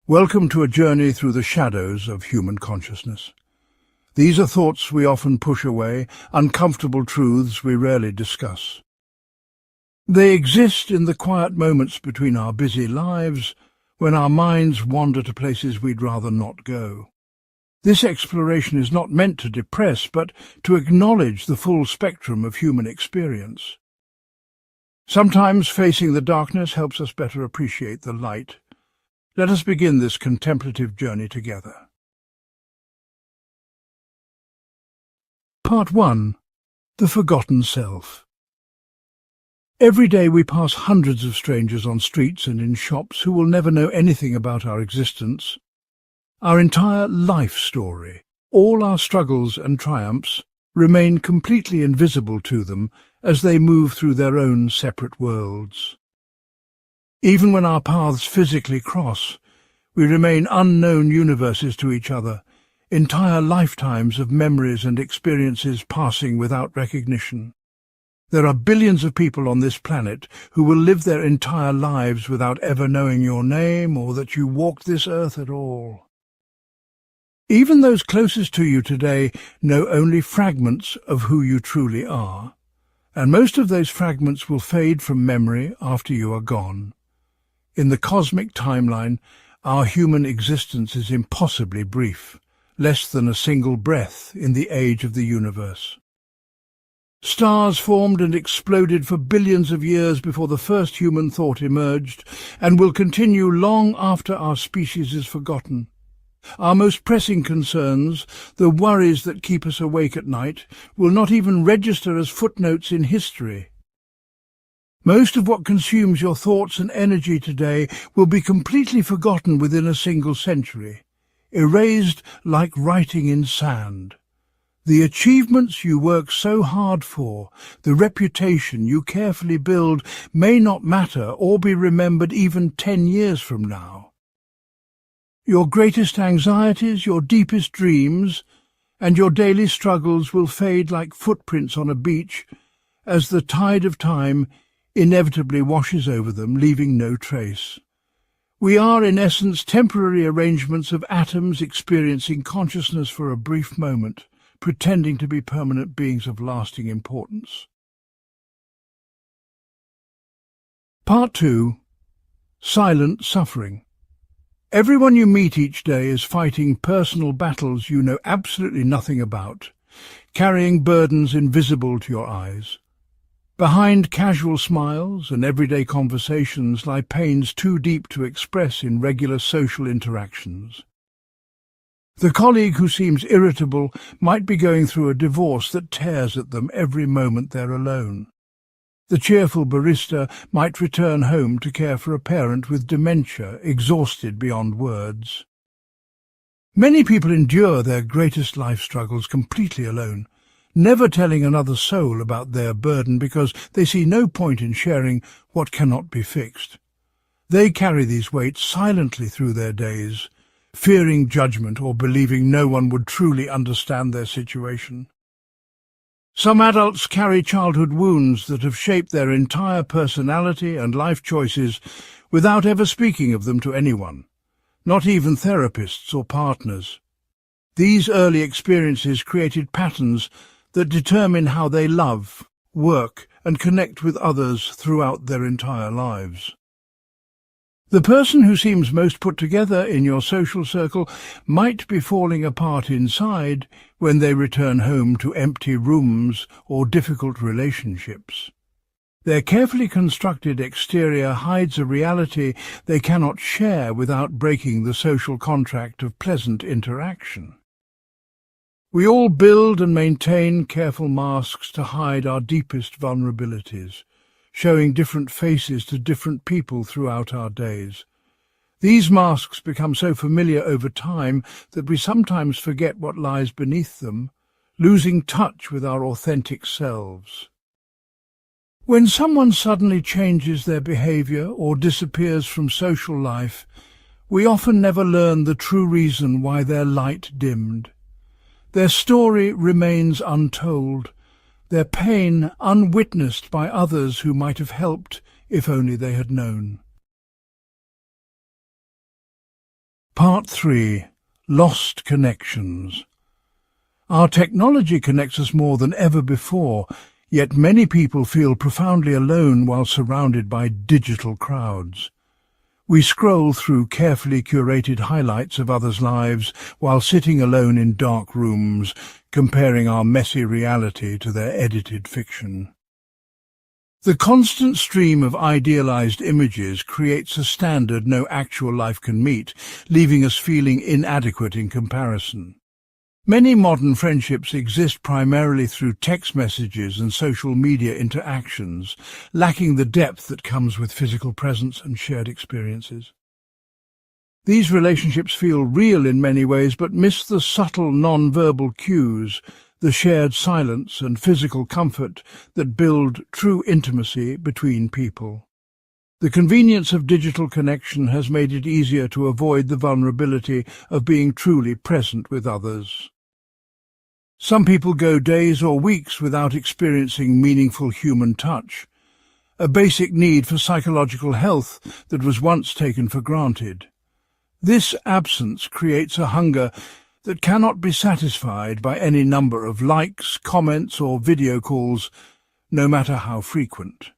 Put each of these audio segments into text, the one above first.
Welcome to a journey through the shadows of human consciousness. These are thoughts we often push away, uncomfortable truths we rarely discuss. They exist in the quiet moments between our busy lives, when our minds wander to places we'd rather not go. This exploration is not meant to depress, but to acknowledge the full spectrum of human experience. Sometimes facing the darkness helps us better appreciate the light. Let us begin this contemplative journey together. Part 1. The Forgotten Self. Every day we pass hundreds of strangers on streets and in shops who will never know anything about our existence. Our entire life story, all our struggles and triumphs, remain completely invisible to them as they move through their own separate worlds. Even when our paths physically cross, we remain unknown universes to each other, entire lifetimes of memories and experiences passing without recognition. There are billions of people on this planet who will live their entire lives without ever knowing your name or that you walked this earth at all. Even those closest to you today know only fragments of who you truly are, and most of those fragments will fade from memory after you are gone. In the cosmic timeline, our human existence is impossibly brief, less than a single breath in the age of the universe. Stars formed and exploded for billions of years before the first human thought emerged, and will continue long after our species is forgotten. Our most pressing concerns, the worries that keep us awake at night, will not even register as footnotes in history. Most of what consumes your thoughts and energy today will be completely forgotten within a single century, erased like writing in sand. The achievements you work so hard for, the reputation you carefully build, may not matter or be remembered even 10 years from now. Your greatest anxieties, your deepest dreams, and your daily struggles will fade like footprints on a beach as the tide of time inevitably washes over them, leaving no trace. We are, in essence, temporary arrangements of atoms experiencing consciousness for a brief moment, pretending to be permanent beings of lasting importance. Part 2. Silent Suffering. Everyone you meet each day is fighting personal battles you know absolutely nothing about, carrying burdens invisible to your eyes. Behind casual smiles and everyday conversations lie pains too deep to express in regular social interactions. The colleague who seems irritable might be going through a divorce that tears at them every moment they're alone. The cheerful barista might return home to care for a parent with dementia, exhausted beyond words. Many people endure their greatest life struggles completely alone, never telling another soul about their burden because they see no point in sharing what cannot be fixed. They carry these weights silently through their days, fearing judgment or believing no one would truly understand their situation. Some adults carry childhood wounds that have shaped their entire personality and life choices without ever speaking of them to anyone, not even therapists or partners. These early experiences created patterns that determine how they love, work, and connect with others throughout their entire lives. The person who seems most put together in your social circle might be falling apart inside when they return home to empty rooms or difficult relationships. Their carefully constructed exterior hides a reality they cannot share without breaking the social contract of pleasant interaction. We all build and maintain careful masks to hide our deepest vulnerabilities, showing different faces to different people throughout our days. These masks become so familiar over time that we sometimes forget what lies beneath them, losing touch with our authentic selves. When someone suddenly changes their behavior or disappears from social life, we often never learn the true reason why their light dimmed. Their story remains untold, their pain unwitnessed by others who might have helped if only they had known. Part 3. Lost Connections. Our technology connects us more than ever before, yet many people feel profoundly alone while surrounded by digital crowds. We scroll through carefully curated highlights of others' lives while sitting alone in dark rooms, comparing our messy reality to their edited fiction. The constant stream of idealized images creates a standard no actual life can meet, leaving us feeling inadequate in comparison. Many modern friendships exist primarily through text messages and social media interactions, lacking the depth that comes with physical presence and shared experiences. These relationships feel real in many ways, but miss the subtle non-verbal cues, the shared silence and physical comfort that build true intimacy between people. The convenience of digital connection has made it easier to avoid the vulnerability of being truly present with others. Some people go days or weeks without experiencing meaningful human touch, a basic need for psychological health that was once taken for granted. This absence creates a hunger that cannot be satisfied by any number of likes, comments or video calls, no matter how frequent.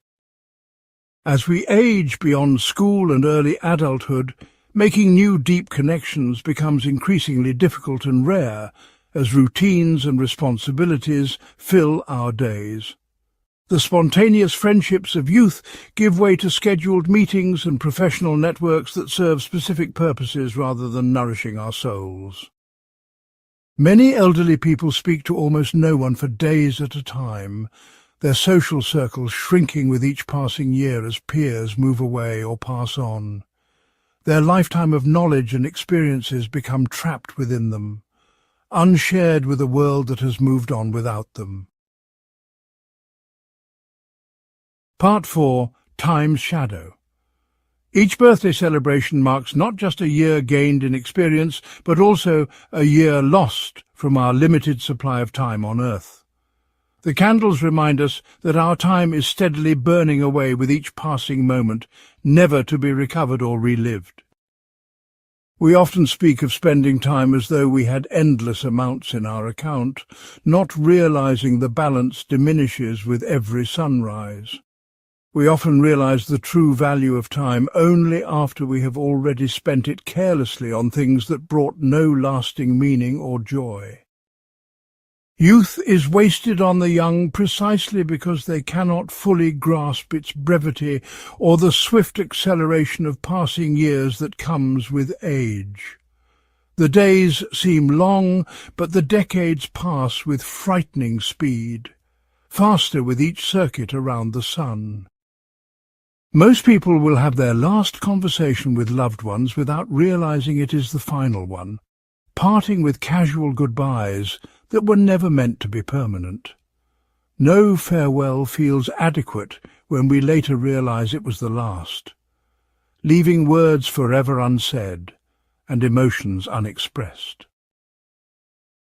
As we age beyond school and early adulthood, making new deep connections becomes increasingly difficult and rare as routines and responsibilities fill our days. The spontaneous friendships of youth give way to scheduled meetings and professional networks that serve specific purposes rather than nourishing our souls. Many elderly people speak to almost no one for days at a time, their social circles shrinking with each passing year as peers move away or pass on. Their lifetime of knowledge and experiences become trapped within them, unshared with a world that has moved on without them. Part 4. Time's Shadow. Each birthday celebration marks not just a year gained in experience, but also a year lost from our limited supply of time on Earth. The candles remind us that our time is steadily burning away with each passing moment, never to be recovered or relived. We often speak of spending time as though we had endless amounts in our account, not realizing the balance diminishes with every sunrise. We often realize the true value of time only after we have already spent it carelessly on things that brought no lasting meaning or joy. Youth is wasted on the young precisely because they cannot fully grasp its brevity or the swift acceleration of passing years that comes with age. The days seem long, but the decades pass with frightening speed, faster with each circuit around the sun. Most people will have their last conversation with loved ones without realizing it is the final one, parting with casual goodbyes that were never meant to be permanent. No farewell feels adequate when we later realize it was the last, leaving words forever unsaid and emotions unexpressed.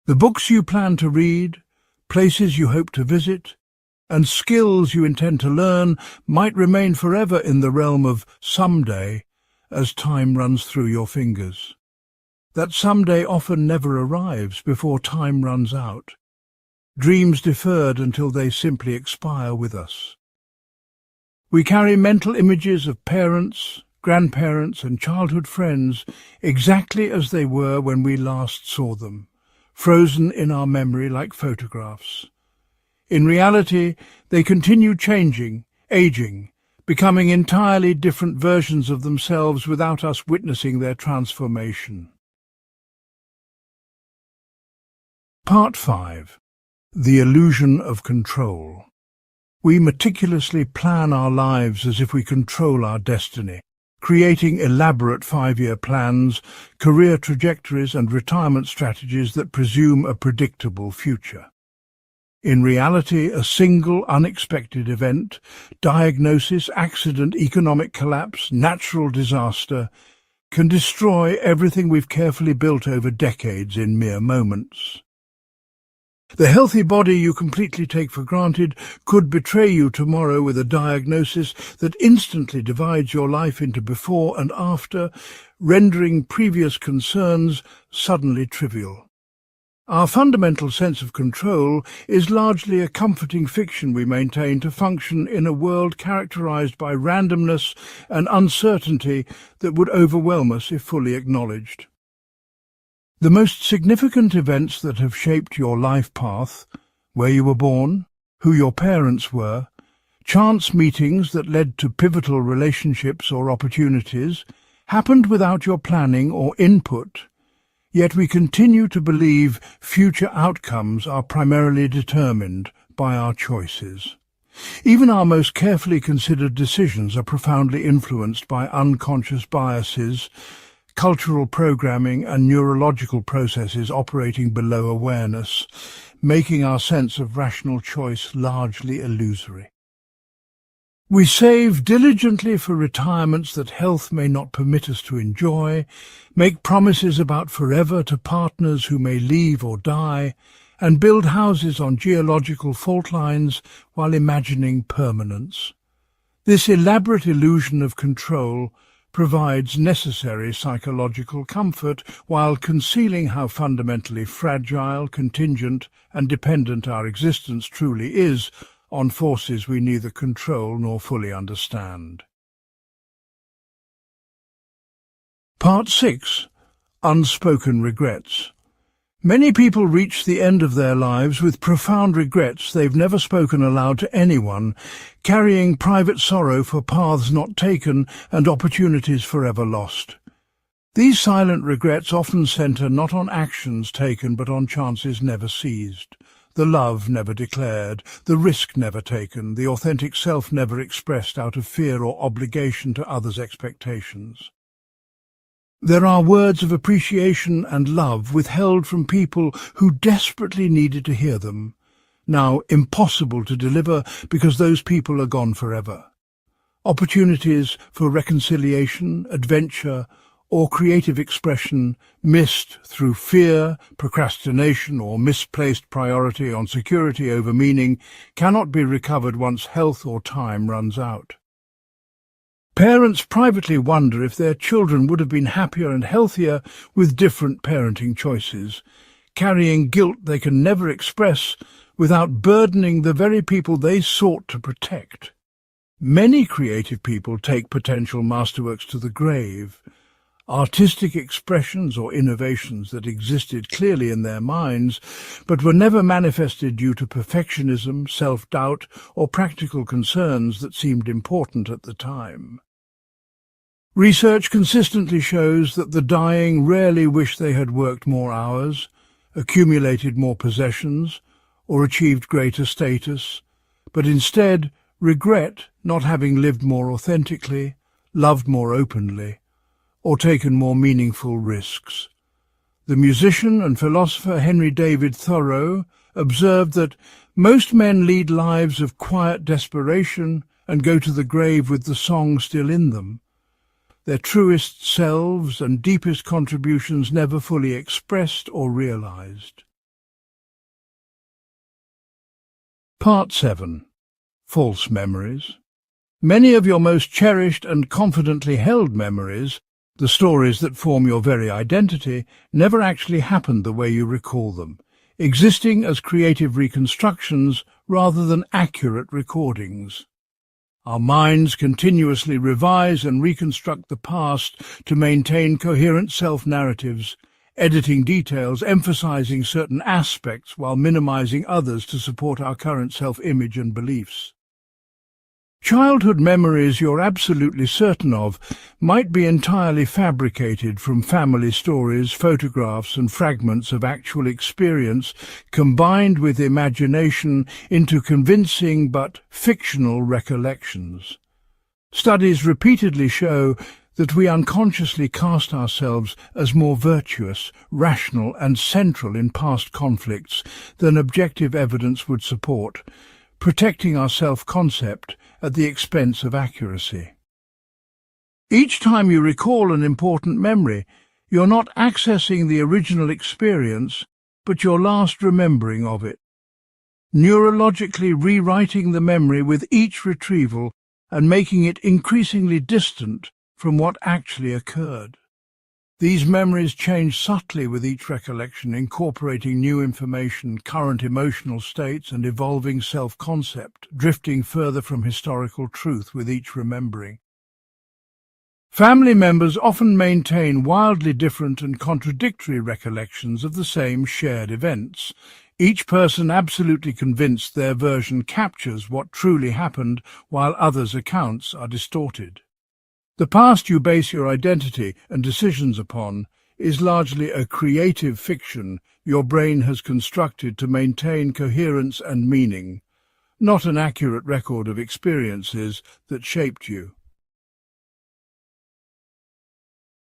The books you plan to read, places you hope to visit, and skills you intend to learn might remain forever in the realm of someday as time runs through your fingers. That someday often never arrives before time runs out. Dreams deferred until they simply expire with us. We carry mental images of parents, grandparents and childhood friends exactly as they were when we last saw them, frozen in our memory like photographs. In reality, they continue changing, aging, becoming entirely different versions of themselves without us witnessing their transformation. Part 5. The Illusion of Control. We meticulously plan our lives as if we control our destiny, creating elaborate 5-year plans, career trajectories and retirement strategies that presume a predictable future. In reality, a single unexpected event, diagnosis, accident, economic collapse, natural disaster, can destroy everything we've carefully built over decades in mere moments. The healthy body you completely take for granted could betray you tomorrow with a diagnosis that instantly divides your life into before and after, rendering previous concerns suddenly trivial. Our fundamental sense of control is largely a comforting fiction we maintain to function in a world characterized by randomness and uncertainty that would overwhelm us if fully acknowledged. The most significant events that have shaped your life path, where you were born, who your parents were, chance meetings that led to pivotal relationships or opportunities, happened without your planning or input. Yet we continue to believe future outcomes are primarily determined by our choices. Even our most carefully considered decisions are profoundly influenced by unconscious biases, cultural programming and neurological processes operating below awareness, making our sense of rational choice largely illusory. We save diligently for retirements that health may not permit us to enjoy, make promises about forever to partners who may leave or die, and build houses on geological fault lines while imagining permanence. This elaborate illusion of control provides necessary psychological comfort while concealing how fundamentally fragile, contingent, and dependent our existence truly is on forces we neither control nor fully understand. Part 6. Unspoken Regrets. Many people reach the end of their lives with profound regrets they've never spoken aloud to anyone, carrying private sorrow for paths not taken and opportunities forever lost. These silent regrets often center not on actions taken but on chances never seized. The love never declared, the risk never taken, the authentic self never expressed out of fear or obligation to others' expectations. There are words of appreciation and love withheld from people who desperately needed to hear them, now impossible to deliver because those people are gone forever. Opportunities for reconciliation, adventure, or creative expression missed through fear, procrastination, or misplaced priority on security over meaning cannot be recovered once health or time runs out. Parents privately wonder if their children would have been happier and healthier with different parenting choices, carrying guilt they can never express without burdening the very people they sought to protect. Many creative people take potential masterworks to the grave, artistic expressions or innovations that existed clearly in their minds, but were never manifested due to perfectionism, self-doubt, or practical concerns that seemed important at the time. Research consistently shows that the dying rarely wish they had worked more hours, accumulated more possessions, or achieved greater status, but instead regret not having lived more authentically, loved more openly, or taken more meaningful risks. The musician and philosopher Henry David Thoreau observed that most men lead lives of quiet desperation and go to the grave with the song still in them, their truest selves and deepest contributions never fully expressed or realized. Part 7. False Memories. Many of your most cherished and confidently held memories, the stories that form your very identity, never actually happened the way you recall them, existing as creative reconstructions rather than accurate recordings. Our minds continuously revise and reconstruct the past to maintain coherent self-narratives, editing details, emphasizing certain aspects while minimizing others to support our current self-image and beliefs. Childhood memories you're absolutely certain of might be entirely fabricated from family stories, photographs and fragments of actual experience combined with imagination into convincing but fictional recollections. Studies repeatedly show that we unconsciously cast ourselves as more virtuous, rational and central in past conflicts than objective evidence would support, protecting our self-concept at the expense of accuracy. Each time you recall an important memory, you're not accessing the original experience, but your last remembering of it, neurologically rewriting the memory with each retrieval and making it increasingly distant from what actually occurred. These memories change subtly with each recollection, incorporating new information, current emotional states, and evolving self-concept, drifting further from historical truth with each remembering. Family members often maintain wildly different and contradictory recollections of the same shared events, each person absolutely convinced their version captures what truly happened while others' accounts are distorted. The past you base your identity and decisions upon is largely a creative fiction your brain has constructed to maintain coherence and meaning, not an accurate record of experiences that shaped you.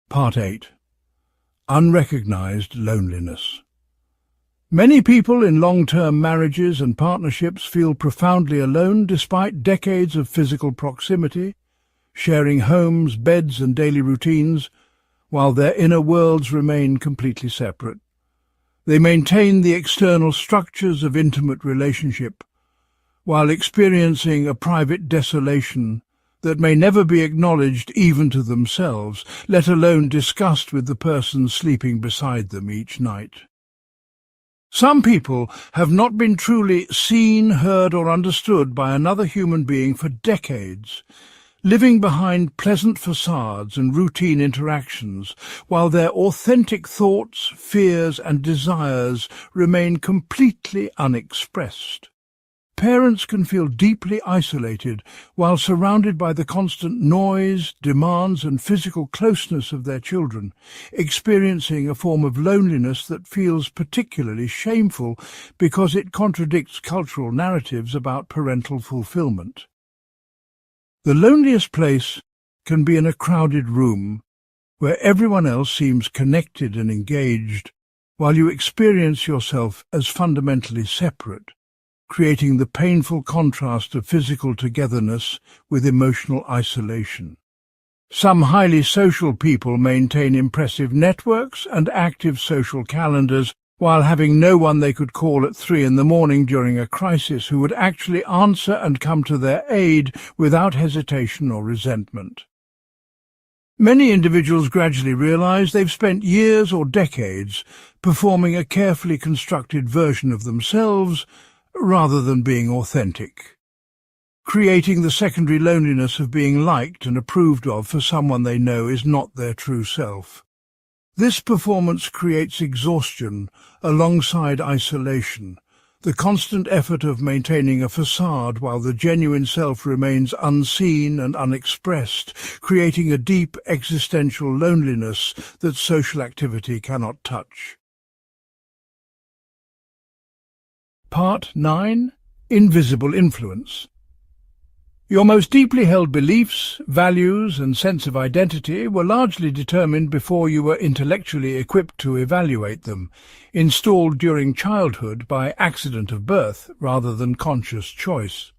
Part 8. Unrecognized loneliness. Many people in long-term marriages and partnerships feel profoundly alone despite decades of physical proximity, sharing homes, beds and daily routines, while their inner worlds remain completely separate. They maintain the external structures of intimate relationship, while experiencing a private desolation that may never be acknowledged even to themselves, let alone discussed with the person sleeping beside them each night. Some people have not been truly seen, heard or understood by another human being for decades, living behind pleasant facades and routine interactions, while their authentic thoughts, fears and desires remain completely unexpressed. Parents can feel deeply isolated while surrounded by the constant noise, demands and physical closeness of their children, experiencing a form of loneliness that feels particularly shameful because it contradicts cultural narratives about parental fulfillment. The loneliest place can be in a crowded room where everyone else seems connected and engaged, while you experience yourself as fundamentally separate, creating the painful contrast of physical togetherness with emotional isolation. Some highly social people maintain impressive networks and active social calendars while having no one they could call at 3 a.m. during a crisis who would actually answer and come to their aid without hesitation or resentment. Many individuals gradually realize they've spent years or decades performing a carefully constructed version of themselves rather than being authentic, creating the secondary loneliness of being liked and approved of for someone they know is not their true self. This performance creates exhaustion alongside isolation, the constant effort of maintaining a facade while the genuine self remains unseen and unexpressed, creating a deep existential loneliness that social activity cannot touch. Part 9. Invisible influence. Your most deeply held beliefs, values and sense of identity were largely determined before you were intellectually equipped to evaluate them, installed during childhood by accident of birth rather than conscious choice.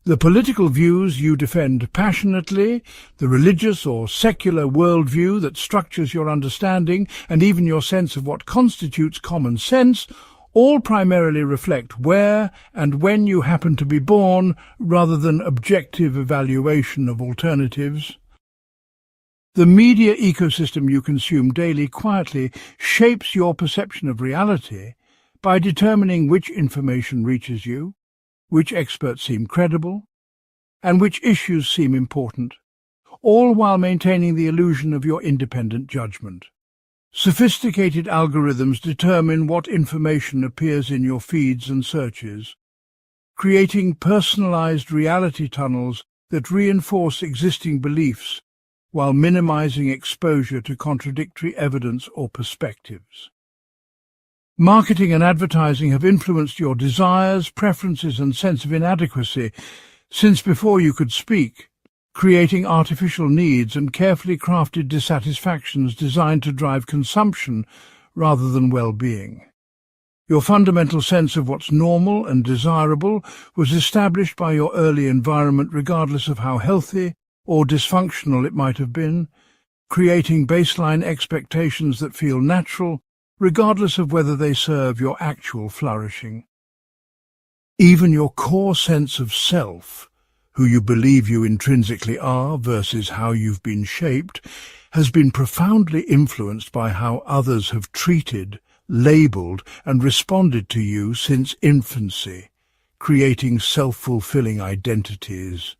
The political views you defend passionately, the religious or secular worldview that structures your understanding, and even your sense of what constitutes common sense all primarily reflect where and when you happen to be born rather than objective evaluation of alternatives. The media ecosystem you consume daily quietly shapes your perception of reality by determining which information reaches you, which experts seem credible, and which issues seem important, all while maintaining the illusion of your independent judgment. Sophisticated algorithms determine what information appears in your feeds and searches, creating personalized reality tunnels that reinforce existing beliefs while minimizing exposure to contradictory evidence or perspectives. Marketing and advertising have influenced your desires, preferences and sense of inadequacy since before you could speak, creating artificial needs and carefully crafted dissatisfactions designed to drive consumption rather than well-being. Your fundamental sense of what's normal and desirable was established by your early environment regardless of how healthy or dysfunctional it might have been, creating baseline expectations that feel natural regardless of whether they serve your actual flourishing. Even your core sense of self, who you believe you intrinsically are versus how you've been shaped, has been profoundly influenced by how others have treated, labelled and responded to you since infancy, creating self-fulfilling identities.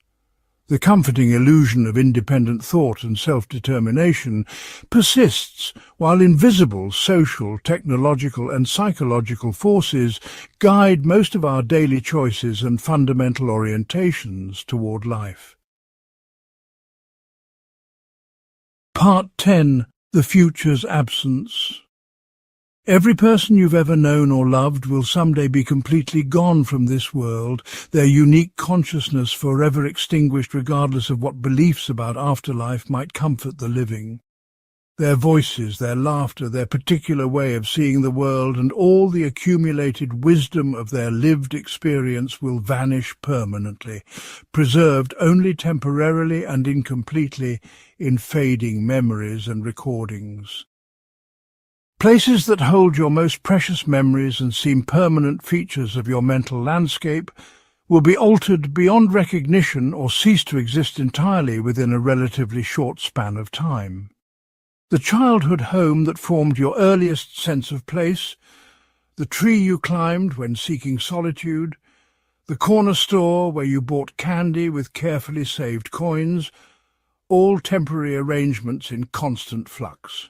The comforting illusion of independent thought and self-determination persists while invisible social, technological and psychological forces guide most of our daily choices and fundamental orientations toward life. Part 10. The Future's Absence. Every person you've ever known or loved will someday be completely gone from this world, their unique consciousness forever extinguished regardless of what beliefs about afterlife might comfort the living. Their voices, their laughter, their particular way of seeing the world, and all the accumulated wisdom of their lived experience will vanish permanently, preserved only temporarily and incompletely in fading memories and recordings. Places that hold your most precious memories and seem permanent features of your mental landscape will be altered beyond recognition or cease to exist entirely within a relatively short span of time. The childhood home that formed your earliest sense of place, the tree you climbed when seeking solitude, the corner store where you bought candy with carefully saved coins, all temporary arrangements in constant flux.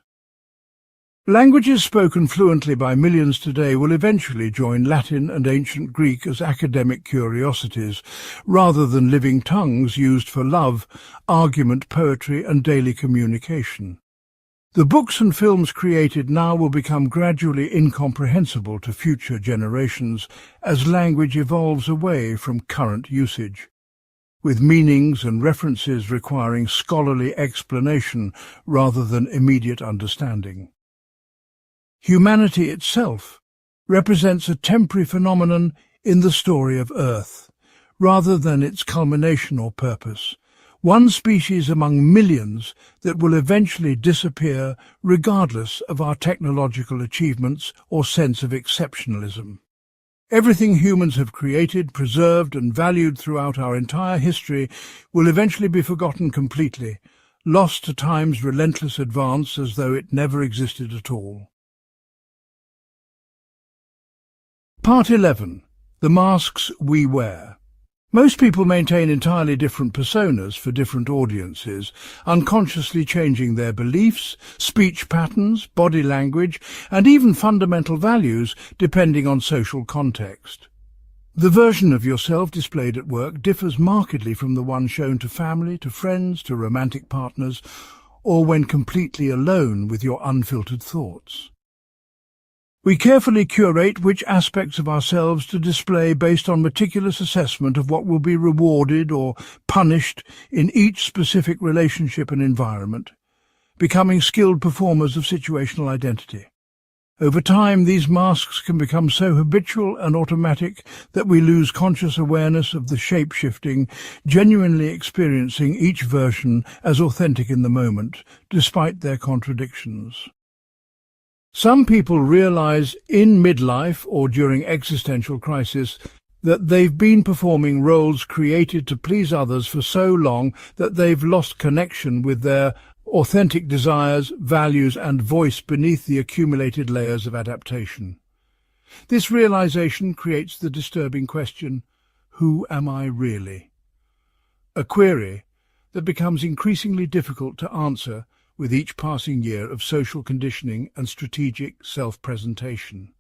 Languages spoken fluently by millions today will eventually join Latin and ancient Greek as academic curiosities, rather than living tongues used for love, argument, poetry and daily communication. The books and films created now will become gradually incomprehensible to future generations as language evolves away from current usage, with meanings and references requiring scholarly explanation rather than immediate understanding. Humanity itself represents a temporary phenomenon in the story of Earth, rather than its culmination or purpose, one species among millions that will eventually disappear regardless of our technological achievements or sense of exceptionalism. Everything humans have created, preserved and valued throughout our entire history will eventually be forgotten completely, lost to time's relentless advance as though it never existed at all. Part 11. The Masks We Wear. Most people maintain entirely different personas for different audiences, unconsciously changing their beliefs, speech patterns, body language, and even fundamental values depending on social context. The version of yourself displayed at work differs markedly from the one shown to family, to friends, to romantic partners, or when completely alone with your unfiltered thoughts. We carefully curate which aspects of ourselves to display based on meticulous assessment of what will be rewarded or punished in each specific relationship and environment, becoming skilled performers of situational identity. Over time, these masks can become so habitual and automatic that we lose conscious awareness of the shape-shifting, genuinely experiencing each version as authentic in the moment, despite their contradictions. Some people realize in midlife or during existential crisis that they've been performing roles created to please others for so long that they've lost connection with their authentic desires, values and voice beneath the accumulated layers of adaptation. This realization creates the disturbing question, who am I really? A query that becomes increasingly difficult to answer with each passing year of social conditioning and strategic self-presentation.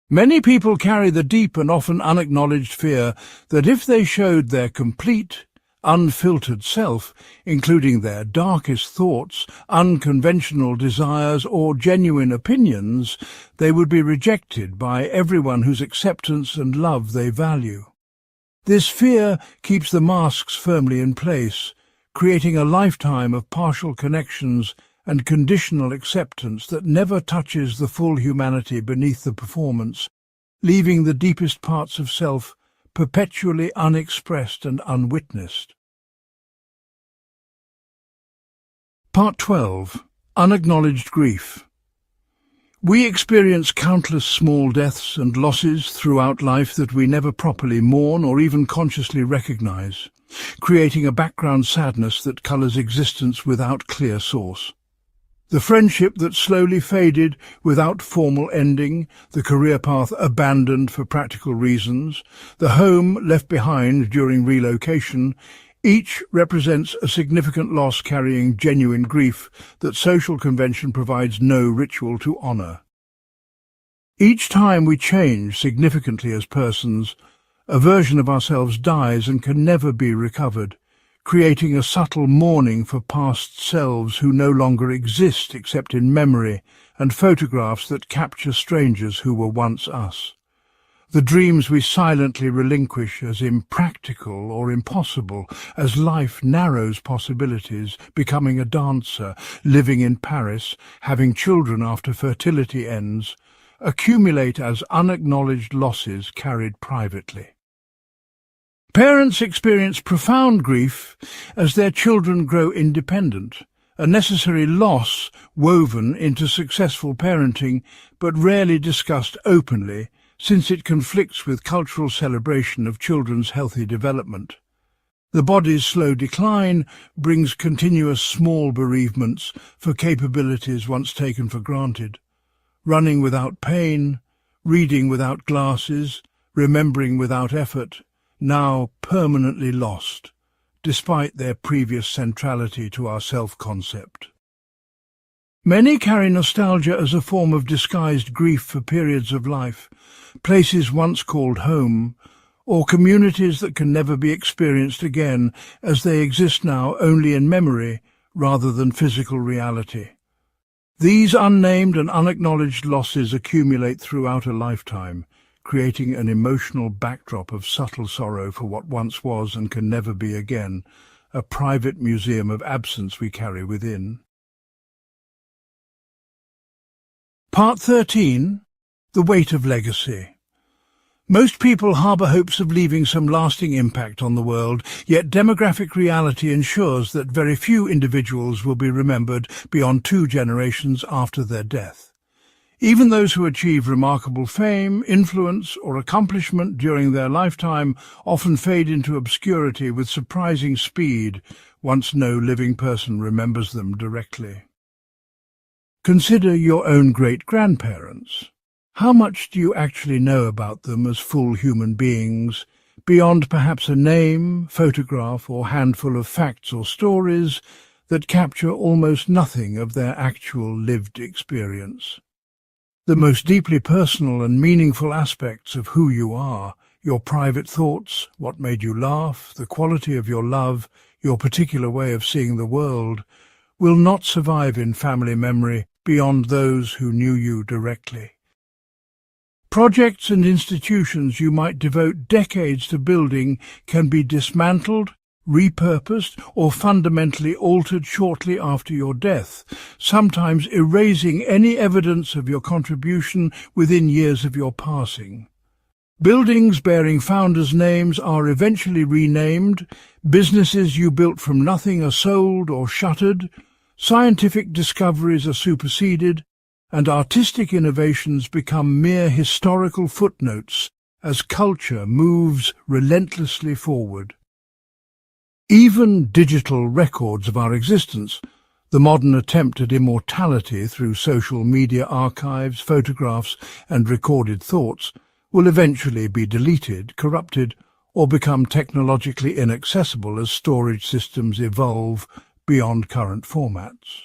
Many people carry the deep and often unacknowledged fear that if they showed their complete, unfiltered self, including their darkest thoughts, unconventional desires or genuine opinions, they would be rejected by everyone whose acceptance and love they value. This fear keeps the masks firmly in place, creating a lifetime of partial connections and conditional acceptance that never touches the full humanity beneath the performance, leaving the deepest parts of self perpetually unexpressed and unwitnessed. Part 12. Unacknowledged Grief. We experience countless small deaths and losses throughout life that we never properly mourn or even consciously recognize, creating a background sadness that colors existence without clear source. The friendship that slowly faded without formal ending, the career path abandoned for practical reasons, the home left behind during relocation, each represents a significant loss carrying genuine grief that social convention provides no ritual to honor. Each time we change significantly as persons, a version of ourselves dies and can never be recovered, creating a subtle mourning for past selves who no longer exist except in memory and photographs that capture strangers who were once us. The dreams we silently relinquish as impractical or impossible, as life narrows possibilities, becoming a dancer, living in Paris, having children after fertility ends, accumulate as unacknowledged losses carried privately. Parents experience profound grief as their children grow independent, a necessary loss woven into successful parenting but rarely discussed openly, since it conflicts with cultural celebration of children's healthy development. The body's slow decline brings continuous small bereavements for capabilities once taken for granted. Running without pain, reading without glasses, remembering without effort, now permanently lost, despite their previous centrality to our self-concept. Many carry nostalgia as a form of disguised grief for periods of life, places once called home, or communities that can never be experienced again as they exist now only in memory rather than physical reality. These unnamed and unacknowledged losses accumulate throughout a lifetime, creating an emotional backdrop of subtle sorrow for what once was and can never be again, a private museum of absence we carry within. Part 13. The Weight of Legacy. Most people harbour hopes of leaving some lasting impact on the world, yet demographic reality ensures that very few individuals will be remembered beyond 2 generations after their death. Even those who achieve remarkable fame, influence, or accomplishment during their lifetime often fade into obscurity with surprising speed once no living person remembers them directly. Consider your own great-grandparents. How much do you actually know about them as full human beings, beyond perhaps a name, photograph, or handful of facts or stories that capture almost nothing of their actual lived experience? The most deeply personal and meaningful aspects of who you are, your private thoughts, what made you laugh, the quality of your love, your particular way of seeing the world, will not survive in family memory beyond those who knew you directly. Projects and institutions you might devote decades to building can be dismantled, repurposed, or fundamentally altered shortly after your death, sometimes erasing any evidence of your contribution within years of your passing. Buildings bearing founders' names are eventually renamed, businesses you built from nothing are sold or shuttered, scientific discoveries are superseded, and artistic innovations become mere historical footnotes as culture moves relentlessly forward. Even digital records of our existence, the modern attempt at immortality through social media archives, photographs, and recorded thoughts, will eventually be deleted, corrupted, or become technologically inaccessible as storage systems evolve beyond current formats.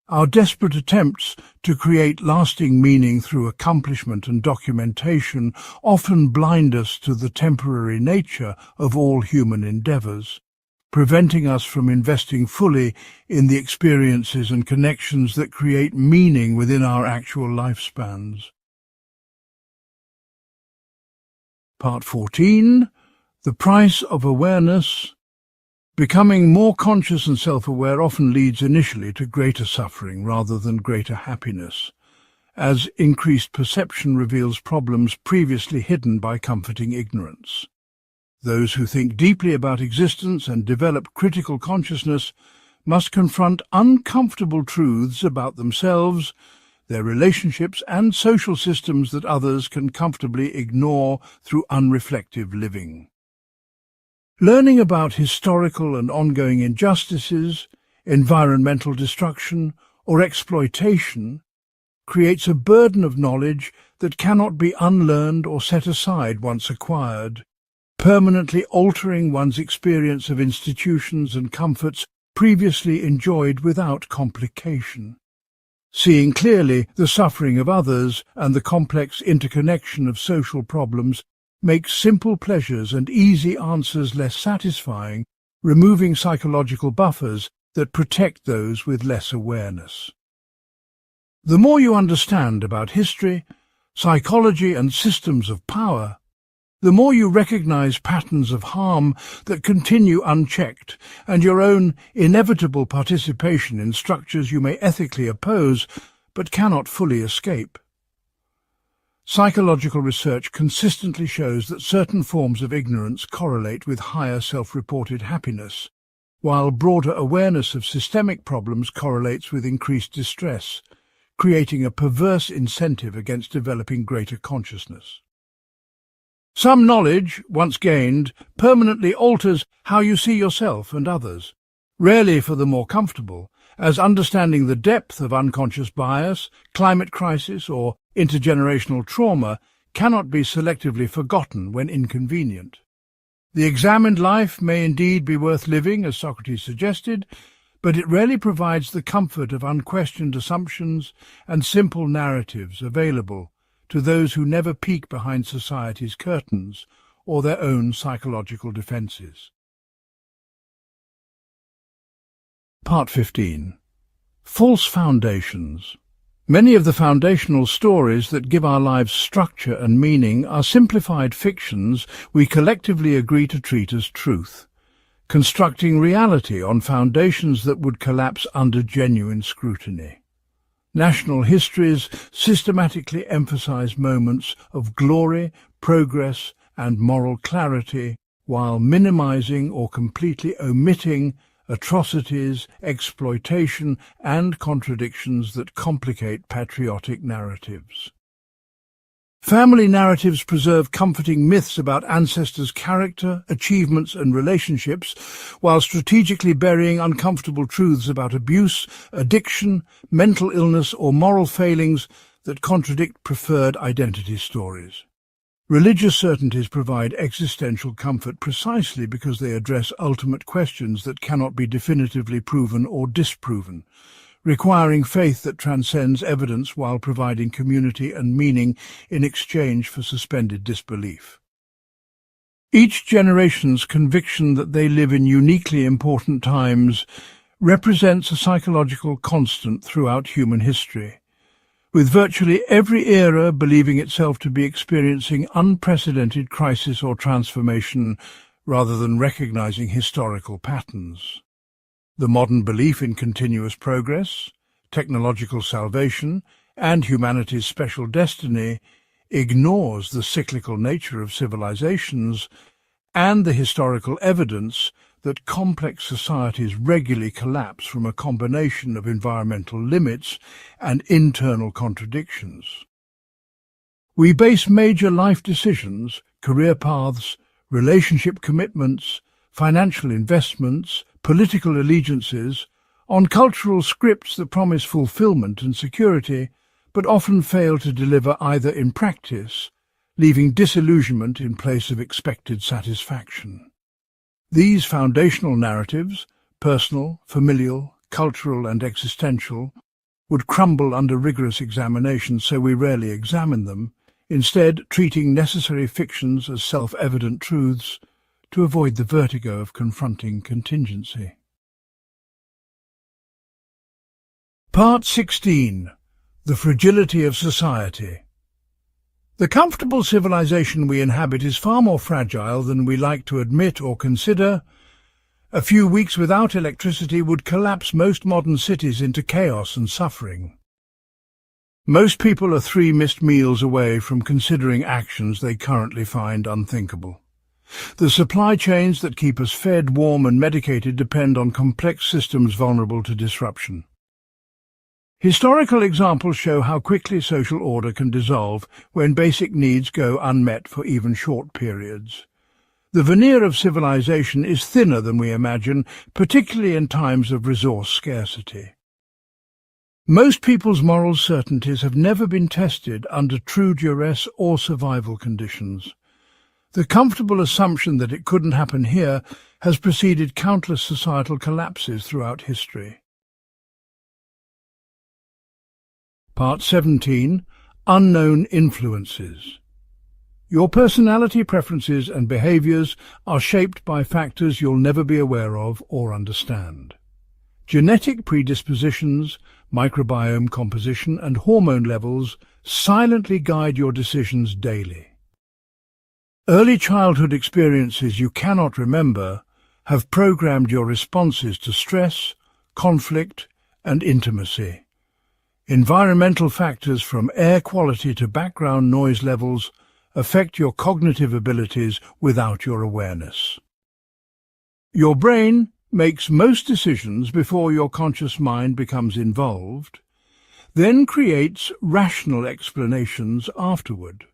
Our desperate attempts to create lasting meaning through accomplishment and documentation often blind us to the temporary nature of all human endeavours, preventing us from investing fully in the experiences and connections that create meaning within our actual lifespans. Part 14. The Price of Awareness. Becoming more conscious and self-aware often leads initially to greater suffering rather than greater happiness, as increased perception reveals problems previously hidden by comforting ignorance. Those who think deeply about existence and develop critical consciousness must confront uncomfortable truths about themselves, their relationships and social systems that others can comfortably ignore through unreflective living. Learning about historical and ongoing injustices, environmental destruction, or exploitation creates a burden of knowledge that cannot be unlearned or set aside once acquired, permanently altering one's experience of institutions and comforts previously enjoyed without complication. Seeing clearly the suffering of others and the complex interconnection of social problems makes simple pleasures and easy answers less satisfying, removing psychological buffers that protect those with less awareness. The more you understand about history, psychology and systems of power, the more you recognize patterns of harm that continue unchecked and your own inevitable participation in structures you may ethically oppose but cannot fully escape. Psychological research consistently shows that certain forms of ignorance correlate with higher self-reported happiness, while broader awareness of systemic problems correlates with increased distress, creating a perverse incentive against developing greater consciousness. Some knowledge, once gained, permanently alters how you see yourself and others, rarely for the more comfortable, as understanding the depth of unconscious bias, climate crisis, or intergenerational trauma cannot be selectively forgotten when inconvenient. The examined life may indeed be worth living, as Socrates suggested, but it rarely provides the comfort of unquestioned assumptions and simple narratives available to those who never peek behind society's curtains or their own psychological defences. Part 15. False foundations. Many of the foundational stories that give our lives structure and meaning are simplified fictions we collectively agree to treat as truth, constructing reality on foundations that would collapse under genuine scrutiny. National histories systematically emphasize moments of glory, progress, and moral clarity, while minimizing or completely omitting atrocities, exploitation, and contradictions that complicate patriotic narratives. Family narratives preserve comforting myths about ancestors' character, achievements, and relationships, while strategically burying uncomfortable truths about abuse, addiction, mental illness, or moral failings that contradict preferred identity stories. Religious certainties provide existential comfort precisely because they address ultimate questions that cannot be definitively proven or disproven, requiring faith that transcends evidence while providing community and meaning in exchange for suspended disbelief. Each generation's conviction that they live in uniquely important times represents a psychological constant throughout human history, with virtually every era believing itself to be experiencing unprecedented crisis or transformation rather than recognizing historical patterns. The modern belief in continuous progress, technological salvation, and humanity's special destiny ignores the cyclical nature of civilizations and the historical evidence that complex societies regularly collapse from a combination of environmental limits and internal contradictions. We base major life decisions, career paths, relationship commitments, financial investments, political allegiances, on cultural scripts that promise fulfillment and security, but often fail to deliver either in practice, leaving disillusionment in place of expected satisfaction. These foundational narratives, personal, familial, cultural, and existential, would crumble under rigorous examination, so we rarely examine them, instead treating necessary fictions as self-evident truths to avoid the vertigo of confronting contingency. Part 16. The Fragility of Society. The comfortable civilization we inhabit is far more fragile than we like to admit or consider. A few weeks without electricity would collapse most modern cities into chaos and suffering. Most people are 3 missed meals away from considering actions they currently find unthinkable. The supply chains that keep us fed, warm, and medicated depend on complex systems vulnerable to disruption. Historical examples show how quickly social order can dissolve when basic needs go unmet for even short periods. The veneer of civilization is thinner than we imagine, particularly in times of resource scarcity. Most people's moral certainties have never been tested under true duress or survival conditions. The comfortable assumption that it couldn't happen here has preceded countless societal collapses throughout history. Part 17. Unknown Influences. Your personality preferences and behaviors are shaped by factors you'll never be aware of or understand. Genetic predispositions, microbiome composition, and hormone levels silently guide your decisions daily. Early childhood experiences you cannot remember have programmed your responses to stress, conflict, and intimacy. Environmental factors from air quality to background noise levels affect your cognitive abilities without your awareness. Your brain makes most decisions before your conscious mind becomes involved, then creates rational explanations afterward.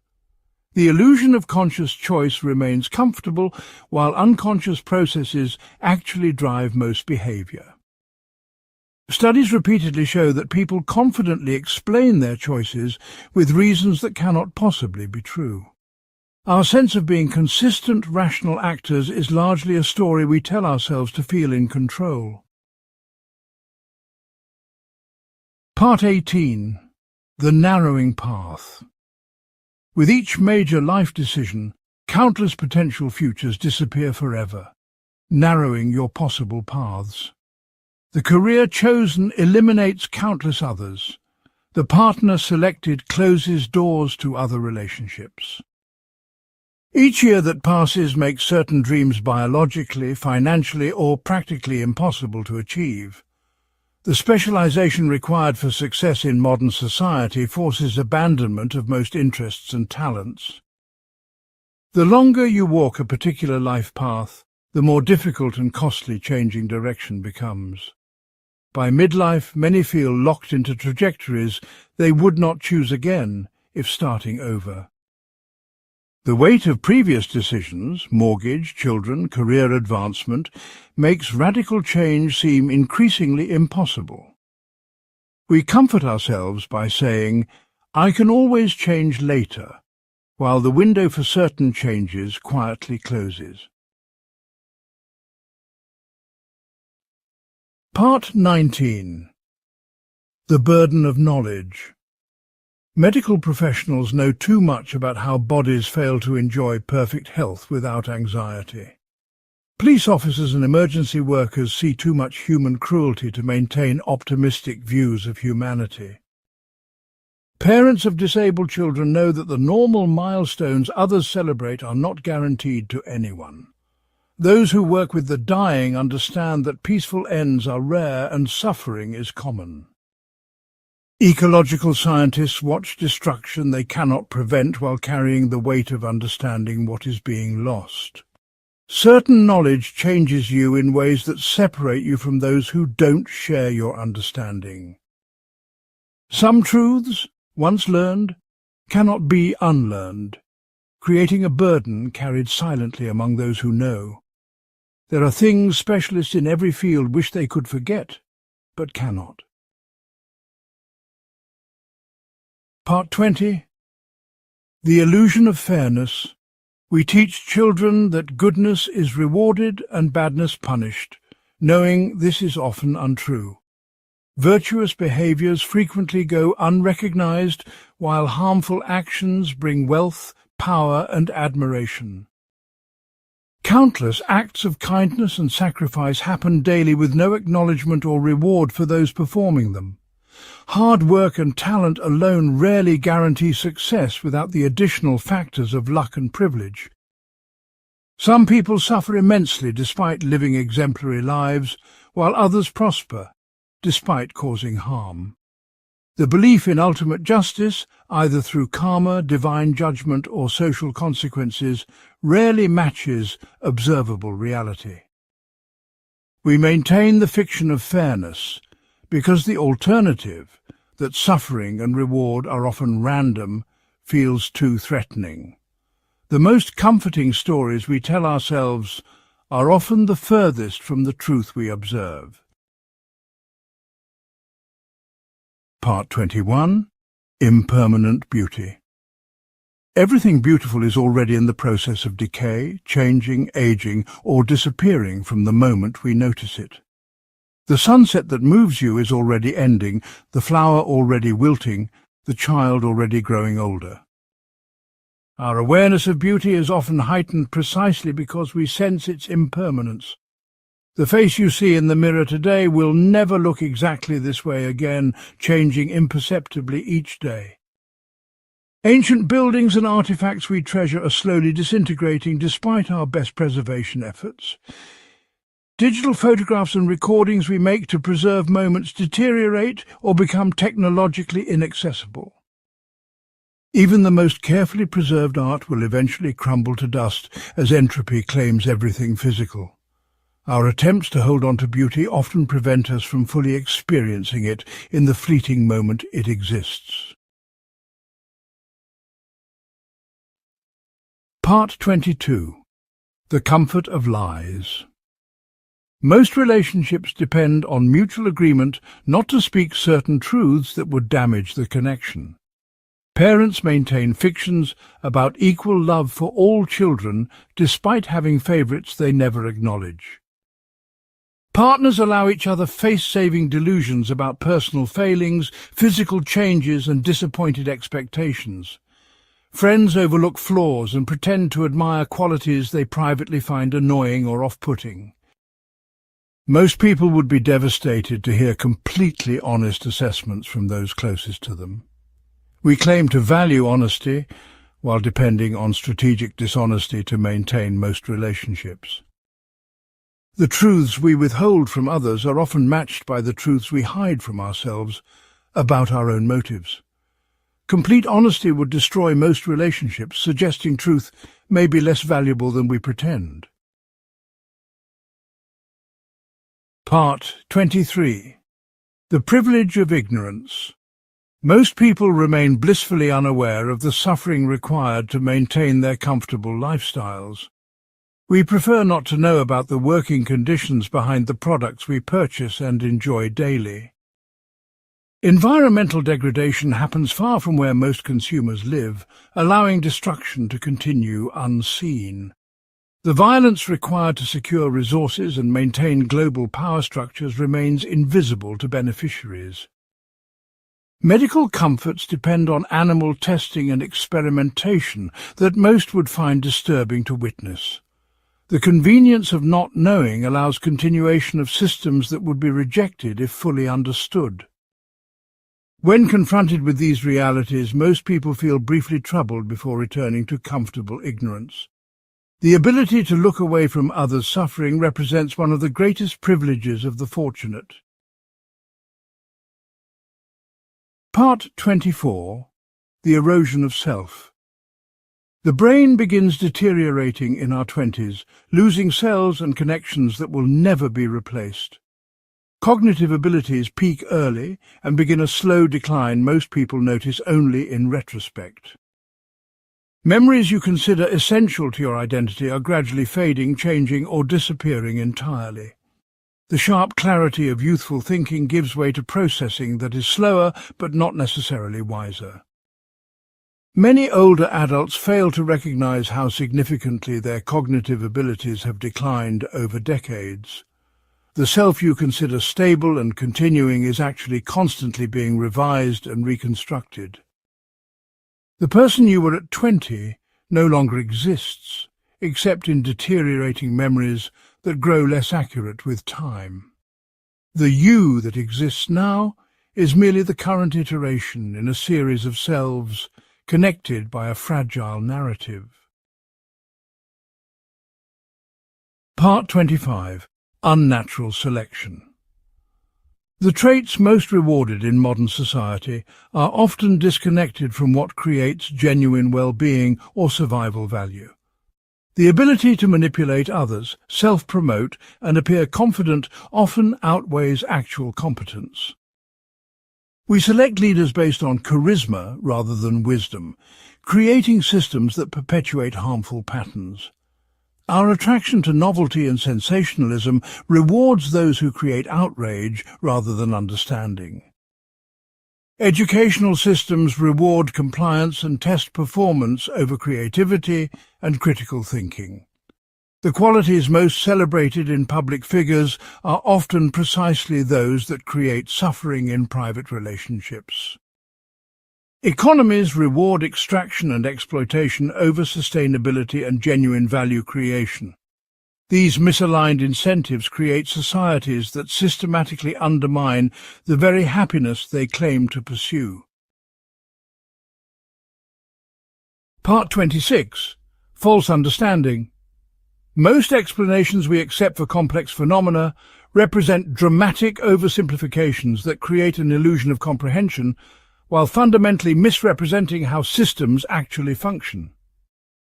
The illusion of conscious choice remains comfortable, while unconscious processes actually drive most behavior. Studies repeatedly show that people confidently explain their choices with reasons that cannot possibly be true. Our sense of being consistent, rational actors is largely a story we tell ourselves to feel in control. Part 18. The Narrowing Path. With each major life decision, countless potential futures disappear forever, narrowing your possible paths. The career chosen eliminates countless others. The partner selected closes doors to other relationships. Each year that passes makes certain dreams biologically, financially, or practically impossible to achieve. The specialization required for success in modern society forces abandonment of most interests and talents. The longer you walk a particular life path, the more difficult and costly changing direction becomes. By midlife, many feel locked into trajectories they would not choose again if starting over. The weight of previous decisions, mortgage, children, career advancement, makes radical change seem increasingly impossible. We comfort ourselves by saying, "I can always change later," while the window for certain changes quietly closes. Part 19. The Burden of Knowledge. Medical professionals know too much about how bodies fail to enjoy perfect health without anxiety. Police officers and emergency workers see too much human cruelty to maintain optimistic views of humanity. Parents of disabled children know that the normal milestones others celebrate are not guaranteed to anyone. Those who work with the dying understand that peaceful ends are rare and suffering is common. Ecological scientists watch destruction they cannot prevent while carrying the weight of understanding what is being lost. Certain knowledge changes you in ways that separate you from those who don't share your understanding. Some truths, once learned, cannot be unlearned, creating a burden carried silently among those who know. There are things specialists in every field wish they could forget, but cannot. Part 20. The Illusion of Fairness. We teach children that goodness is rewarded and badness punished, knowing this is often untrue. Virtuous behaviors frequently go unrecognized, while harmful actions bring wealth, power, and admiration. Countless acts of kindness and sacrifice happen daily with no acknowledgement or reward for those performing them. Hard work and talent alone rarely guarantee success without the additional factors of luck and privilege. Some people suffer immensely despite living exemplary lives, while others prosper, despite causing harm. The belief in ultimate justice, either through karma, divine judgment, or social consequences, rarely matches observable reality. We maintain the fiction of fairness because the alternative, that suffering and reward are often random feels too threatening. The most comforting stories we tell ourselves are often the furthest from the truth we observe. Part 21. Impermanent Beauty. Everything beautiful is already in the process of decay, changing, aging, or disappearing from the moment we notice it. The sunset that moves you is already ending, the flower already wilting, the child already growing older. Our awareness of beauty is often heightened precisely because we sense its impermanence. The face you see in the mirror today will never look exactly this way again, changing imperceptibly each day. Ancient buildings and artifacts we treasure are slowly disintegrating despite our best preservation efforts. Digital photographs and recordings we make to preserve moments deteriorate or become technologically inaccessible. Even the most carefully preserved art will eventually crumble to dust as entropy claims everything physical. Our attempts to hold on to beauty often prevent us from fully experiencing it in the fleeting moment it exists. Part 22. The Comfort of Lies. Most relationships depend on mutual agreement not to speak certain truths that would damage the connection. Parents maintain fictions about equal love for all children despite having favorites they never acknowledge. Partners allow each other face-saving delusions about personal failings, physical changes and disappointed expectations. Friends overlook flaws and pretend to admire qualities they privately find annoying or off-putting. Most people would be devastated to hear completely honest assessments from those closest to them. We claim to value honesty while depending on strategic dishonesty to maintain most relationships. The truths we withhold from others are often matched by the truths we hide from ourselves about our own motives. Complete honesty would destroy most relationships, suggesting truth may be less valuable than we pretend. Part 23. The Privilege of Ignorance. Most people remain blissfully unaware of the suffering required to maintain their comfortable lifestyles. We prefer not to know about the working conditions behind the products we purchase and enjoy daily. Environmental degradation happens far from where most consumers live, allowing destruction to continue unseen. The violence required to secure resources and maintain global power structures remains invisible to beneficiaries. Medical comforts depend on animal testing and experimentation that most would find disturbing to witness. The convenience of not knowing allows continuation of systems that would be rejected if fully understood. When confronted with these realities, most people feel briefly troubled before returning to comfortable ignorance. The ability to look away from others' suffering represents one of the greatest privileges of the fortunate. Part 24. The Erosion of Self. The brain begins deteriorating in our 20s, losing cells and connections that will never be replaced. Cognitive abilities peak early and begin a slow decline most people notice only in retrospect. Memories you consider essential to your identity are gradually fading, changing, or disappearing entirely. The sharp clarity of youthful thinking gives way to processing that is slower but not necessarily wiser. Many older adults fail to recognize how significantly their cognitive abilities have declined over decades. The self you consider stable and continuing is actually constantly being revised and reconstructed. The person you were at 20 no longer exists, except in deteriorating memories that grow less accurate with time. The you that exists now is merely the current iteration in a series of selves connected by a fragile narrative. Part 25. Unnatural Selection. The traits most rewarded in modern society are often disconnected from what creates genuine well-being or survival value. The ability to manipulate others, self-promote, and appear confident often outweighs actual competence. We select leaders based on charisma rather than wisdom, creating systems that perpetuate harmful patterns. Our attraction to novelty and sensationalism rewards those who create outrage rather than understanding. Educational systems reward compliance and test performance over creativity and critical thinking. The qualities most celebrated in public figures are often precisely those that create suffering in private relationships. Economies reward extraction and exploitation over sustainability and genuine value creation. These misaligned incentives create societies that systematically undermine the very happiness they claim to pursue. Part 26. False understanding. Most explanations we accept for complex phenomena represent dramatic oversimplifications that create an illusion of comprehension, while fundamentally misrepresenting how systems actually function.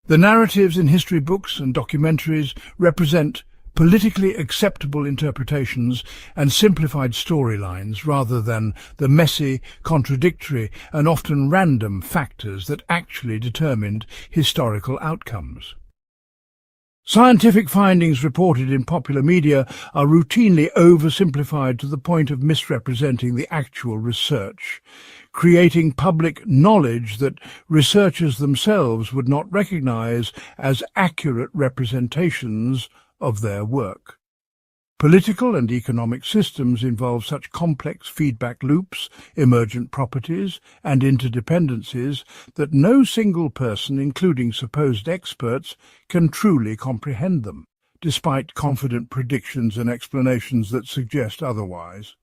The narratives in history books and documentaries represent politically acceptable interpretations and simplified storylines rather than the messy, contradictory, and often random factors that actually determined historical outcomes. Scientific findings reported in popular media are routinely oversimplified to the point of misrepresenting the actual research, creating public knowledge that researchers themselves would not recognize as accurate representations of their work. Political and economic systems involve such complex feedback loops, emergent properties, and interdependencies that no single person, including supposed experts, can truly comprehend them, despite confident predictions and explanations that suggest otherwise.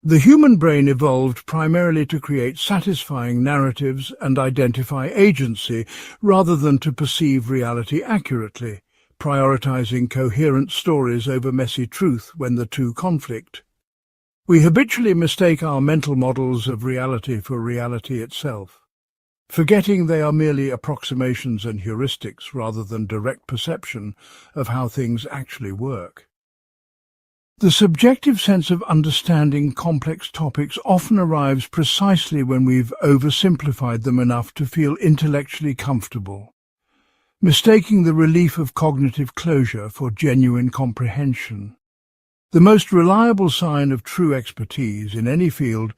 The human brain evolved primarily to create satisfying narratives and identify agency rather than to perceive reality accurately, prioritizing coherent stories over messy truth when the two conflict. We habitually mistake our mental models of reality for reality itself, forgetting they are merely approximations and heuristics rather than direct perception of how things actually work. The subjective sense of understanding complex topics often arrives precisely when we've oversimplified them enough to feel intellectually comfortable, mistaking the relief of cognitive closure for genuine comprehension. The most reliable sign of true expertise in any field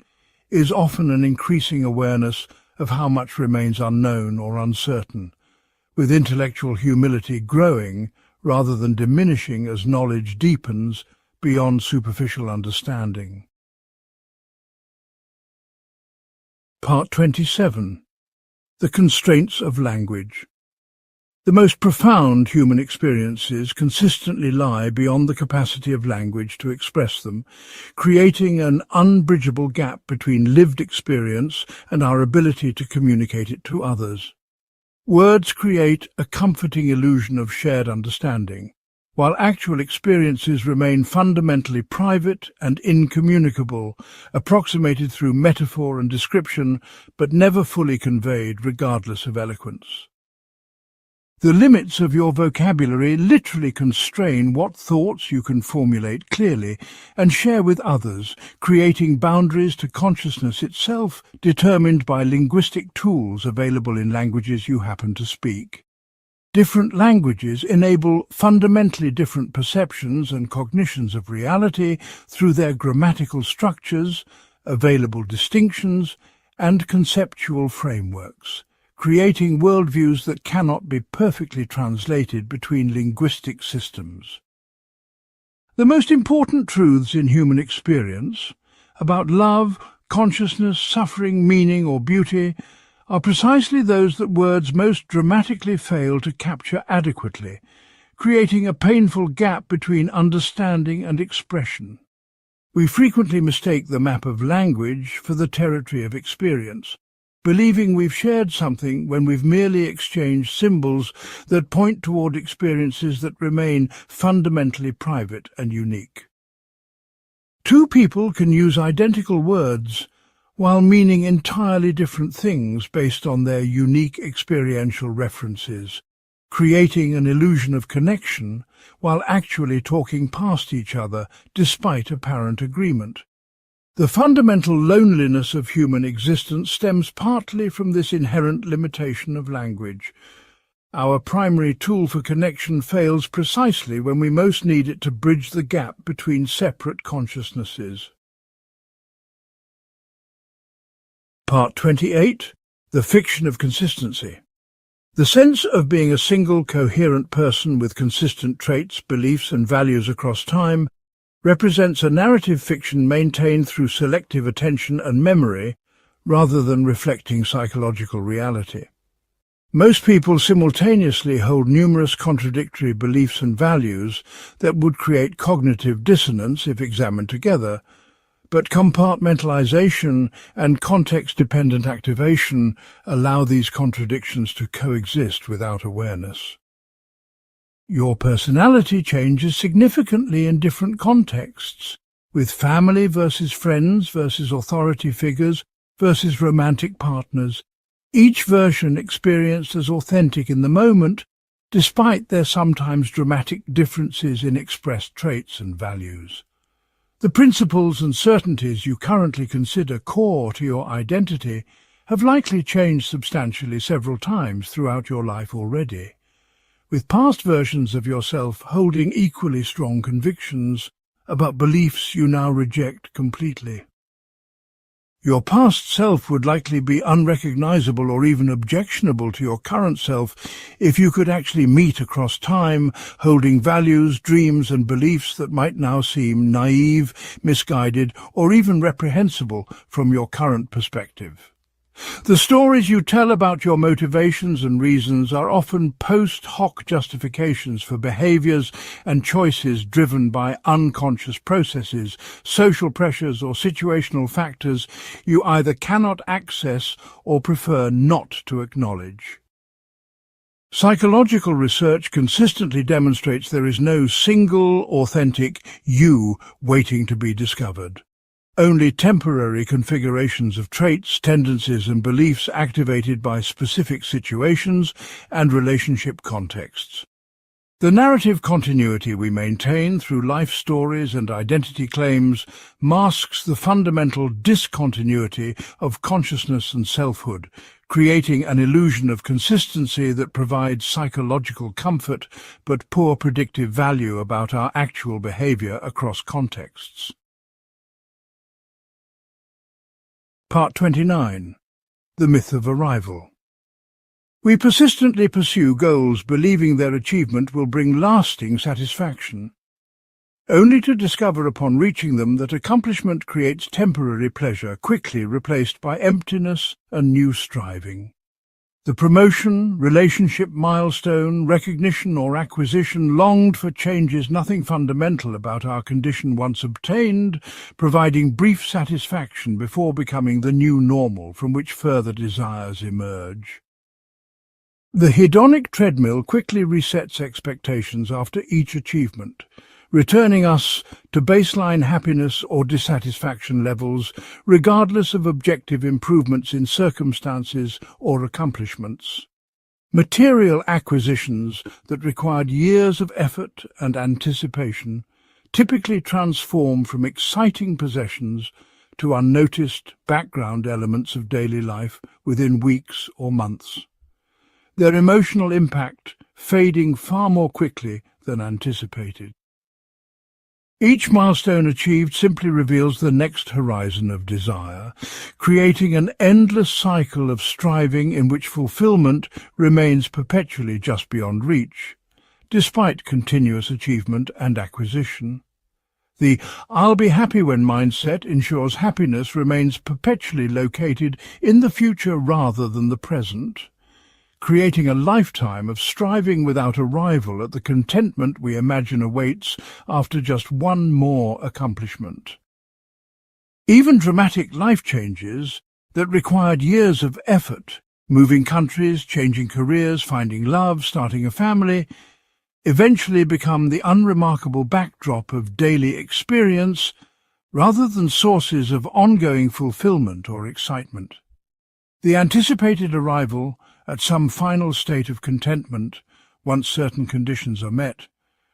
is often an increasing awareness of how much remains unknown or uncertain, with intellectual humility growing rather than diminishing as knowledge deepens beyond superficial understanding. Part 27. The constraints of language. The most profound human experiences consistently lie beyond the capacity of language to express them, creating an unbridgeable gap between lived experience and our ability to communicate it to others. Words create a comforting illusion of shared understanding, while actual experiences remain fundamentally private and incommunicable, approximated through metaphor and description, but never fully conveyed regardless of eloquence. The limits of your vocabulary literally constrain what thoughts you can formulate clearly and share with others, creating boundaries to consciousness itself determined by linguistic tools available in languages you happen to speak. Different languages enable fundamentally different perceptions and cognitions of reality through their grammatical structures, available distinctions, and conceptual frameworks, creating worldviews that cannot be perfectly translated between linguistic systems. The most important truths in human experience about love, consciousness, suffering, meaning, or beauty are precisely those that words most dramatically fail to capture adequately, creating a painful gap between understanding and expression. We frequently mistake the map of language for the territory of experience, believing we've shared something when we've merely exchanged symbols that point toward experiences that remain fundamentally private and unique. Two people can use identical words while meaning entirely different things based on their unique experiential references, creating an illusion of connection while actually talking past each other despite apparent agreement. The fundamental loneliness of human existence stems partly from this inherent limitation of language. Our primary tool for connection fails precisely when we most need it to bridge the gap between separate consciousnesses. Part 28. The Fiction of Consistency. The sense of being a single, coherent person with consistent traits, beliefs and values across time represents a narrative fiction maintained through selective attention and memory rather than reflecting psychological reality. Most people simultaneously hold numerous contradictory beliefs and values that would create cognitive dissonance if examined together, but compartmentalization and context-dependent activation allow these contradictions to coexist without awareness. Your personality changes significantly in different contexts, with family versus friends versus authority figures versus romantic partners, each version experienced as authentic in the moment, despite their sometimes dramatic differences in expressed traits and values. The principles and certainties you currently consider core to your identity have likely changed substantially several times throughout your life already, with past versions of yourself holding equally strong convictions about beliefs you now reject completely. Your past self would likely be unrecognizable or even objectionable to your current self if you could actually meet across time, holding values, dreams and beliefs that might now seem naive, misguided or even reprehensible from your current perspective. The stories you tell about your motivations and reasons are often post hoc justifications for behaviors and choices driven by unconscious processes, social pressures or situational factors you either cannot access or prefer not to acknowledge. Psychological research consistently demonstrates there is no single, authentic you waiting to be discovered. Only temporary configurations of traits, tendencies and beliefs activated by specific situations and relationship contexts. The narrative continuity we maintain through life stories and identity claims masks the fundamental discontinuity of consciousness and selfhood, creating an illusion of consistency that provides psychological comfort but poor predictive value about our actual behavior across contexts. Part 29. The Myth of Arrival. We persistently pursue goals believing their achievement will bring lasting satisfaction, only to discover upon reaching them that accomplishment creates temporary pleasure, quickly replaced by emptiness and new striving. The promotion, relationship milestone, recognition or acquisition longed for changes nothing fundamental about our condition once obtained, providing brief satisfaction before becoming the new normal from which further desires emerge. The hedonic treadmill quickly resets expectations after each achievement, returning us to baseline happiness or dissatisfaction levels, regardless of objective improvements in circumstances or accomplishments. Material acquisitions that required years of effort and anticipation typically transform from exciting possessions to unnoticed background elements of daily life within weeks or months, their emotional impact fading far more quickly than anticipated. Each milestone achieved simply reveals the next horizon of desire, creating an endless cycle of striving in which fulfillment remains perpetually just beyond reach, despite continuous achievement and acquisition. The "I'll be happy when" mindset ensures happiness remains perpetually located in the future rather than the present, creating a lifetime of striving without arrival at the contentment we imagine awaits after just one more accomplishment. Even dramatic life changes that required years of effort, moving countries, changing careers, finding love, starting a family, eventually become the unremarkable backdrop of daily experience rather than sources of ongoing fulfillment or excitement. The anticipated arrival at some final state of contentment, once certain conditions are met,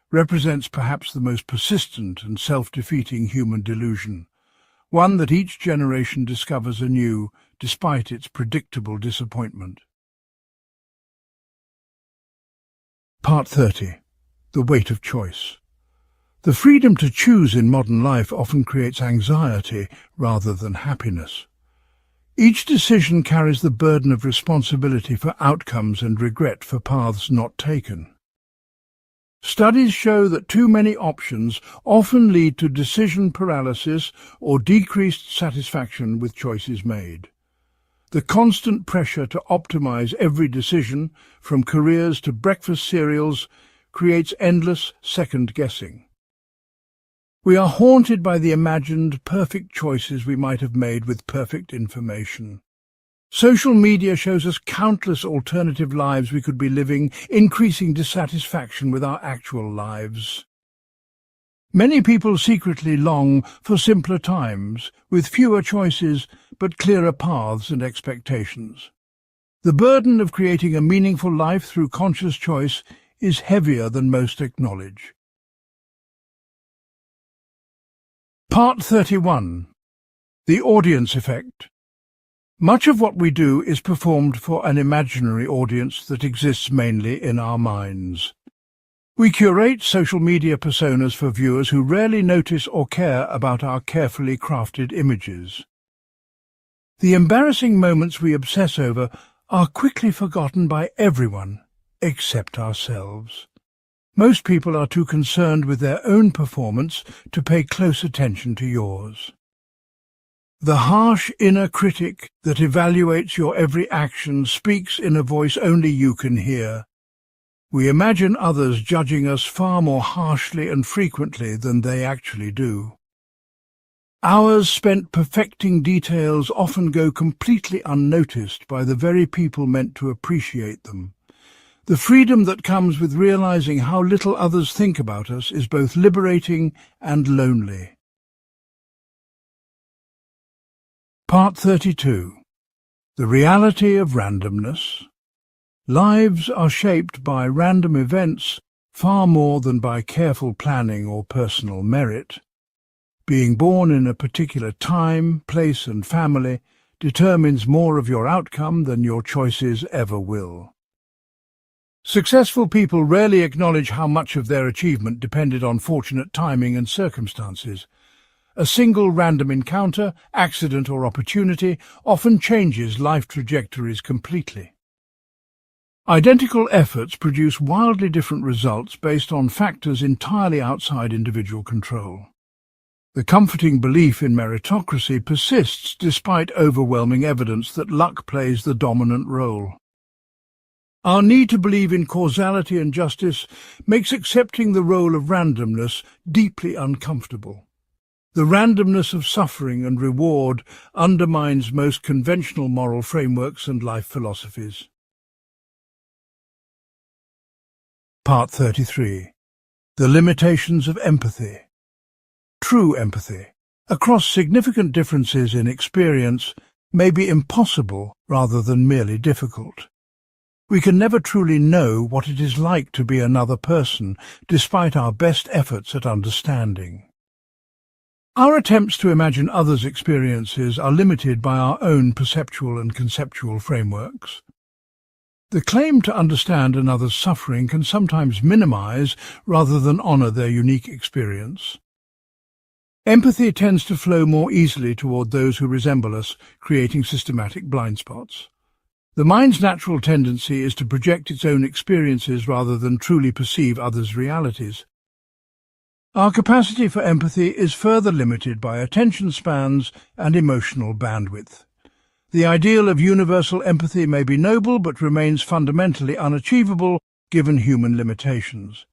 represents perhaps the most persistent and self-defeating human delusion, one that each generation discovers anew, despite its predictable disappointment. Part 30. The weight of choice. The freedom to choose in modern life often creates anxiety rather than happiness. Each decision carries the burden of responsibility for outcomes and regret for paths not taken. Studies show that too many options often lead to decision paralysis or decreased satisfaction with choices made. The constant pressure to optimize every decision, from careers to breakfast cereals, creates endless second-guessing. We are haunted by the imagined perfect choices we might have made with perfect information. Social media shows us countless alternative lives we could be living, increasing dissatisfaction with our actual lives. Many people secretly long for simpler times, with fewer choices but clearer paths and expectations. The burden of creating a meaningful life through conscious choice is heavier than most acknowledge. Part 31. The audience effect. Much of what we do is performed for an imaginary audience that exists mainly in our minds. We curate social media personas for viewers who rarely notice or care about our carefully crafted images. The embarrassing moments we obsess over are quickly forgotten by everyone except ourselves. Most people are too concerned with their own performance to pay close attention to yours. The harsh inner critic that evaluates your every action speaks in a voice only you can hear. We imagine others judging us far more harshly and frequently than they actually do. Hours spent perfecting details often go completely unnoticed by the very people meant to appreciate them. The freedom that comes with realizing how little others think about us is both liberating and lonely. Part 32. The reality of randomness. Lives are shaped by random events far more than by careful planning or personal merit. Being born in a particular time, place and family determines more of your outcome than your choices ever will. Successful people rarely acknowledge how much of their achievement depended on fortunate timing and circumstances. A single random encounter, accident or opportunity often changes life trajectories completely. Identical efforts produce wildly different results based on factors entirely outside individual control. The comforting belief in meritocracy persists despite overwhelming evidence that luck plays the dominant role. Our need to believe in causality and justice makes accepting the role of randomness deeply uncomfortable. The randomness of suffering and reward undermines most conventional moral frameworks and life philosophies. Part 33. The limitations of empathy. True empathy, across significant differences in experience, may be impossible rather than merely difficult. We can never truly know what it is like to be another person, despite our best efforts at understanding. Our attempts to imagine others' experiences are limited by our own perceptual and conceptual frameworks. The claim to understand another's suffering can sometimes minimize rather than honor their unique experience. Empathy tends to flow more easily toward those who resemble us, creating systematic blind spots. The mind's natural tendency is to project its own experiences rather than truly perceive others' realities. Our capacity for empathy is further limited by attention spans and emotional bandwidth. The ideal of universal empathy may be noble but remains fundamentally unachievable given human limitations.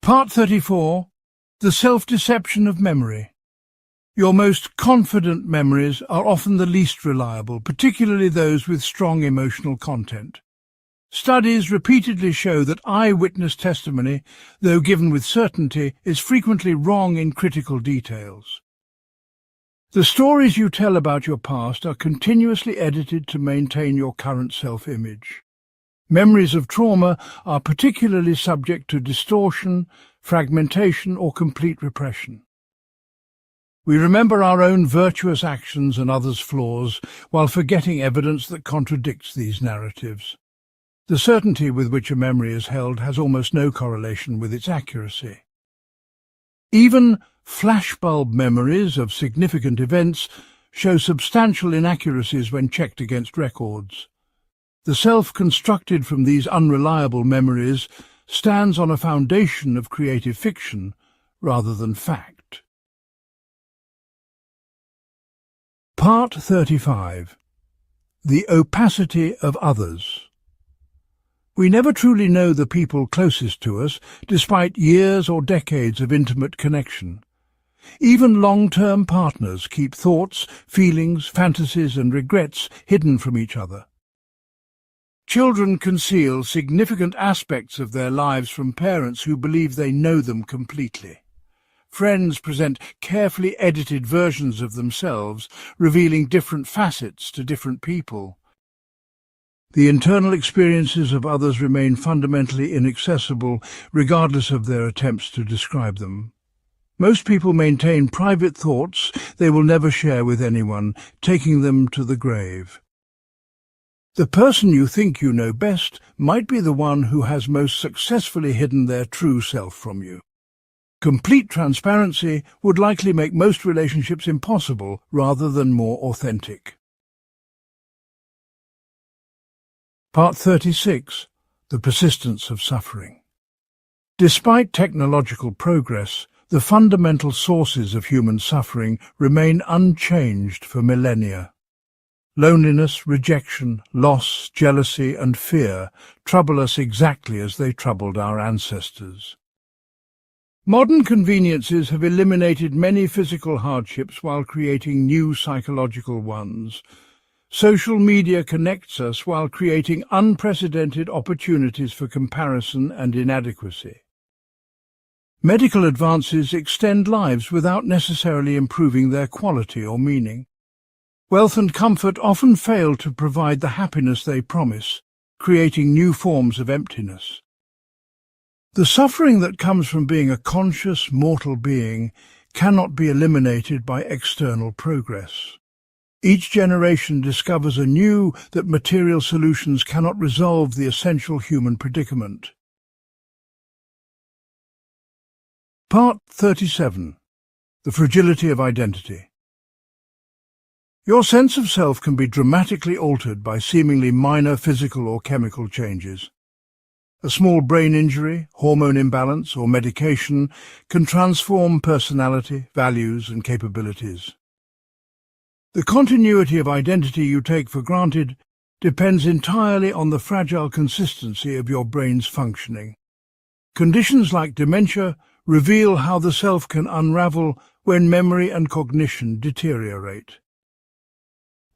Part 34. The self-deception of memory. Your most confident memories are often the least reliable, particularly those with strong emotional content. Studies repeatedly show that eyewitness testimony, though given with certainty, is frequently wrong in critical details. The stories you tell about your past are continuously edited to maintain your current self-image. Memories of trauma are particularly subject to distortion, fragmentation, or complete repression. We remember our own virtuous actions and others' flaws, while forgetting evidence that contradicts these narratives. The certainty with which a memory is held has almost no correlation with its accuracy. Even flashbulb memories of significant events show substantial inaccuracies when checked against records. The self constructed from these unreliable memories stands on a foundation of creative fiction rather than fact. Part 35. The opacity of others. We never truly know the people closest to us, despite years or decades of intimate connection. Even long-term partners keep thoughts, feelings, fantasies and regrets hidden from each other. Children conceal significant aspects of their lives from parents who believe they know them completely. Friends present carefully edited versions of themselves, revealing different facets to different people. The internal experiences of others remain fundamentally inaccessible, regardless of their attempts to describe them. Most people maintain private thoughts they will never share with anyone, taking them to the grave. The person you think you know best might be the one who has most successfully hidden their true self from you. Complete transparency would likely make most relationships impossible rather than more authentic. Part 36. The persistence of suffering. Despite technological progress, the fundamental sources of human suffering remain unchanged for millennia. Loneliness, rejection, loss, jealousy, and fear trouble us exactly as they troubled our ancestors. Modern conveniences have eliminated many physical hardships while creating new psychological ones. Social media connects us while creating unprecedented opportunities for comparison and inadequacy. Medical advances extend lives without necessarily improving their quality or meaning. Wealth and comfort often fail to provide the happiness they promise, creating new forms of emptiness. The suffering that comes from being a conscious, mortal being cannot be eliminated by external progress. Each generation discovers anew that material solutions cannot resolve the essential human predicament. Part 37. The fragility of identity. Your sense of self can be dramatically altered by seemingly minor physical or chemical changes. A small brain injury, hormone imbalance, or medication can transform personality, values, and capabilities. The continuity of identity you take for granted depends entirely on the fragile consistency of your brain's functioning. Conditions like dementia reveal how the self can unravel when memory and cognition deteriorate.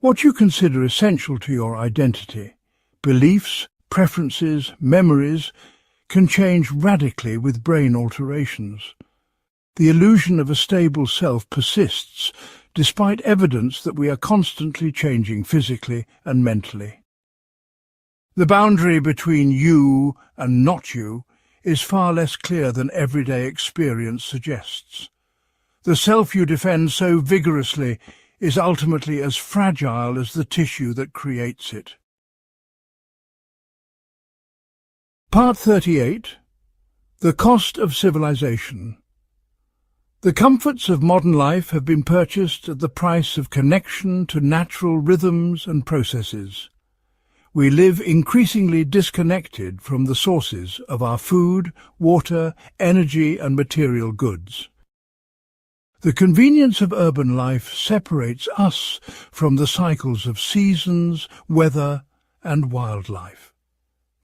What you consider essential to your identity, beliefs, preferences, memories, can change radically with brain alterations. The illusion of a stable self persists, despite evidence that we are constantly changing physically and mentally. The boundary between you and not you is far less clear than everyday experience suggests. The self you defend so vigorously is ultimately as fragile as the tissue that creates it. Part 38. The cost of civilization. The comforts of modern life have been purchased at the price of connection to natural rhythms and processes. We live increasingly disconnected from the sources of our food, water, energy and material goods. The convenience of urban life separates us from the cycles of seasons, weather and wildlife.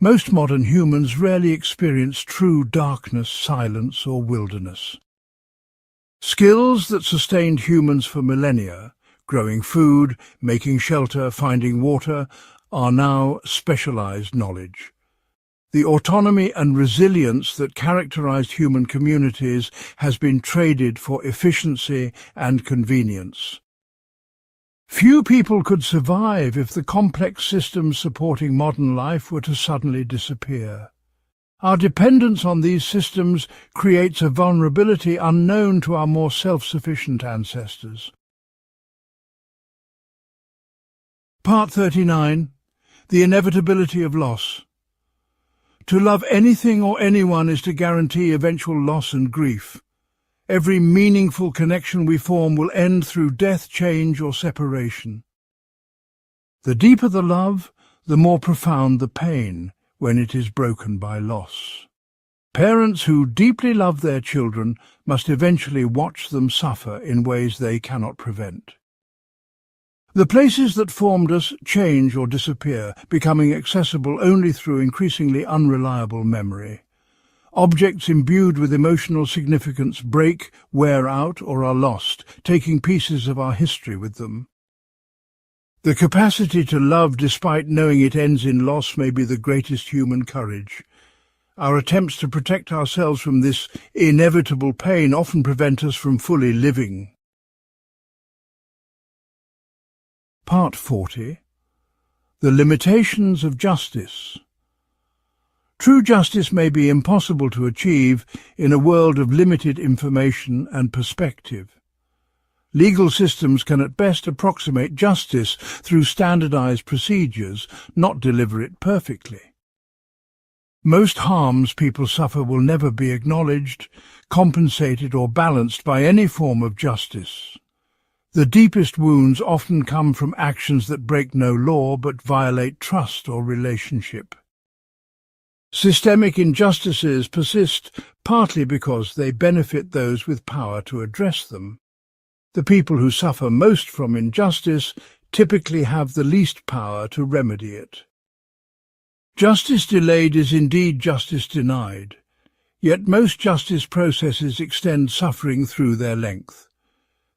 Most modern humans rarely experience true darkness, silence or wilderness. Skills that sustained humans for millennia, growing food, making shelter, finding water, are now specialized knowledge. The autonomy and resilience that characterized human communities has been traded for efficiency and convenience. Few people could survive if the complex systems supporting modern life were to suddenly disappear. Our dependence on these systems creates a vulnerability unknown to our more self-sufficient ancestors. Part 39. The inevitability of loss. To love anything or anyone is to guarantee eventual loss and grief. Every meaningful connection we form will end through death, change, or separation. The deeper the love, the more profound the pain when it is broken by loss. Parents who deeply love their children must eventually watch them suffer in ways they cannot prevent. The places that formed us change or disappear, becoming accessible only through increasingly unreliable memory. Objects imbued with emotional significance break, wear out, or are lost, taking pieces of our history with them. The capacity to love despite knowing it ends in loss may be the greatest human courage. Our attempts to protect ourselves from this inevitable pain often prevent us from fully living. Part 40. The limitations of justice. True justice may be impossible to achieve in a world of limited information and perspective. Legal systems can at best approximate justice through standardized procedures, not deliver it perfectly. Most harms people suffer will never be acknowledged, compensated, or balanced by any form of justice. The deepest wounds often come from actions that break no law but violate trust or relationship. Systemic injustices persist partly because they benefit those with power to address them. The people who suffer most from injustice typically have the least power to remedy it. Justice delayed is indeed justice denied, yet most justice processes extend suffering through their length.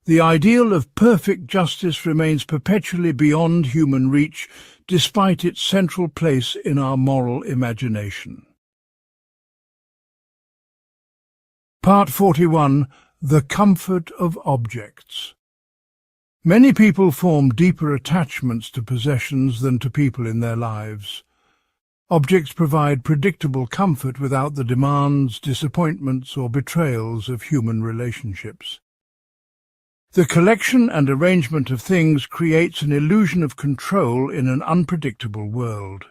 The ideal of perfect justice remains perpetually beyond human reach, despite its central place in our moral imagination. Part 41. The comfort of objects. Many people form deeper attachments to possessions than to people in their lives. Objects provide predictable comfort without the demands, disappointments, or betrayals of human relationships. The collection and arrangement of things creates an illusion of control in an unpredictable world.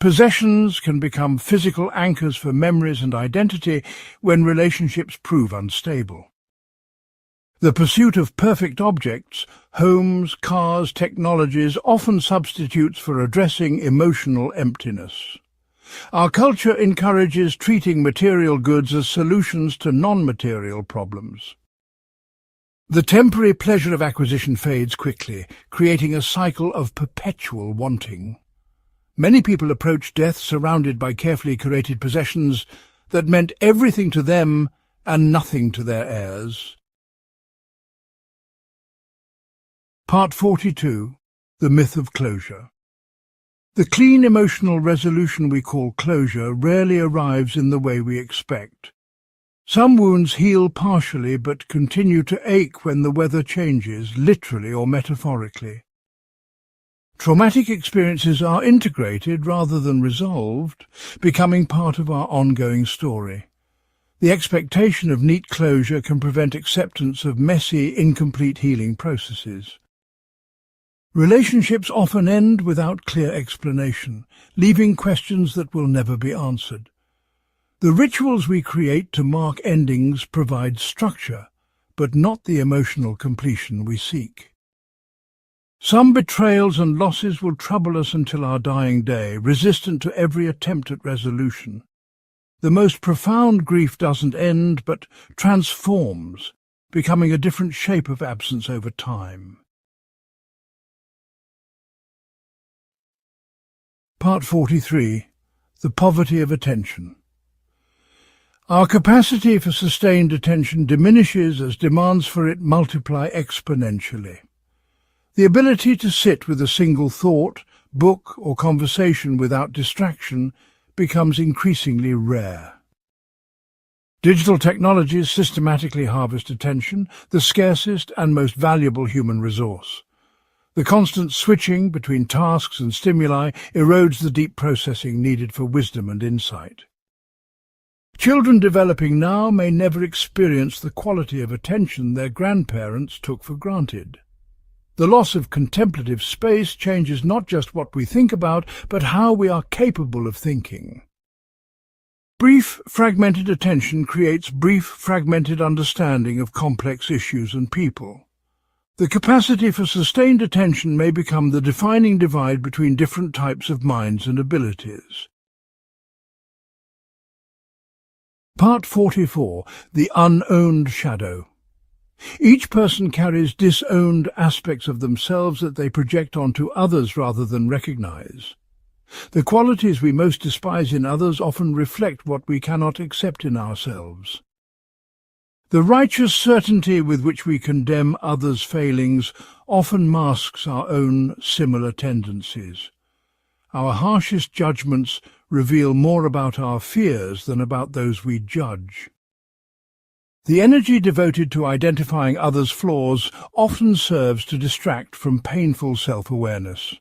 Possessions can become physical anchors for memories and identity when relationships prove unstable. The pursuit of perfect objects, homes, cars, technologies, often substitutes for addressing emotional emptiness. Our culture encourages treating material goods as solutions to non-material problems. The temporary pleasure of acquisition fades quickly, creating a cycle of perpetual wanting. Many people approach death surrounded by carefully curated possessions that meant everything to them and nothing to their heirs. Part 42. The myth of closure. The clean emotional resolution we call closure rarely arrives in the way we expect. Some wounds heal partially but continue to ache when the weather changes, literally or metaphorically. Traumatic experiences are integrated rather than resolved, becoming part of our ongoing story. The expectation of neat closure can prevent acceptance of messy, incomplete healing processes. Relationships often end without clear explanation, leaving questions that will never be answered. The rituals we create to mark endings provide structure, but not the emotional completion we seek. Some betrayals and losses will trouble us until our dying day, resistant to every attempt at resolution. The most profound grief doesn't end, but transforms, becoming a different shape of absence over time. Part 43. The poverty of attention. Our capacity for sustained attention diminishes as demands for it multiply exponentially. The ability to sit with a single thought, book, or conversation without distraction becomes increasingly rare. Digital technologies systematically harvest attention, the scarcest and most valuable human resource. The constant switching between tasks and stimuli erodes the deep processing needed for wisdom and insight. Children developing now may never experience the quality of attention their grandparents took for granted. The loss of contemplative space changes not just what we think about, but how we are capable of thinking. Brief, fragmented attention creates brief, fragmented understanding of complex issues and people. The capacity for sustained attention may become the defining divide between different types of minds and abilities. Part 44. The Unowned Shadow. Each person carries disowned aspects of themselves that they project onto others rather than recognize. The qualities we most despise in others often reflect what we cannot accept in ourselves. The righteous certainty with which we condemn others' failings often masks our own similar tendencies. Our harshest judgments reveal more about our fears than about those we judge. The energy devoted to identifying others' flaws often serves to distract from painful self-awareness.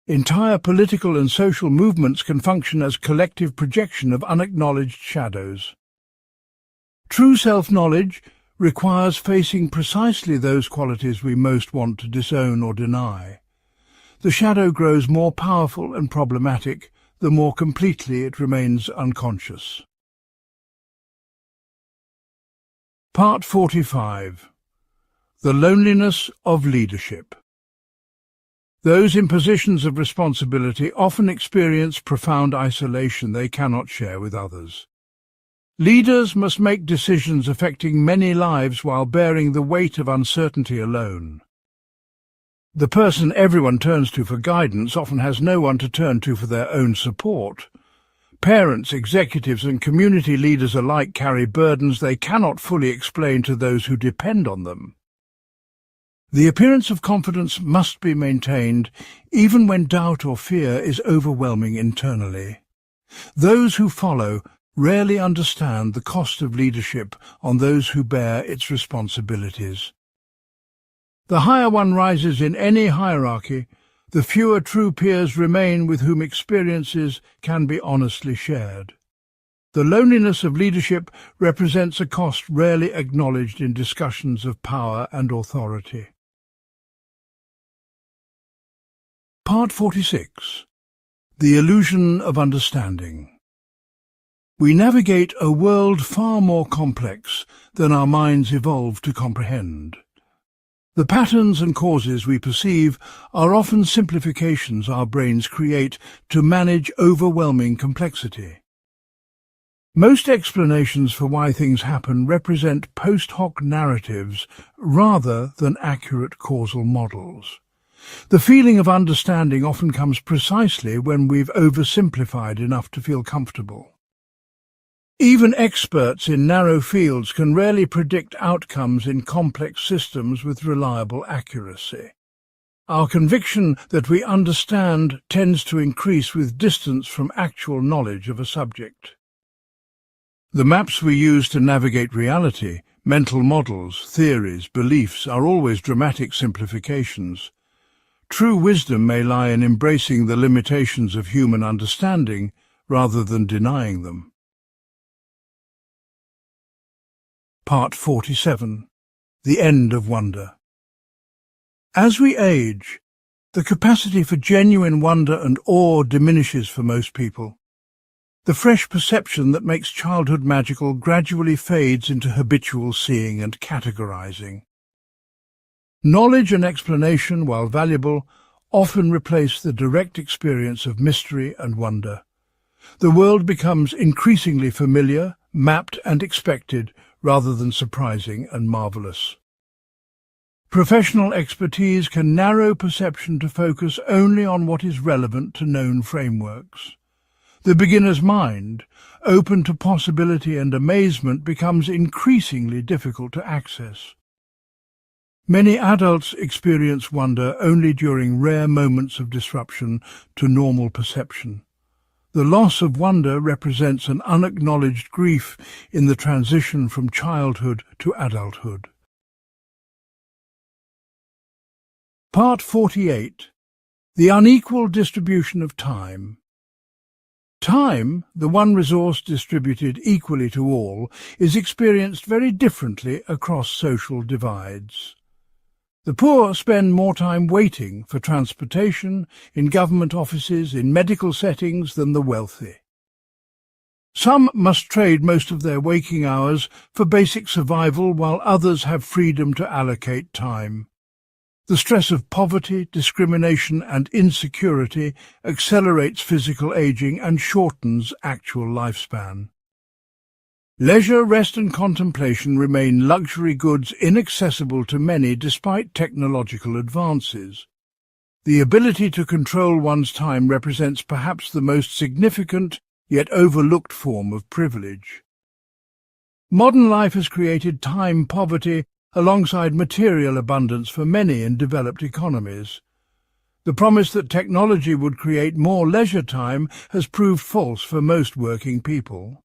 Entire political and social movements can function as collective projection of unacknowledged shadows. True self-knowledge requires facing precisely those qualities we most want to disown or deny. The shadow grows more powerful and problematic the more completely it remains unconscious. Part 45. The Loneliness of Leadership. Those in positions of responsibility often experience profound isolation they cannot share with others. Leaders must make decisions affecting many lives while bearing the weight of uncertainty alone. The person everyone turns to for guidance often has no one to turn to for their own support. Parents, executives and community leaders alike carry burdens they cannot fully explain to those who depend on them. The appearance of confidence must be maintained even when doubt or fear is overwhelming internally. Those who follow rarely understand the cost of leadership on those who bear its responsibilities. The higher one rises in any hierarchy, the fewer true peers remain with whom experiences can be honestly shared. The loneliness of leadership represents a cost rarely acknowledged in discussions of power and authority. Part 46. The Illusion of Understanding. We navigate a world far more complex than our minds evolved to comprehend. The patterns and causes we perceive are often simplifications our brains create to manage overwhelming complexity. Most explanations for why things happen represent post hoc narratives rather than accurate causal models. The feeling of understanding often comes precisely when we've oversimplified enough to feel comfortable. Even experts in narrow fields can rarely predict outcomes in complex systems with reliable accuracy. Our conviction that we understand tends to increase with distance from actual knowledge of a subject. The maps we use to navigate reality, mental models, theories, beliefs, are always dramatic simplifications. True wisdom may lie in embracing the limitations of human understanding rather than denying them. Part 47. The End of Wonder. As we age, the capacity for genuine wonder and awe diminishes for most people. The fresh perception that makes childhood magical gradually fades into habitual seeing and categorizing. Knowledge and explanation, while valuable, often replace the direct experience of mystery and wonder. The world becomes increasingly familiar, mapped and expected, rather than surprising and marvelous. Professional expertise can narrow perception to focus only on what is relevant to known frameworks. The beginner's mind, open to possibility and amazement, becomes increasingly difficult to access. Many adults experience wonder only during rare moments of disruption to normal perception. The loss of wonder represents an unacknowledged grief in the transition from childhood to adulthood. Part 48. The Unequal Distribution of Time. Time, the one resource distributed equally to all, is experienced very differently across social divides. The poor spend more time waiting for transportation, in government offices, in medical settings than the wealthy. Some must trade most of their waking hours for basic survival, while others have freedom to allocate time. The stress of poverty, discrimination and insecurity accelerates physical aging and shortens actual lifespan. Leisure, rest and contemplation remain luxury goods inaccessible to many despite technological advances. The ability to control one's time represents perhaps the most significant yet overlooked form of privilege. Modern life has created time poverty alongside material abundance for many in developed economies. The promise that technology would create more leisure time has proved false for most working people.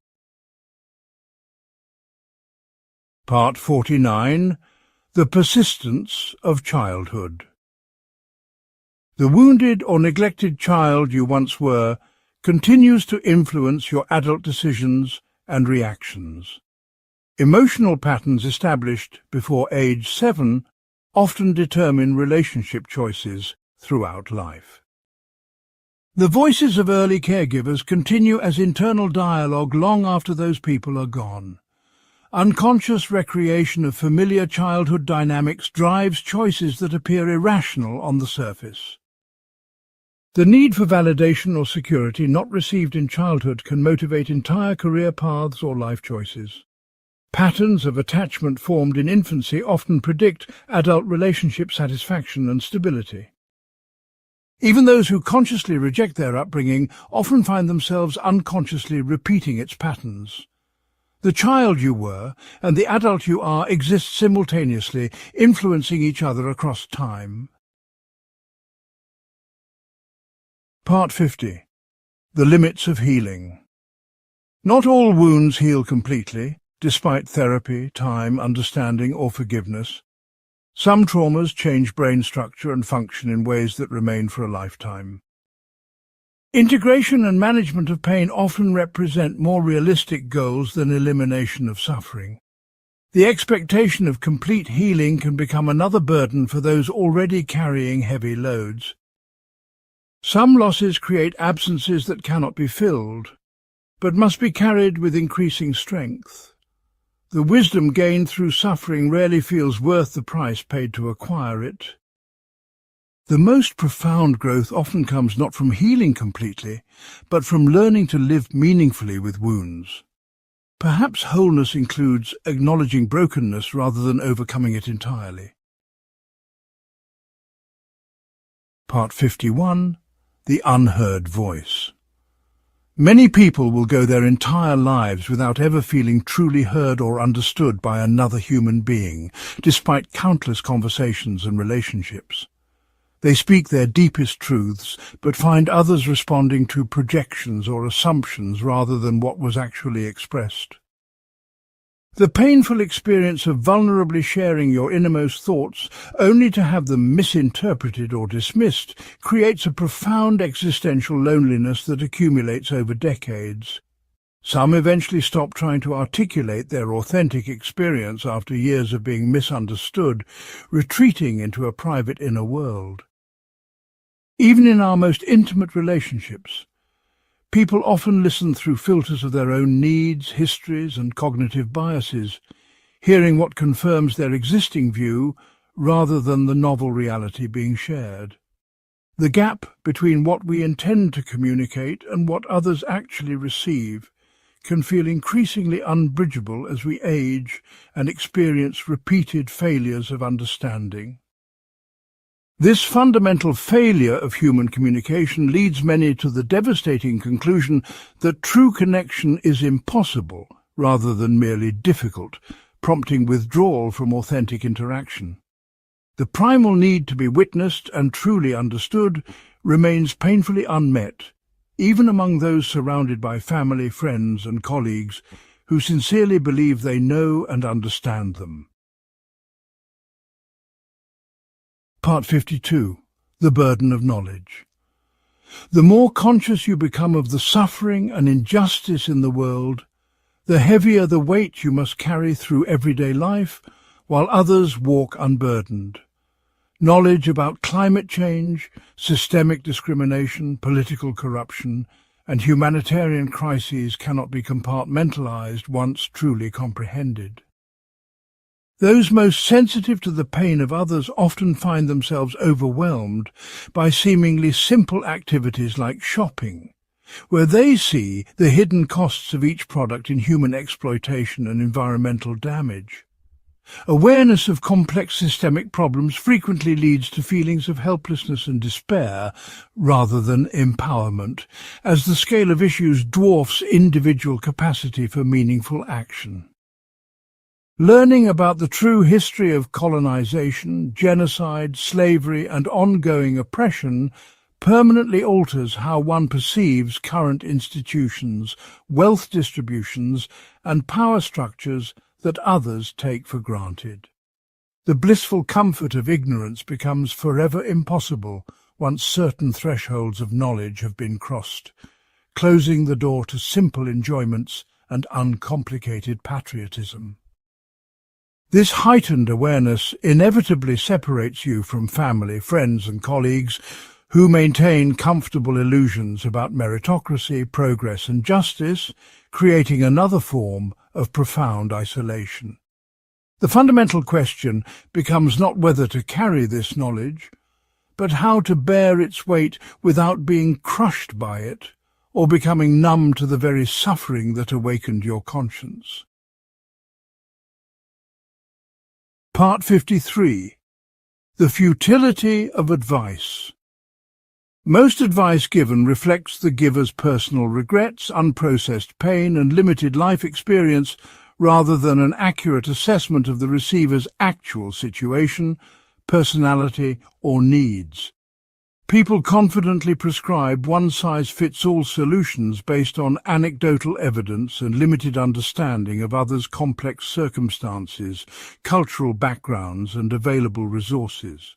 Part 49. The Persistence of Childhood. The wounded or neglected child you once were continues to influence your adult decisions and reactions. Emotional patterns established before age 7 often determine relationship choices throughout life. The voices of early caregivers continue as internal dialogue long after those people are gone. Unconscious recreation of familiar childhood dynamics drives choices that appear irrational on the surface. The need for validation or security not received in childhood can motivate entire career paths or life choices. Patterns of attachment formed in infancy often predict adult relationship satisfaction and stability. Even those who consciously reject their upbringing often find themselves unconsciously repeating its patterns. The child you were and the adult you are exist simultaneously, influencing each other across time. Part 50. The Limits of Healing. Not all wounds heal completely, despite therapy, time, understanding or forgiveness. Some traumas change brain structure and function in ways that remain for a lifetime. Integration and management of pain often represent more realistic goals than elimination of suffering. The expectation of complete healing can become another burden for those already carrying heavy loads. Some losses create absences that cannot be filled, but must be carried with increasing strength. The wisdom gained through suffering rarely feels worth the price paid to acquire it. The most profound growth often comes not from healing completely, but from learning to live meaningfully with wounds. Perhaps wholeness includes acknowledging brokenness rather than overcoming it entirely. Part 51. The Unheard Voice. Many people will go their entire lives without ever feeling truly heard or understood by another human being, despite countless conversations and relationships. They speak their deepest truths, but find others responding to projections or assumptions rather than what was actually expressed. The painful experience of vulnerably sharing your innermost thoughts, only to have them misinterpreted or dismissed, creates a profound existential loneliness that accumulates over decades. Some eventually stop trying to articulate their authentic experience after years of being misunderstood, retreating into a private inner world. Even in our most intimate relationships, people often listen through filters of their own needs, histories, and cognitive biases, hearing what confirms their existing view rather than the novel reality being shared. The gap between what we intend to communicate and what others actually receive can feel increasingly unbridgeable as we age and experience repeated failures of understanding. This fundamental failure of human communication leads many to the devastating conclusion that true connection is impossible rather than merely difficult, prompting withdrawal from authentic interaction. The primal need to be witnessed and truly understood remains painfully unmet, even among those surrounded by family, friends and colleagues who sincerely believe they know and understand them. Part 52. The Burden of Knowledge. The more conscious you become of the suffering and injustice in the world, the heavier the weight you must carry through everyday life while others walk unburdened. Knowledge about climate change, systemic discrimination, political corruption, and humanitarian crises cannot be compartmentalized once truly comprehended. Those most sensitive to the pain of others often find themselves overwhelmed by seemingly simple activities like shopping, where they see the hidden costs of each product in human exploitation and environmental damage. Awareness of complex systemic problems frequently leads to feelings of helplessness and despair rather than empowerment, as the scale of issues dwarfs individual capacity for meaningful action. Learning about the true history of colonization, genocide, slavery, and ongoing oppression permanently alters how one perceives current institutions, wealth distributions, and power structures that others take for granted. The blissful comfort of ignorance becomes forever impossible once certain thresholds of knowledge have been crossed, closing the door to simple enjoyments and uncomplicated patriotism. This heightened awareness inevitably separates you from family, friends, and colleagues who maintain comfortable illusions about meritocracy, progress, and justice, creating another form of profound isolation. The fundamental question becomes not whether to carry this knowledge, but how to bear its weight without being crushed by it or becoming numb to the very suffering that awakened your conscience. Part 53. The futility of advice. Most advice given reflects the giver's personal regrets, unprocessed pain, and limited life experience rather than an accurate assessment of the receiver's actual situation, personality, or needs. People confidently prescribe one-size-fits-all solutions based on anecdotal evidence and limited understanding of others' complex circumstances, cultural backgrounds, and available resources.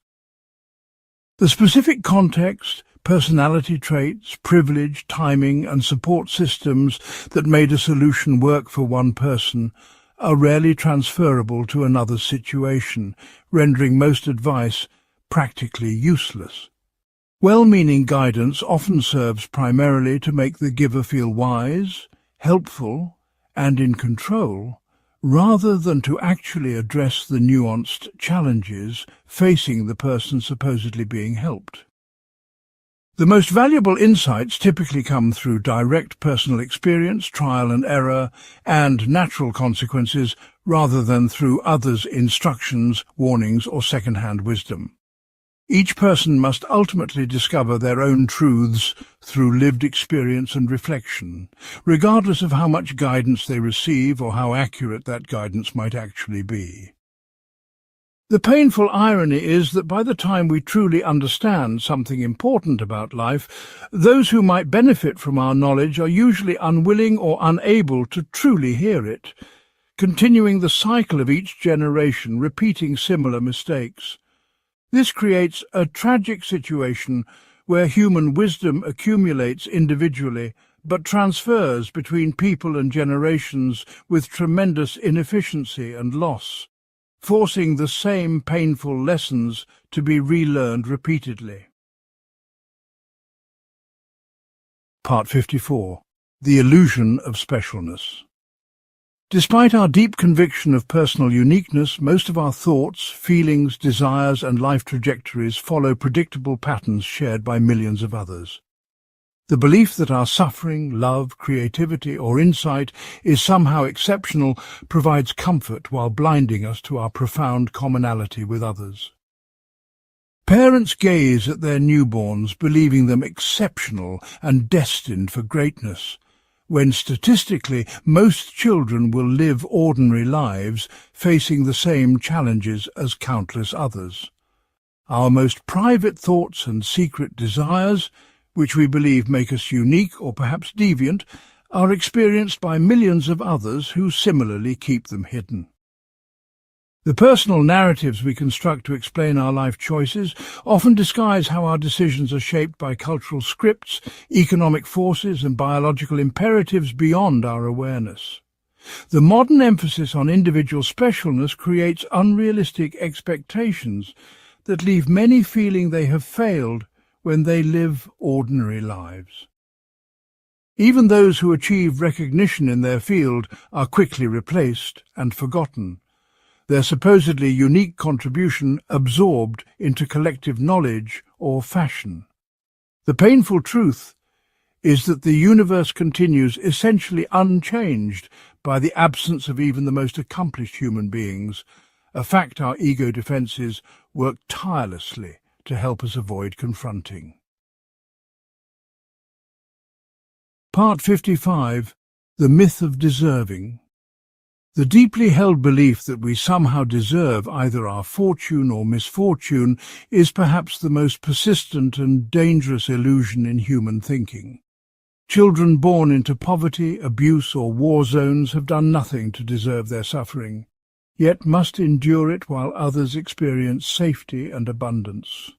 The specific context, personality traits, privilege, timing, and support systems that made a solution work for one person are rarely transferable to another's situation, rendering most advice practically useless. Well-meaning guidance often serves primarily to make the giver feel wise, helpful, and in control, rather than to actually address the nuanced challenges facing the person supposedly being helped. The most valuable insights typically come through direct personal experience, trial and error, and natural consequences, rather than through others' instructions, warnings, or second-hand wisdom. Each person must ultimately discover their own truths through lived experience and reflection, regardless of how much guidance they receive or how accurate that guidance might actually be. The painful irony is that by the time we truly understand something important about life, those who might benefit from our knowledge are usually unwilling or unable to truly hear it, continuing the cycle of each generation repeating similar mistakes. This creates a tragic situation where human wisdom accumulates individually but transfers between people and generations with tremendous inefficiency and loss, forcing the same painful lessons to be relearned repeatedly. Part 54. The illusion of specialness. Despite our deep conviction of personal uniqueness, most of our thoughts, feelings, desires, and life trajectories follow predictable patterns shared by millions of others. The belief that our suffering, love, creativity, or insight is somehow exceptional provides comfort while blinding us to our profound commonality with others. Parents gaze at their newborns, believing them exceptional and destined for greatness, when statistically most children will live ordinary lives facing the same challenges as countless others. Our most private thoughts and secret desires, which we believe make us unique or perhaps deviant, are experienced by millions of others who similarly keep them hidden. The personal narratives we construct to explain our life choices often disguise how our decisions are shaped by cultural scripts, economic forces, and biological imperatives beyond our awareness. The modern emphasis on individual specialness creates unrealistic expectations that leave many feeling they have failed when they live ordinary lives. Even those who achieve recognition in their field are quickly replaced and forgotten, their supposedly unique contribution absorbed into collective knowledge or fashion. The painful truth is that the universe continues essentially unchanged by the absence of even the most accomplished human beings, a fact our ego defenses work tirelessly to help us avoid confronting. Part 55. The Myth of Deserving. The deeply held belief that we somehow deserve either our fortune or misfortune is perhaps the most persistent and dangerous illusion in human thinking. Children born into poverty, abuse, or war zones have done nothing to deserve their suffering, yet must endure it while others experience safety and abundance.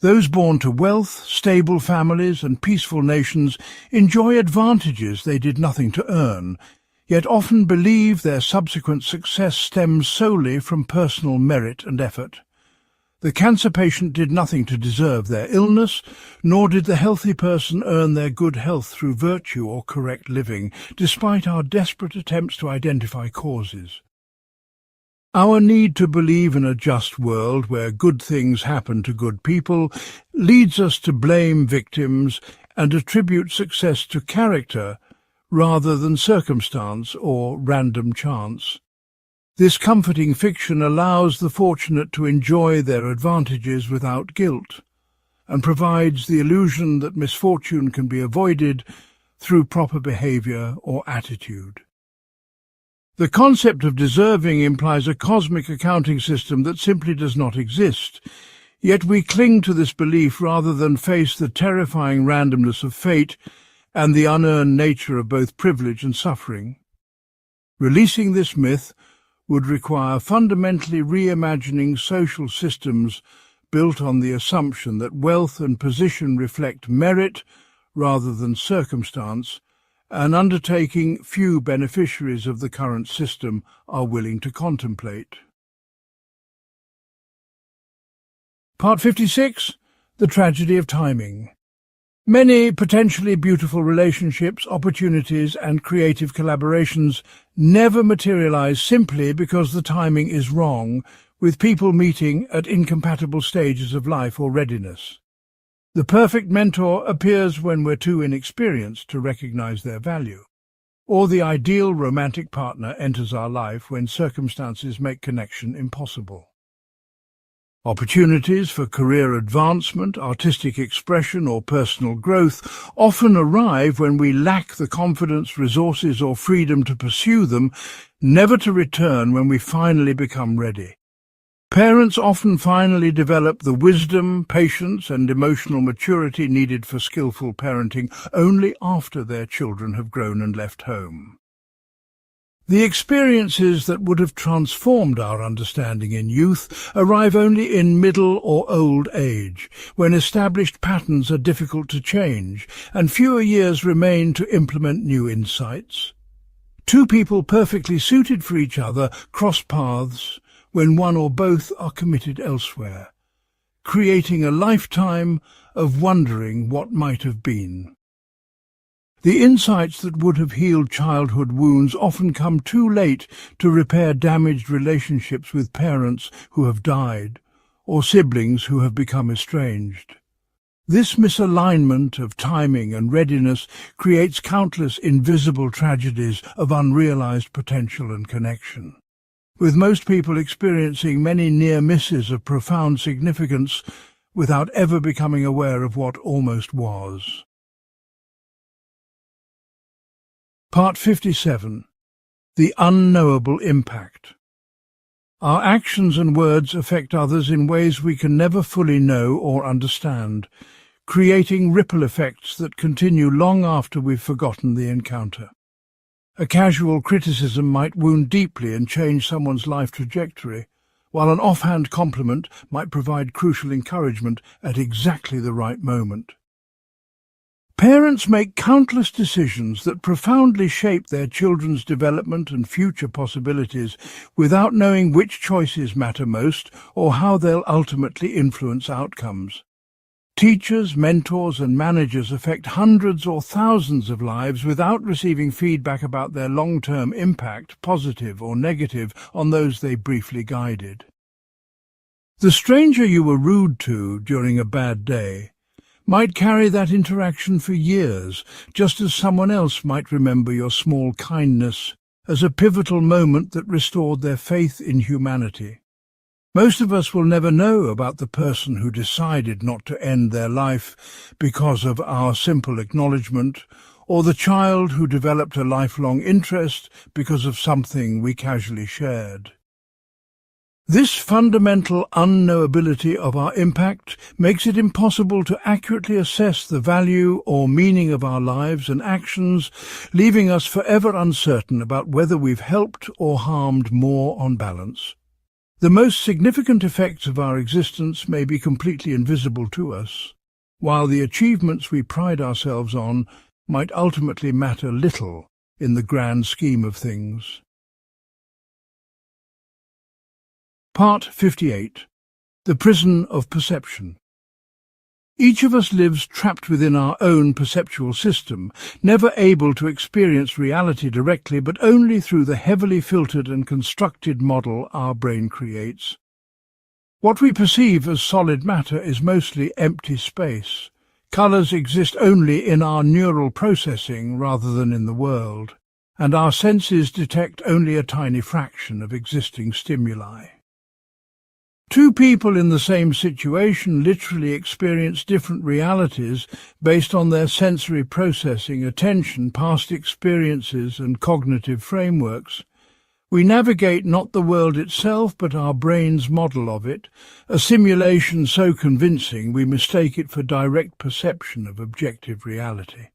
Those born to wealth, stable families, and peaceful nations enjoy advantages they did nothing to earn, yet often believe their subsequent success stems solely from personal merit and effort. The cancer patient did nothing to deserve their illness, nor did the healthy person earn their good health through virtue or correct living, despite our desperate attempts to identify causes. Our need to believe in a just world where good things happen to good people leads us to blame victims and attribute success to character rather than circumstance or random chance. This comforting fiction allows the fortunate to enjoy their advantages without guilt, and provides the illusion that misfortune can be avoided through proper behavior or attitude. The concept of deserving implies a cosmic accounting system that simply does not exist, yet we cling to this belief rather than face the terrifying randomness of fate and the unearned nature of both privilege and suffering. Releasing this myth would require fundamentally reimagining social systems built on the assumption that wealth and position reflect merit rather than circumstance, an undertaking few beneficiaries of the current system are willing to contemplate. Part 56. The Tragedy of Timing. Many potentially beautiful relationships, opportunities, and creative collaborations never materialize simply because the timing is wrong, with people meeting at incompatible stages of life or readiness. The perfect mentor appears when we're too inexperienced to recognize their value, or the ideal romantic partner enters our life when circumstances make connection impossible. Opportunities for career advancement, artistic expression, or personal growth often arrive when we lack the confidence, resources, or freedom to pursue them, never to return when we finally become ready. Parents often finally develop the wisdom, patience, and emotional maturity needed for skillful parenting only after their children have grown and left home. The experiences that would have transformed our understanding in youth arrive only in middle or old age, when established patterns are difficult to change and fewer years remain to implement new insights. Two people perfectly suited for each other cross paths when one or both are committed elsewhere, creating a lifetime of wondering what might have been. The insights that would have healed childhood wounds often come too late to repair damaged relationships with parents who have died or siblings who have become estranged. This misalignment of timing and readiness creates countless invisible tragedies of unrealized potential and connection, with most people experiencing many near misses of profound significance without ever becoming aware of what almost was. Part 57. The Unknowable Impact. Our actions and words affect others in ways we can never fully know or understand, creating ripple effects that continue long after we've forgotten the encounter. A casual criticism might wound deeply and change someone's life trajectory, while an offhand compliment might provide crucial encouragement at exactly the right moment. Parents make countless decisions that profoundly shape their children's development and future possibilities without knowing which choices matter most or how they'll ultimately influence outcomes. Teachers, mentors and managers affect hundreds or thousands of lives without receiving feedback about their long-term impact, positive or negative, on those they briefly guided. The stranger you were rude to during a bad day might carry that interaction for years, just as someone else might remember your small kindness as a pivotal moment that restored their faith in humanity. Most of us will never know about the person who decided not to end their life because of our simple acknowledgement, or the child who developed a lifelong interest because of something we casually shared. This fundamental unknowability of our impact makes it impossible to accurately assess the value or meaning of our lives and actions, leaving us forever uncertain about whether we've helped or harmed more on balance. The most significant effects of our existence may be completely invisible to us, while the achievements we pride ourselves on might ultimately matter little in the grand scheme of things. Part 58. The Prison of Perception. Each of us lives trapped within our own perceptual system, never able to experience reality directly, but only through the heavily filtered and constructed model our brain creates. What we perceive as solid matter is mostly empty space. Colours exist only in our neural processing rather than in the world, and our senses detect only a tiny fraction of existing stimuli. Two people in the same situation literally experience different realities based on their sensory processing, attention, past experiences and cognitive frameworks. We navigate not the world itself but our brain's model of it, a simulation so convincing we mistake it for direct perception of objective reality.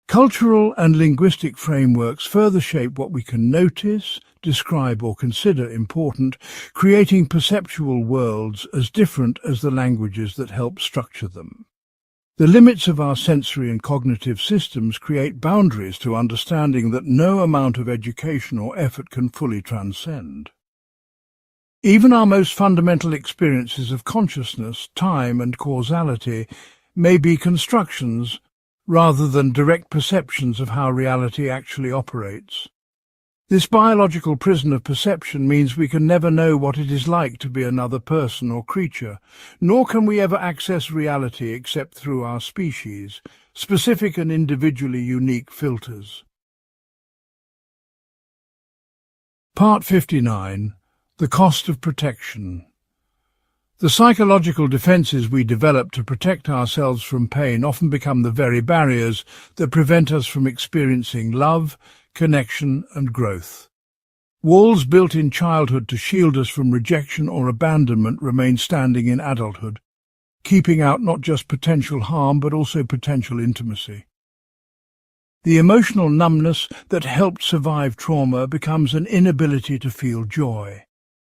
Cultural and linguistic frameworks further shape what we can notice, describe or consider important, creating perceptual worlds as different as the languages that help structure them. The limits of our sensory and cognitive systems create boundaries to understanding that no amount of education or effort can fully transcend. Even our most fundamental experiences of consciousness, time and causality may be constructions rather than direct perceptions of how reality actually operates. This biological prison of perception means we can never know what it is like to be another person or creature, nor can we ever access reality except through our species, specific and individually unique filters. Part 59. The Cost of Protection. The psychological defenses we develop to protect ourselves from pain often become the very barriers that prevent us from experiencing love, connection and growth. Walls built in childhood to shield us from rejection or abandonment remain standing in adulthood, keeping out not just potential harm but also potential intimacy. The emotional numbness that helped survive trauma becomes an inability to feel joy.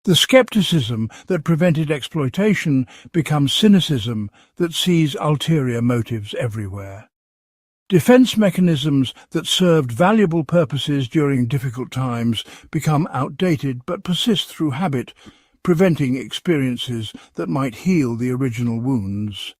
The skepticism that prevented exploitation becomes cynicism that sees ulterior motives everywhere. Defense mechanisms that served valuable purposes during difficult times become outdated but persist through habit, preventing experiences that might heal the original wounds.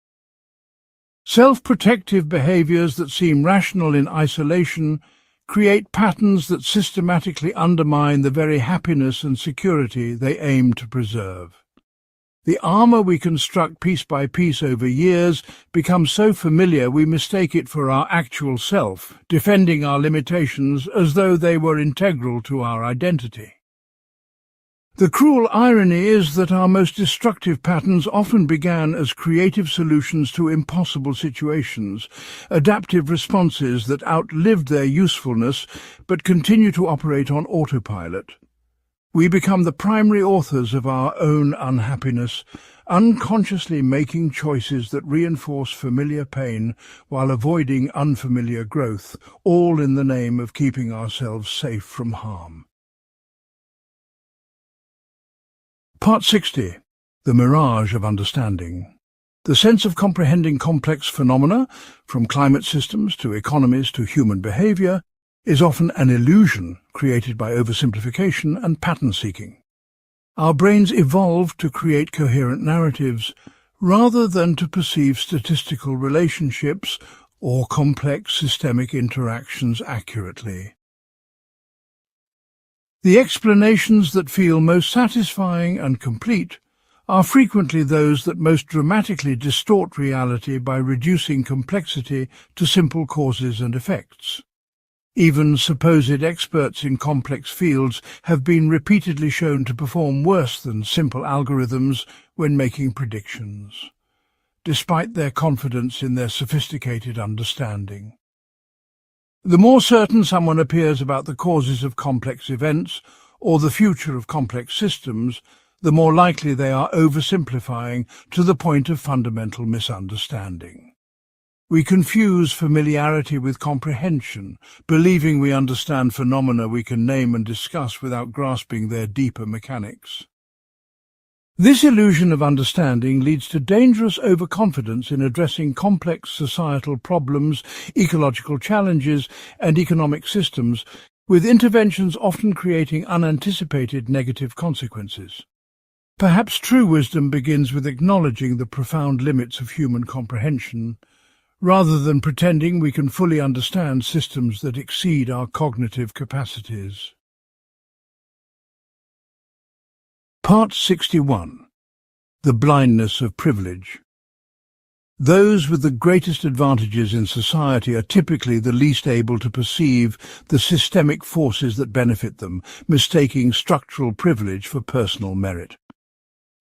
Self-protective behaviors that seem rational in isolation create patterns that systematically undermine the very happiness and security they aim to preserve. The armor we construct piece by piece over years becomes so familiar we mistake it for our actual self, defending our limitations as though they were integral to our identity. The cruel irony is that our most destructive patterns often began as creative solutions to impossible situations, adaptive responses that outlived their usefulness but continue to operate on autopilot. We become the primary authors of our own unhappiness, unconsciously making choices that reinforce familiar pain while avoiding unfamiliar growth, all in the name of keeping ourselves safe from harm. Part 60. The Mirage of Understanding. The sense of comprehending complex phenomena, from climate systems to economies to human behavior, is often an illusion created by oversimplification and pattern-seeking. Our brains evolved to create coherent narratives rather than to perceive statistical relationships or complex systemic interactions accurately. The explanations that feel most satisfying and complete are frequently those that most dramatically distort reality by reducing complexity to simple causes and effects. Even supposed experts in complex fields have been repeatedly shown to perform worse than simple algorithms when making predictions, despite their confidence in their sophisticated understanding. The more certain someone appears about the causes of complex events or the future of complex systems, the more likely they are oversimplifying to the point of fundamental misunderstanding. We confuse familiarity with comprehension, believing we understand phenomena we can name and discuss without grasping their deeper mechanics. This illusion of understanding leads to dangerous overconfidence in addressing complex societal problems, ecological challenges, and economic systems, with interventions often creating unanticipated negative consequences. Perhaps true wisdom begins with acknowledging the profound limits of human comprehension, rather than pretending we can fully understand systems that exceed our cognitive capacities. Part 61. The Blindness of Privilege. Those with the greatest advantages in society are typically the least able to perceive the systemic forces that benefit them, mistaking structural privilege for personal merit.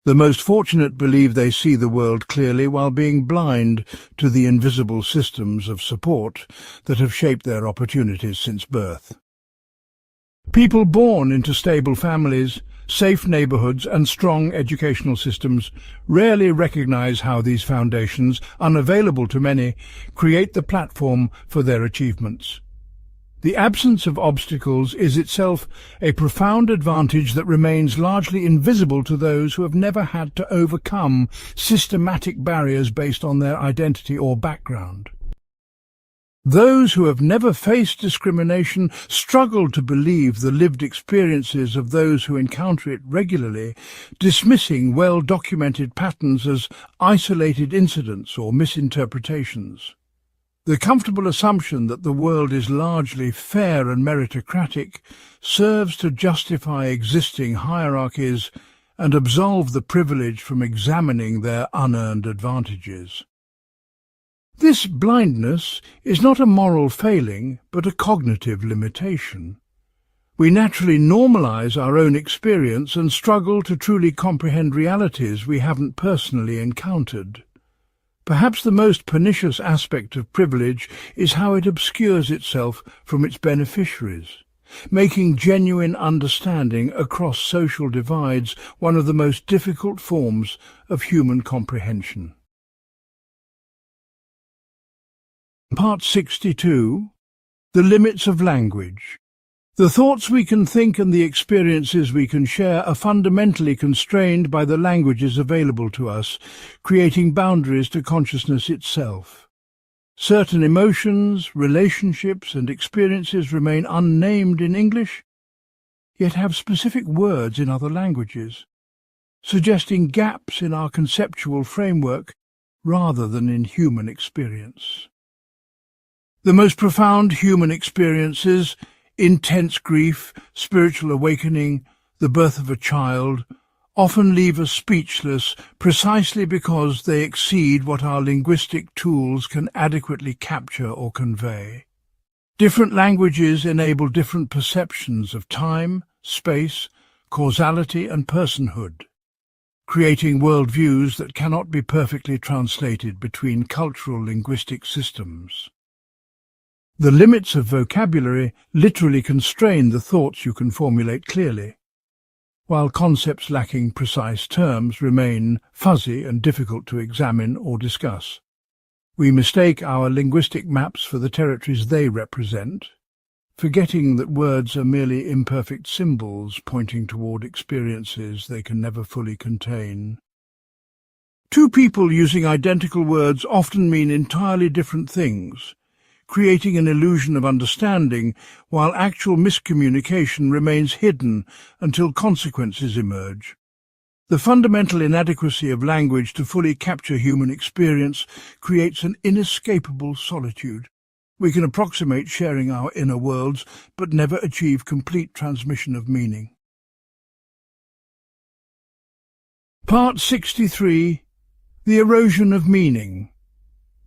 The most fortunate believe they see the world clearly while being blind to the invisible systems of support that have shaped their opportunities since birth. People born into stable families, safe neighborhoods, and strong educational systems rarely recognize how these foundations, unavailable to many, create the platform for their achievements. The absence of obstacles is itself a profound advantage that remains largely invisible to those who have never had to overcome systematic barriers based on their identity or background. Those who have never faced discrimination struggle to believe the lived experiences of those who encounter it regularly, dismissing well-documented patterns as isolated incidents or misinterpretations. The comfortable assumption that the world is largely fair and meritocratic serves to justify existing hierarchies and absolve the privileged from examining their unearned advantages. This blindness is not a moral failing, but a cognitive limitation. We naturally normalize our own experience and struggle to truly comprehend realities we haven't personally encountered. Perhaps the most pernicious aspect of privilege is how it obscures itself from its beneficiaries, making genuine understanding across social divides one of the most difficult forms of human comprehension. Part 62. The Limits of Language. The thoughts we can think and the experiences we can share are fundamentally constrained by the languages available to us, creating boundaries to consciousness itself. Certain emotions, relationships, and experiences remain unnamed in English, yet have specific words in other languages, suggesting gaps in our conceptual framework rather than in human experience. The most profound human experiences, intense grief, spiritual awakening, the birth of a child, often leave us speechless precisely because they exceed what our linguistic tools can adequately capture or convey. Different languages enable different perceptions of time, space, causality and personhood, creating worldviews that cannot be perfectly translated between cultural linguistic systems. The limits of vocabulary literally constrain the thoughts you can formulate clearly. while concepts lacking precise terms remain fuzzy and difficult to examine or discuss. We mistake our linguistic maps for the territories they represent, forgetting that words are merely imperfect symbols pointing toward experiences they can never fully contain. Two people using identical words often mean entirely different things, creating an illusion of understanding while actual miscommunication remains hidden until consequences emerge. The fundamental inadequacy of language to fully capture human experience creates an inescapable solitude. We can approximate sharing our inner worlds, but never achieve complete transmission of meaning. Part 63. The erosion of meaning.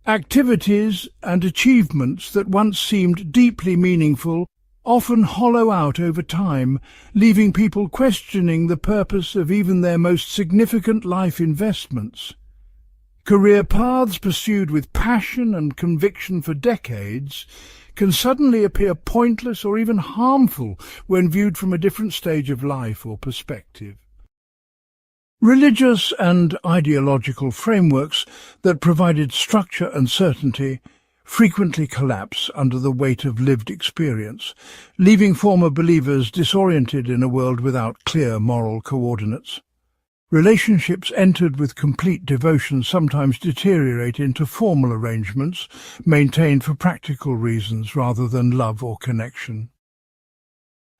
Activities and achievements that once seemed deeply meaningful often hollow out over time, leaving people questioning the purpose of even their most significant life investments. Career paths pursued with passion and conviction for decades can suddenly appear pointless or even harmful when viewed from a different stage of life or perspective. Religious and ideological frameworks that provided structure and certainty frequently collapse under the weight of lived experience, leaving former believers disoriented in a world without clear moral coordinates. Relationships entered with complete devotion sometimes deteriorate into formal arrangements, maintained for practical reasons rather than love or connection.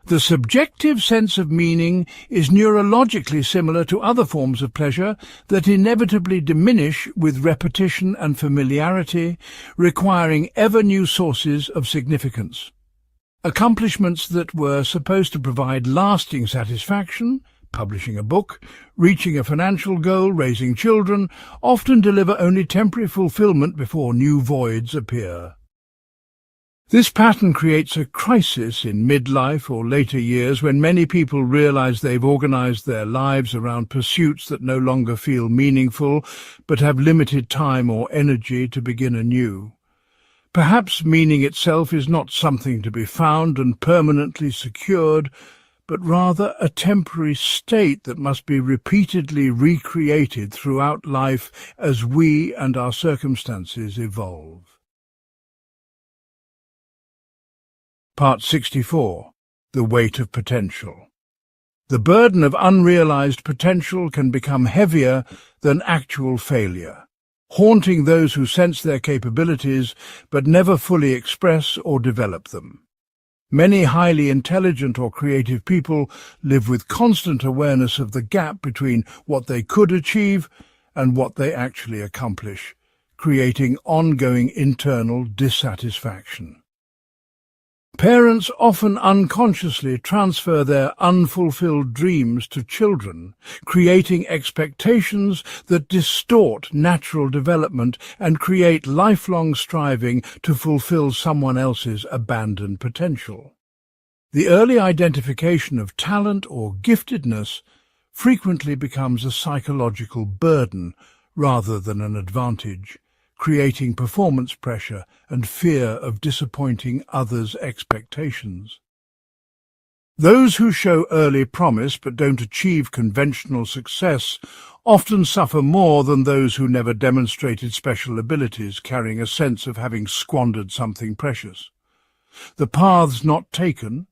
The subjective sense of meaning is neurologically similar to other forms of pleasure that inevitably diminish with repetition and familiarity, requiring ever-new sources of significance. Accomplishments that were supposed to provide lasting satisfaction, publishing a book, reaching a financial goal, raising children, often deliver only temporary fulfillment before new voids appear. This pattern creates a crisis in midlife or later years when many people realize they've organized their lives around pursuits that no longer feel meaningful but have limited time or energy to begin anew. Perhaps meaning itself is not something to be found and permanently secured, but rather a temporary state that must be repeatedly recreated throughout life as we and our circumstances evolve. Part 64. The weight of potential. The burden of unrealized potential can become heavier than actual failure, haunting those who sense their capabilities but never fully express or develop them. Many highly intelligent or creative people live with constant awareness of the gap between what they could achieve and what they actually accomplish, creating ongoing internal dissatisfaction. Parents often unconsciously transfer their unfulfilled dreams to children, creating expectations that distort natural development and create lifelong striving to fulfill someone else's abandoned potential. The early identification of talent or giftedness frequently becomes a psychological burden rather than an advantage, creating performance pressure and fear of disappointing others' expectations. Those who show early promise but don't achieve conventional success often suffer more than those who never demonstrated special abilities, carrying a sense of having squandered something precious. The paths not taken,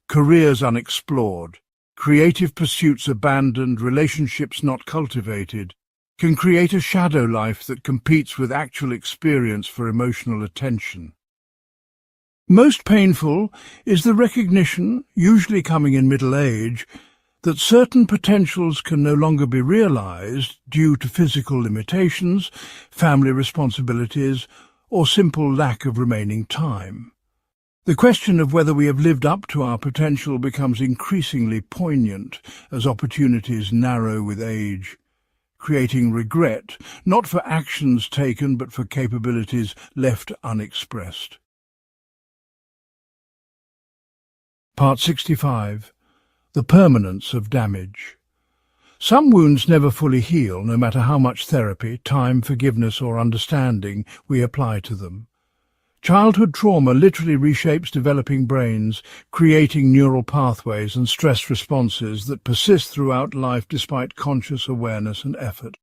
careers unexplored, creative pursuits abandoned, relationships not cultivated, can create a shadow life that competes with actual experience for emotional attention. Most painful is the recognition, usually coming in middle age, that certain potentials can no longer be realized due to physical limitations, family responsibilities, or simple lack of remaining time. The question of whether we have lived up to our potential becomes increasingly poignant as opportunities narrow with age, creating regret, not for actions taken but for capabilities left unexpressed. Part 65. The permanence of damage. Some wounds never fully heal, no matter how much therapy, time, forgiveness or understanding we apply to them. Childhood trauma literally reshapes developing brains, creating neural pathways and stress responses that persist throughout life despite conscious awareness and effort.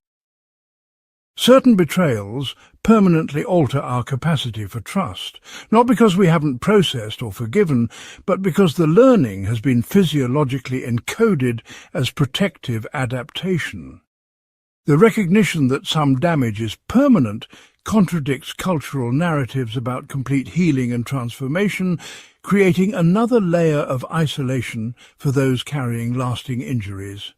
Certain betrayals permanently alter our capacity for trust, not because we haven't processed or forgiven, but because the learning has been physiologically encoded as protective adaptation. The recognition that some damage is permanent contradicts cultural narratives about complete healing and transformation, creating another layer of isolation for those carrying lasting injuries.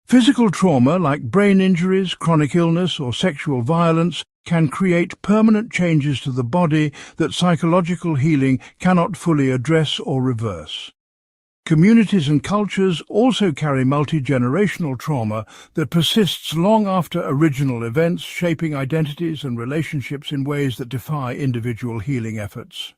Physical trauma, like brain injuries, chronic illness, or sexual violence, can create permanent changes to the body that psychological healing cannot fully address or reverse. Communities and cultures also carry multi-generational trauma that persists long after original events, shaping identities and relationships in ways that defy individual healing efforts.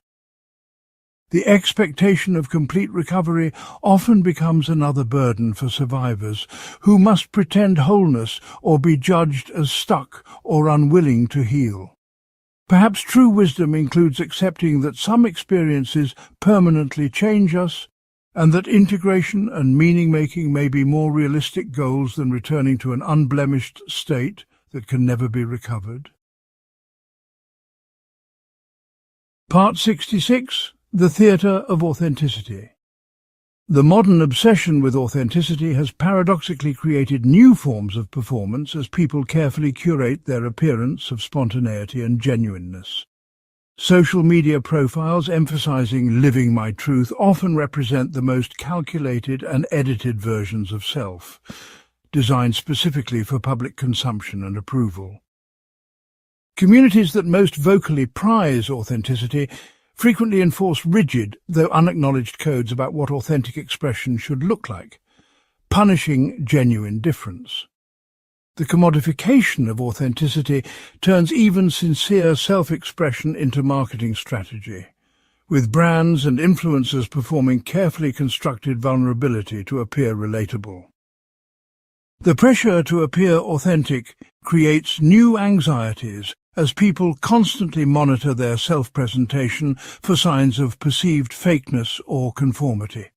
The expectation of complete recovery often becomes another burden for survivors, who must pretend wholeness or be judged as stuck or unwilling to heal. Perhaps true wisdom includes accepting that some experiences permanently change us, and that integration and meaning-making may be more realistic goals than returning to an unblemished state that can never be recovered. Part 66. The Theatre of Authenticity. The modern obsession with authenticity has paradoxically created new forms of performance as people carefully curate their appearance of spontaneity and genuineness. Social media profiles emphasizing living my truth often represent the most calculated and edited versions of self, designed specifically for public consumption and approval. Communities that most vocally prize authenticity frequently enforce rigid, though unacknowledged codes about what authentic expression should look like, punishing genuine difference. The commodification of authenticity turns even sincere self-expression into marketing strategy, with brands and influencers performing carefully constructed vulnerability to appear relatable. The pressure to appear authentic creates new anxieties as people constantly monitor their self-presentation for signs of perceived fakeness or conformity.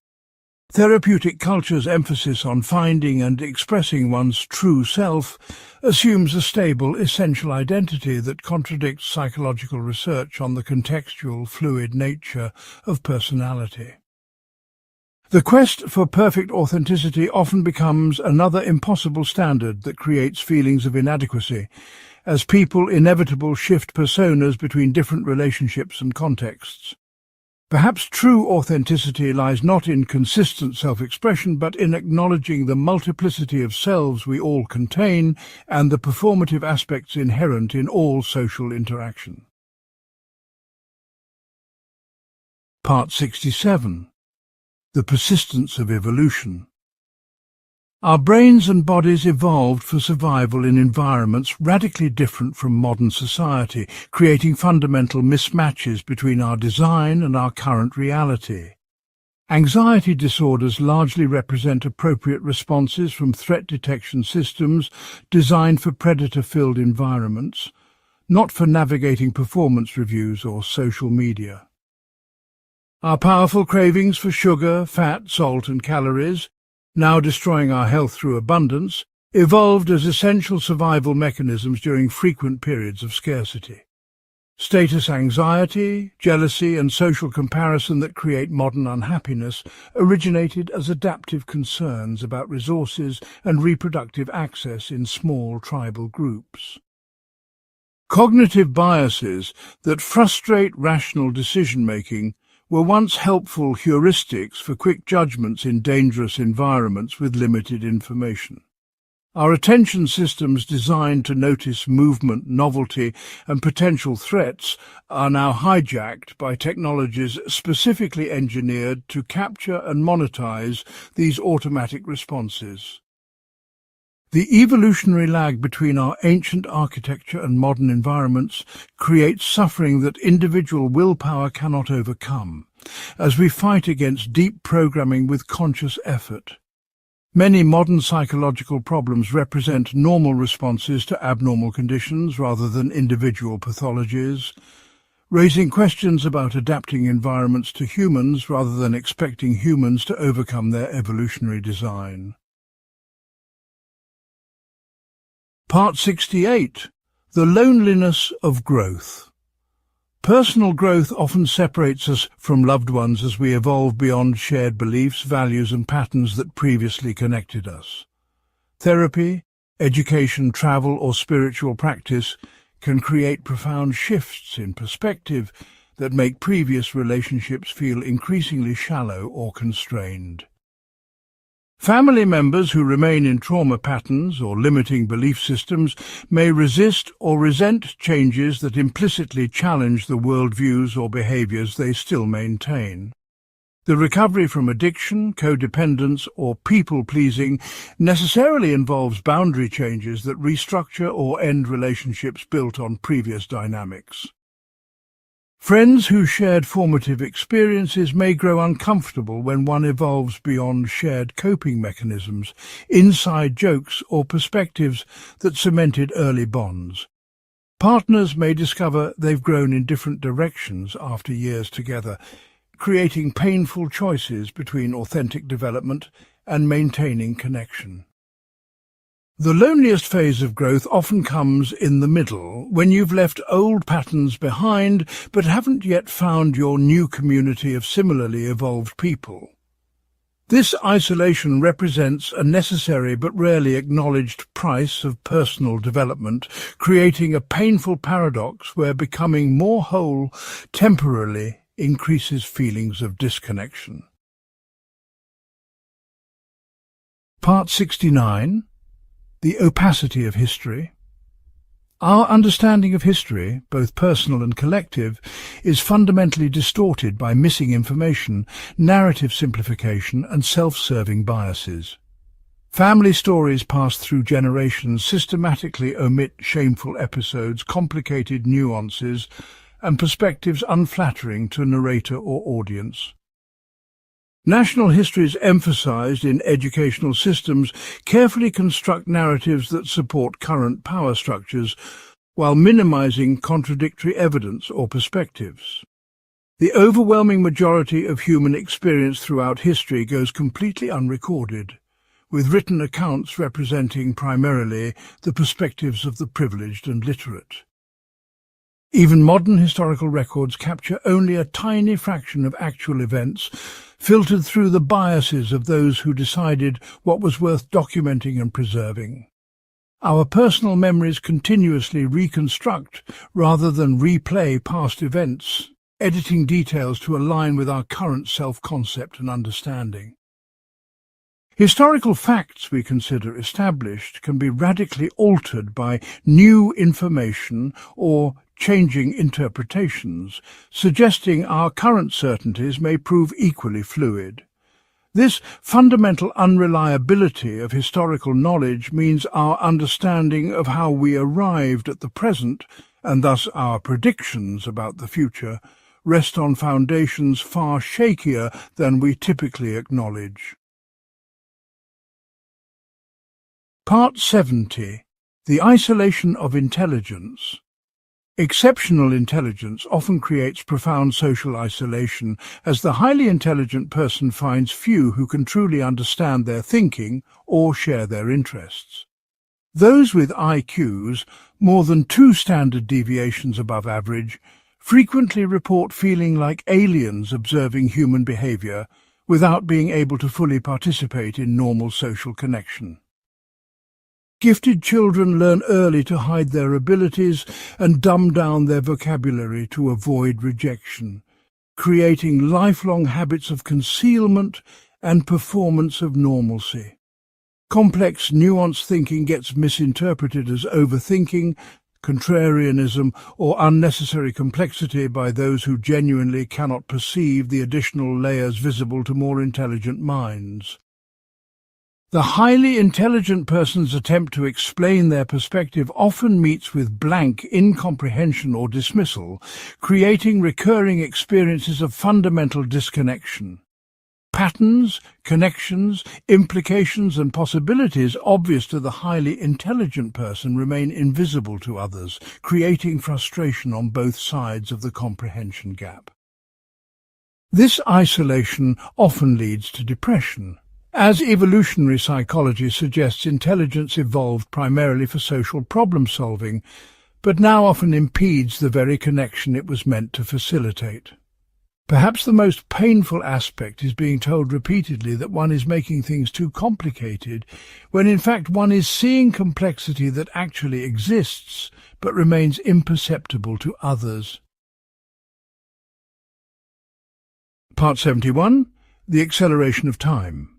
Therapeutic culture's emphasis on finding and expressing one's true self assumes a stable, essential identity that contradicts psychological research on the contextual, fluid nature of personality. The quest for perfect authenticity often becomes another impossible standard that creates feelings of inadequacy, as people inevitably shift personas between different relationships and contexts. Perhaps true authenticity lies not in consistent self-expression, but in acknowledging the multiplicity of selves we all contain and the performative aspects inherent in all social interaction. Part 67. The Persistence of Evolution. Our brains and bodies evolved for survival in environments radically different from modern society, creating fundamental mismatches between our design and our current reality. Anxiety disorders largely represent appropriate responses from threat detection systems designed for predator-filled environments, not for navigating performance reviews or social media. Our powerful cravings for sugar, fat, salt and calories, now destroying our health through abundance, evolved as essential survival mechanisms during frequent periods of scarcity. Status anxiety, jealousy, and social comparison that create modern unhappiness originated as adaptive concerns about resources and reproductive access in small tribal groups. Cognitive biases that frustrate rational decision-making were once helpful heuristics for quick judgments in dangerous environments with limited information. Our attention systems designed to notice movement, novelty, and potential threats are now hijacked by technologies specifically engineered to capture and monetize these automatic responses. The evolutionary lag between our ancient architecture and modern environments creates suffering that individual willpower cannot overcome, as we fight against deep programming with conscious effort. Many modern psychological problems represent normal responses to abnormal conditions rather than individual pathologies. raising questions about adapting environments to humans rather than expecting humans to overcome their evolutionary design. Part 68. The loneliness of growth. Personal growth often separates us from loved ones as we evolve beyond shared beliefs, values and patterns that previously connected us. Therapy, education, travel or spiritual practice can create profound shifts in perspective that make previous relationships feel increasingly shallow or constrained. Family members who remain in trauma patterns or limiting belief systems may resist or resent changes that implicitly challenge the worldviews or behaviors they still maintain. The recovery from addiction, codependence, or people-pleasing necessarily involves boundary changes that restructure or end relationships built on previous dynamics. Friends who shared formative experiences may grow uncomfortable when one evolves beyond shared coping mechanisms, inside jokes, or perspectives that cemented early bonds. Partners may discover they've grown in different directions after years together, creating painful choices between authentic development and maintaining connection. The loneliest phase of growth often comes in the middle, when you've left old patterns behind but haven't yet found your new community of similarly evolved people. This isolation represents a necessary but rarely acknowledged price of personal development, creating a painful paradox where becoming more whole temporarily increases feelings of disconnection. Part 69. The opacity of history. Our understanding of history, both personal and collective, is fundamentally distorted by missing information, narrative simplification, and self-serving biases. Family stories passed through generations systematically omit shameful episodes, complicated nuances, and perspectives unflattering to narrator or audience. National histories emphasized in educational systems carefully construct narratives that support current power structures while minimizing contradictory evidence or perspectives. The overwhelming majority of human experience throughout history goes completely unrecorded, with written accounts representing primarily the perspectives of the privileged and literate. Even modern historical records capture only a tiny fraction of actual events, filtered through the biases of those who decided what was worth documenting and preserving. Our personal memories continuously reconstruct rather than replay past events, editing details to align with our current self-concept and understanding. Historical facts we consider established can be radically altered by new information or changing interpretations, suggesting our current certainties may prove equally fluid. This fundamental unreliability of historical knowledge means our understanding of how we arrived at the present, and thus our predictions about the future, rest on foundations far shakier than we typically acknowledge. Part 70. The isolation of intelligence. Exceptional intelligence often creates profound social isolation, as the highly intelligent person finds few who can truly understand their thinking or share their interests. Those with IQs more than 2 standard deviations above average frequently report feeling like aliens observing human behavior without being able to fully participate in normal social connection. Gifted children learn early to hide their abilities and dumb down their vocabulary to avoid rejection, creating lifelong habits of concealment and performance of normalcy. Complex, nuanced thinking gets misinterpreted as overthinking, contrarianism, or unnecessary complexity by those who genuinely cannot perceive the additional layers visible to more intelligent minds. The highly intelligent person's attempt to explain their perspective often meets with blank incomprehension or dismissal, creating recurring experiences of fundamental disconnection. patterns, connections, implications and possibilities obvious to the highly intelligent person remain invisible to others, creating frustration on both sides of the comprehension gap. This isolation often leads to depression. As evolutionary psychology suggests, intelligence evolved primarily for social problem-solving, but now often impedes the very connection it was meant to facilitate. Perhaps the most painful aspect is being told repeatedly that one is making things too complicated, when in fact one is seeing complexity that actually exists, but remains imperceptible to others. Part 71. The acceleration of time.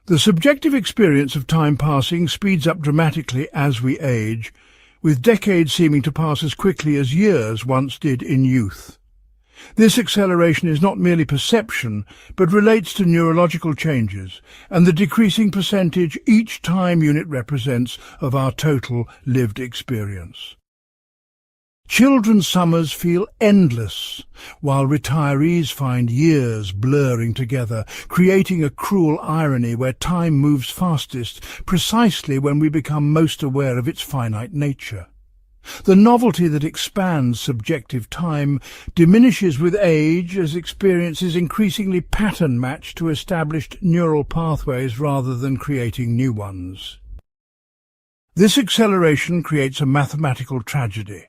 The subjective experience of time passing speeds up dramatically as we age, with decades seeming to pass as quickly as years once did in youth. This acceleration is not merely perception, but relates to neurological changes and the decreasing percentage each time unit represents of our total lived experience. Children's summers feel endless, while retirees find years blurring together, creating a cruel irony where time moves fastest precisely when we become most aware of its finite nature. The novelty that expands subjective time diminishes with age as experience is increasingly pattern-matched to established neural pathways rather than creating new ones. This acceleration creates a mathematical tragedy.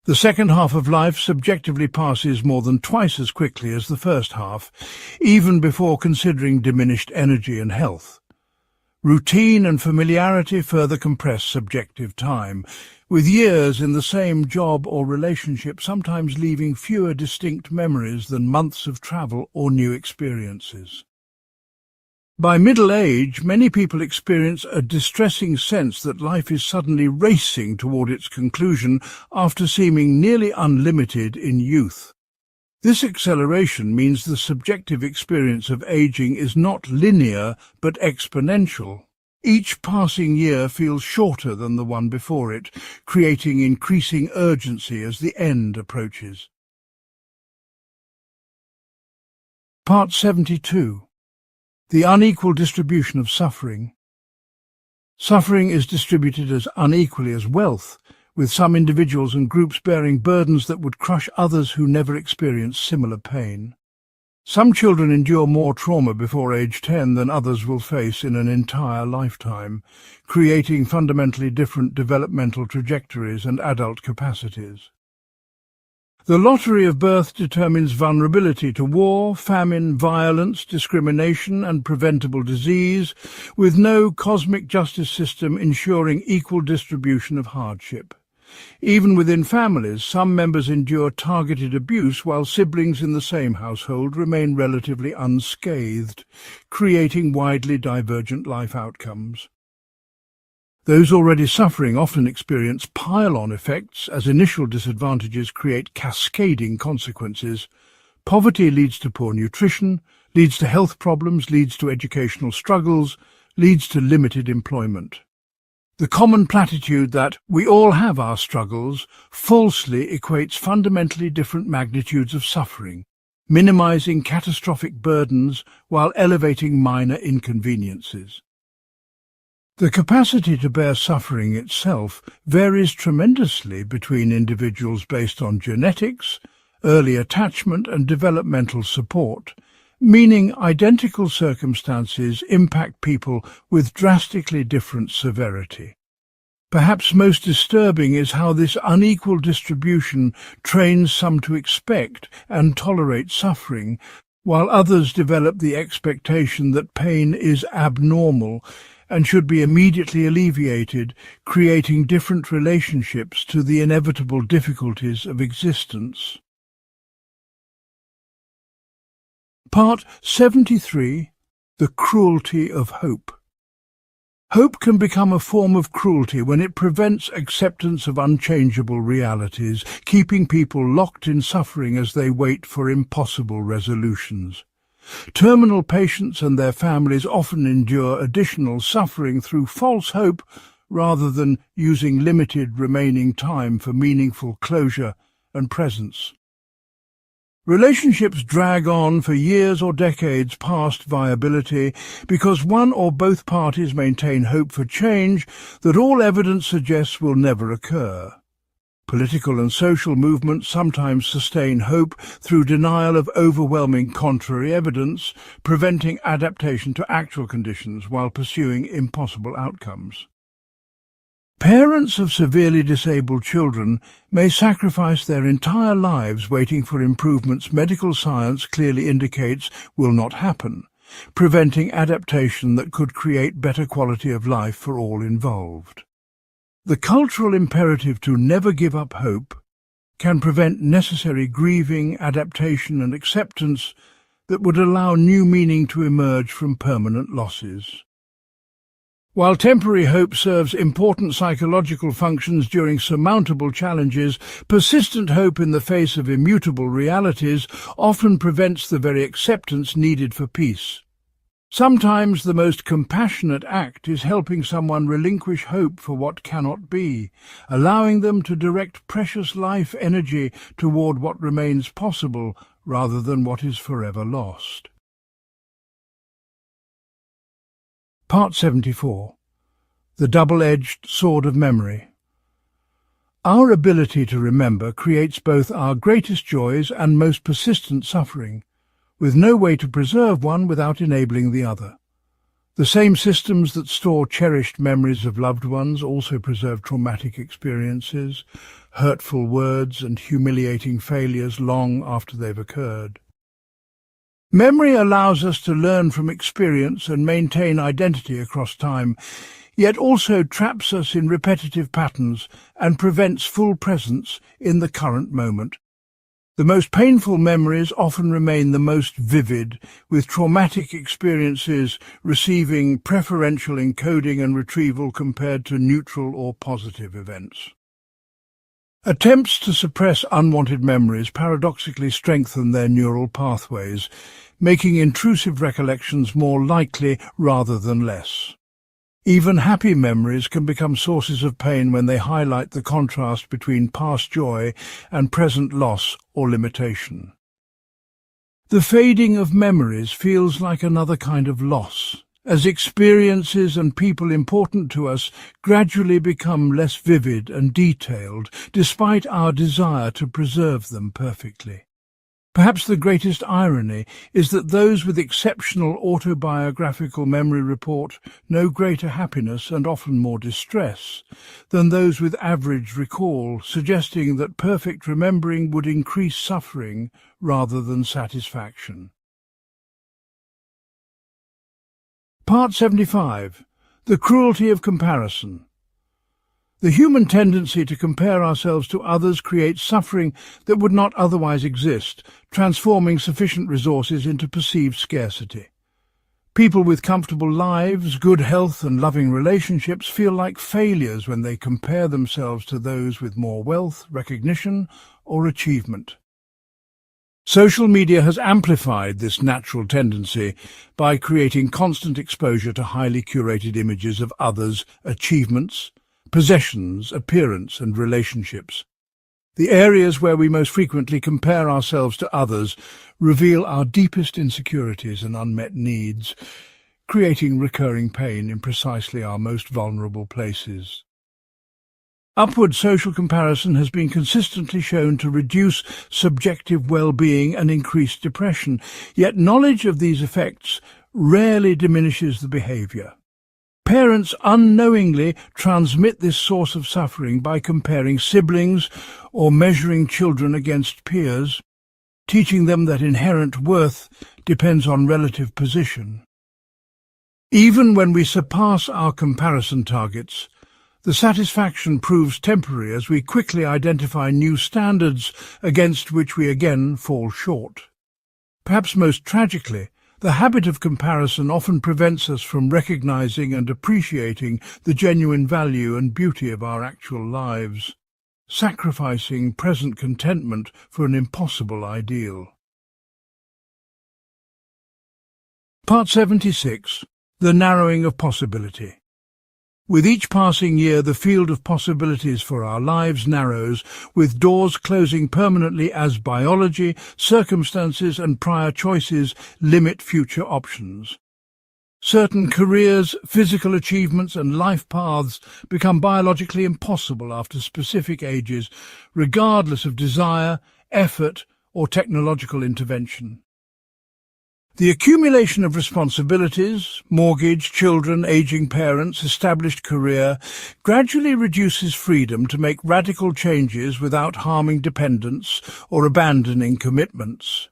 The second half of life subjectively passes more than twice as quickly as the first half, even before considering diminished energy and health. Routine and familiarity further compress subjective time, with years in the same job or relationship sometimes leaving fewer distinct memories than months of travel or new experiences. By middle age, many people experience a distressing sense that life is suddenly racing toward its conclusion after seeming nearly unlimited in youth. This acceleration means the subjective experience of aging is not linear but exponential. Each passing year feels shorter than the one before it, creating increasing urgency as the end approaches. Part 72. The unequal distribution of suffering. Suffering is distributed as unequally as wealth, with some individuals and groups bearing burdens that would crush others who never experience similar pain. Some children endure more trauma before age 10 than others will face in an entire lifetime, creating fundamentally different developmental trajectories and adult capacities. The lottery of birth determines vulnerability to war, famine, violence, discrimination and preventable disease, with no cosmic justice system ensuring equal distribution of hardship. Even within families, some members endure targeted abuse while siblings in the same household remain relatively unscathed, creating widely divergent life outcomes. Those already suffering often experience pile-on effects as initial disadvantages create cascading consequences. Poverty leads to poor nutrition, leads to health problems, leads to educational struggles, leads to limited employment. The common platitude that we all have our struggles falsely equates fundamentally different magnitudes of suffering, minimizing catastrophic burdens while elevating minor inconveniences. The capacity to bear suffering itself varies tremendously between individuals based on genetics, early attachment and developmental support, meaning identical circumstances impact people with drastically different severity. Perhaps most disturbing is how this unequal distribution trains some to expect and tolerate suffering, while others develop the expectation that pain is abnormal and should be immediately alleviated, creating different relationships to the inevitable difficulties of existence. Part 73. The cruelty of hope. Hope can become a form of cruelty when it prevents acceptance of unchangeable realities, keeping people locked in suffering as they wait for impossible resolutions. Terminal patients and their families often endure additional suffering through false hope rather than using limited remaining time for meaningful closure and presence. Relationships drag on for years or decades past viability because one or both parties maintain hope for change that all evidence suggests will never occur. Political and social movements sometimes sustain hope through denial of overwhelming contrary evidence, preventing adaptation to actual conditions while pursuing impossible outcomes. Parents of severely disabled children may sacrifice their entire lives waiting for improvements medical science clearly indicates will not happen, preventing adaptation that could create better quality of life for all involved. The cultural imperative to never give up hope can prevent necessary grieving, adaptation and acceptance that would allow new meaning to emerge from permanent losses. While temporary hope serves important psychological functions during surmountable challenges, persistent hope in the face of immutable realities often prevents the very acceptance needed for peace. Sometimes the most compassionate act is helping someone relinquish hope for what cannot be, allowing them to direct precious life energy toward what remains possible rather than what is forever lost. Part 74. The Double-Edged Sword of Memory. Our ability to remember creates both our greatest joys and most persistent suffering, with no way to preserve one without enabling the other. The same systems that store cherished memories of loved ones also preserve traumatic experiences, hurtful words and humiliating failures long after they've occurred. Memory allows us to learn from experience and maintain identity across time, yet also traps us in repetitive patterns and prevents full presence in the current moment. The most painful memories often remain the most vivid, with traumatic experiences receiving preferential encoding and retrieval compared to neutral or positive events. Attempts to suppress unwanted memories paradoxically strengthen their neural pathways, making intrusive recollections more likely rather than less. Even happy memories can become sources of pain when they highlight the contrast between past joy and present loss or limitation. The fading of memories feels like another kind of loss, as experiences and people important to us gradually become less vivid and detailed, despite our desire to preserve them perfectly. Perhaps the greatest irony is that those with exceptional autobiographical memory report no greater happiness and often more distress than those with average recall, suggesting that perfect remembering would increase suffering rather than satisfaction. Part 75. The Cruelty of Comparison. The human tendency to compare ourselves to others creates suffering that would not otherwise exist, transforming sufficient resources into perceived scarcity. People with comfortable lives, good health and loving relationships feel like failures when they compare themselves to those with more wealth, recognition or achievement. Social media has amplified this natural tendency by creating constant exposure to highly curated images of others' achievements, possessions, appearance and relationships. The areas where we most frequently compare ourselves to others reveal our deepest insecurities and unmet needs, creating recurring pain in precisely our most vulnerable places. Upward social comparison has been consistently shown to reduce subjective well-being and increase depression, yet knowledge of these effects rarely diminishes the behavior. Parents unknowingly transmit this source of suffering by comparing siblings or measuring children against peers, teaching them that inherent worth depends on relative position. Even when we surpass our comparison targets, the satisfaction proves temporary as we quickly identify new standards against which we again fall short. Perhaps most tragically, the habit of comparison often prevents us from recognizing and appreciating the genuine value and beauty of our actual lives, sacrificing present contentment for an impossible ideal. Part 76. The Narrowing of Possibility. With each passing year, the field of possibilities for our lives narrows, with doors closing permanently as biology, circumstances and prior choices limit future options. Certain careers, physical achievements and life paths become biologically impossible after specific ages, regardless of desire, effort or technological intervention. The accumulation of responsibilities, mortgage, children, aging parents, established career, gradually reduces freedom to make radical changes without harming dependence or abandoning commitments.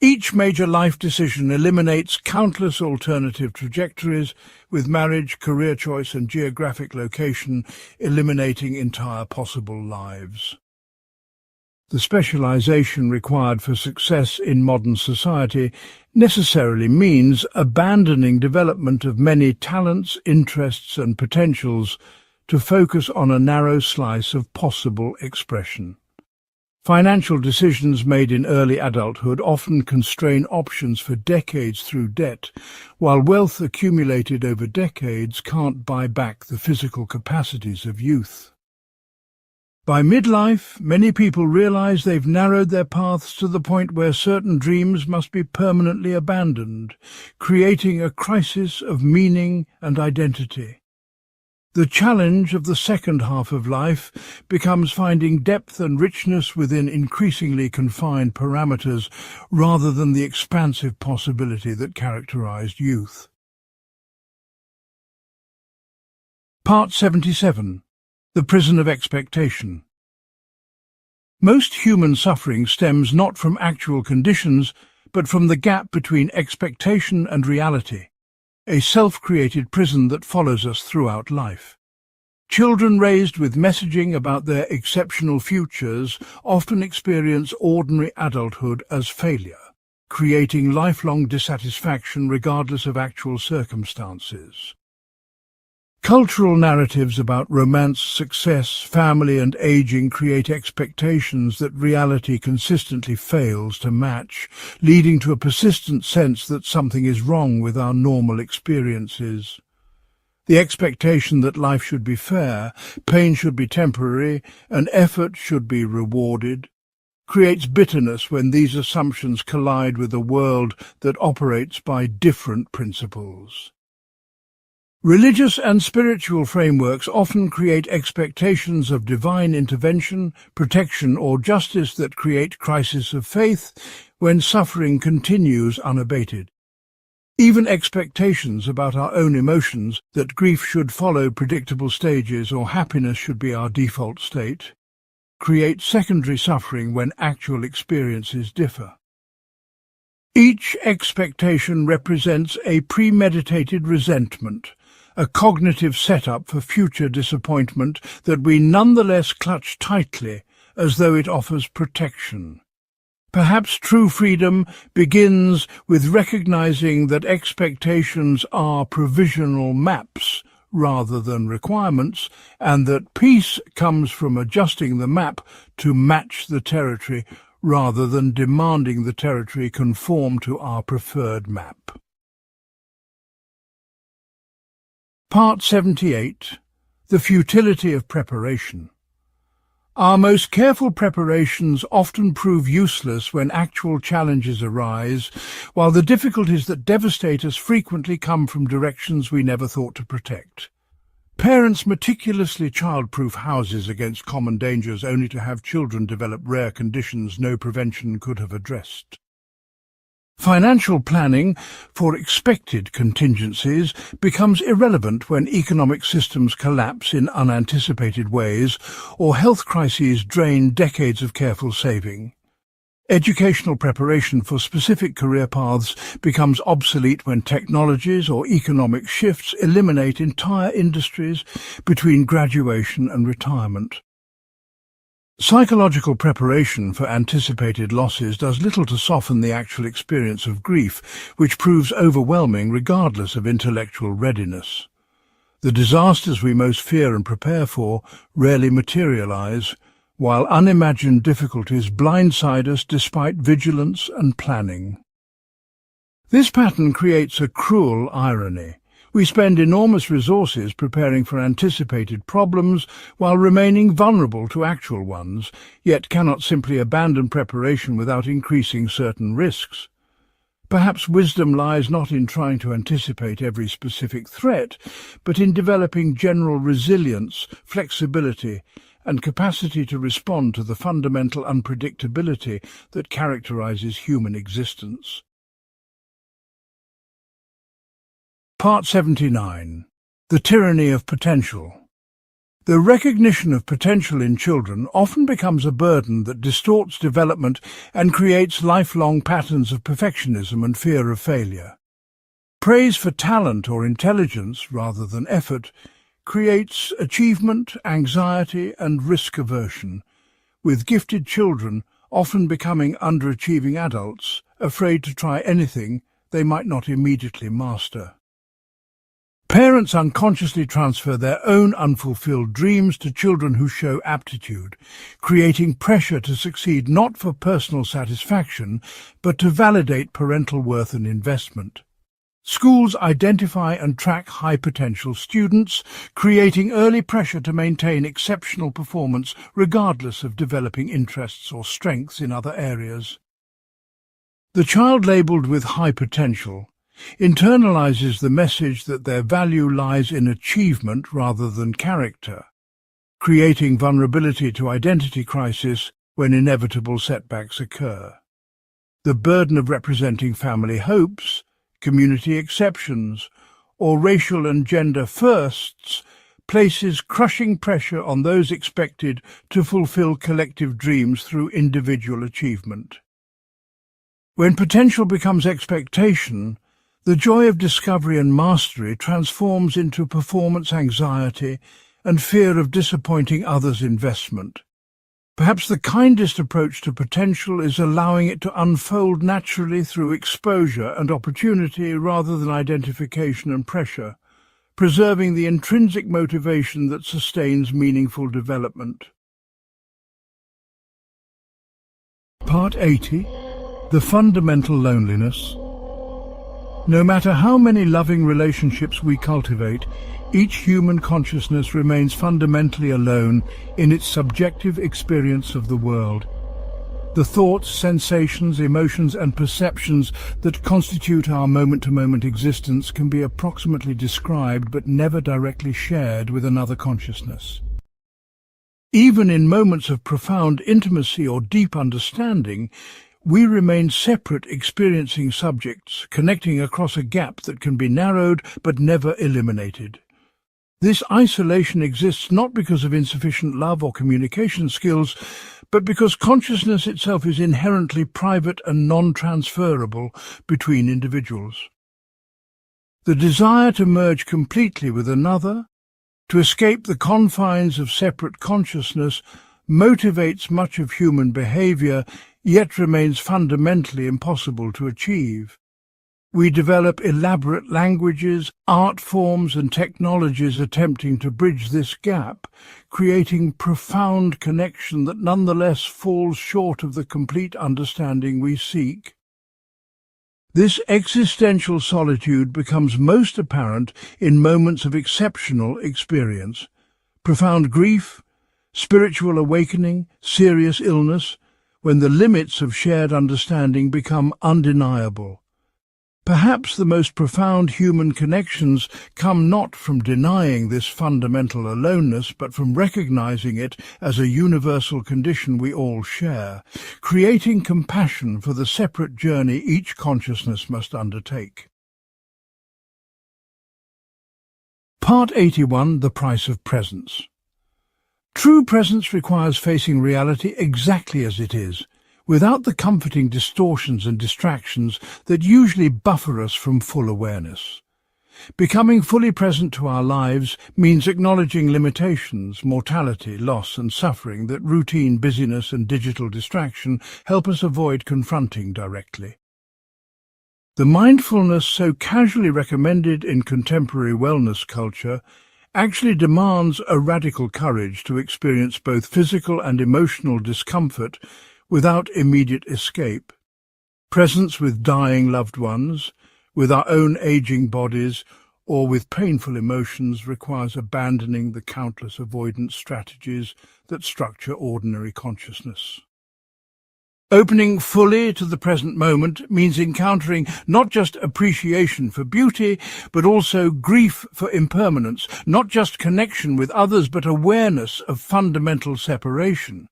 Each major life decision eliminates countless alternative trajectories, with marriage, career choice and geographic location eliminating entire possible lives. The specialization required for success in modern society necessarily means abandoning development of many talents, interests and potentials to focus on a narrow slice of possible expression. Financial decisions made in early adulthood often constrain options for decades through debt, while wealth accumulated over decades can't buy back the physical capacities of youth. By midlife, many people realize they've narrowed their paths to the point where certain dreams must be permanently abandoned, creating a crisis of meaning and identity. The challenge of the second half of life becomes finding depth and richness within increasingly confined parameters rather than the expansive possibility that characterized youth. Part 77. The Prison of Expectation. Most human suffering stems not from actual conditions, but from the gap between expectation and reality, a self-created prison that follows us throughout life. Children raised with messaging about their exceptional futures often experience ordinary adulthood as failure, creating lifelong dissatisfaction regardless of actual circumstances. Cultural narratives about romance, success, family and aging create expectations that reality consistently fails to match, leading to a persistent sense that something is wrong with our normal experiences. The expectation that life should be fair, pain should be temporary, and effort should be rewarded creates bitterness when these assumptions collide with a world that operates by different principles. Religious and spiritual frameworks often create expectations of divine intervention, protection or justice that create crises of faith when suffering continues unabated. Even expectations about our own emotions, that grief should follow predictable stages or happiness should be our default state, create secondary suffering when actual experiences differ. Each expectation represents a premeditated resentment, a cognitive setup for future disappointment that we nonetheless clutch tightly as though it offers protection. Perhaps true freedom begins with recognizing that expectations are provisional maps rather than requirements, and that peace comes from adjusting the map to match the territory rather than demanding the territory conform to our preferred map. Part 78. The Futility of Preparation. Our most careful preparations often prove useless when actual challenges arise, while the difficulties that devastate us frequently come from directions we never thought to protect. Parents meticulously child-proof houses against common dangers only to have children develop rare conditions no prevention could have addressed. Financial planning for expected contingencies becomes irrelevant when economic systems collapse in unanticipated ways or health crises drain decades of careful saving. Educational preparation for specific career paths becomes obsolete when technologies or economic shifts eliminate entire industries between graduation and retirement. Psychological preparation for anticipated losses does little to soften the actual experience of grief, which proves overwhelming regardless of intellectual readiness. The disasters we most fear and prepare for rarely materialize, while unimagined difficulties blindside us despite vigilance and planning. This pattern creates a cruel irony. We spend enormous resources preparing for anticipated problems while remaining vulnerable to actual ones, yet cannot simply abandon preparation without increasing certain risks. Perhaps wisdom lies not in trying to anticipate every specific threat, but in developing general resilience, flexibility, and capacity to respond to the fundamental unpredictability that characterizes human existence. Part 79. The Tyranny of Potential. The recognition of potential in children often becomes a burden that distorts development and creates lifelong patterns of perfectionism and fear of failure. Praise for talent or intelligence rather than effort creates achievement, anxiety, and risk aversion, with gifted children often becoming underachieving adults, afraid to try anything they might not immediately master. Parents unconsciously transfer their own unfulfilled dreams to children who show aptitude, creating pressure to succeed not for personal satisfaction, but to validate parental worth and investment. Schools identify and track high-potential students, creating early pressure to maintain exceptional performance regardless of developing interests or strengths in other areas. The child labelled with high potential internalizes the message that their value lies in achievement rather than character, creating vulnerability to identity crisis when inevitable setbacks occur. The burden of representing family hopes, community exceptions, or racial and gender firsts places crushing pressure on those expected to fulfill collective dreams through individual achievement. When potential becomes expectation, the joy of discovery and mastery transforms into performance anxiety and fear of disappointing others' investment. Perhaps the kindest approach to potential is allowing it to unfold naturally through exposure and opportunity rather than identification and pressure, preserving the intrinsic motivation that sustains meaningful development. Part 80. The Fundamental Loneliness. No matter how many loving relationships we cultivate, each human consciousness remains fundamentally alone in its subjective experience of the world. The thoughts, sensations, emotions, and perceptions that constitute our moment-to-moment existence can be approximately described but never directly shared with another consciousness. Even in moments of profound intimacy or deep understanding, we remain separate experiencing subjects, connecting across a gap that can be narrowed but never eliminated. This isolation exists not because of insufficient love or communication skills, but because consciousness itself is inherently private and non-transferable between individuals. The desire to merge completely with another, to escape the confines of separate consciousness, motivates much of human behavior, yet remains fundamentally impossible to achieve. We develop elaborate languages, art forms, and technologies attempting to bridge this gap, creating profound connection that nonetheless falls short of the complete understanding we seek. This existential solitude becomes most apparent in moments of exceptional experience, profound grief, spiritual awakening, serious illness, when the limits of shared understanding become undeniable. Perhaps the most profound human connections come not from denying this fundamental aloneness, but from recognizing it as a universal condition we all share, creating compassion for the separate journey each consciousness must undertake. Part 81. The Price of Presence. True presence requires facing reality exactly as it is, without the comforting distortions and distractions that usually buffer us from full awareness. Becoming fully present to our lives means acknowledging limitations, mortality, loss and suffering that routine busyness and digital distraction help us avoid confronting directly. The mindfulness so casually recommended in contemporary wellness culture actually demands a radical courage to experience both physical and emotional discomfort without immediate escape. Presence with dying loved ones, with our own aging bodies, or with painful emotions requires abandoning the countless avoidance strategies that structure ordinary consciousness. Opening fully to the present moment means encountering not just appreciation for beauty, but also grief for impermanence, not just connection with others, but awareness of fundamental separation.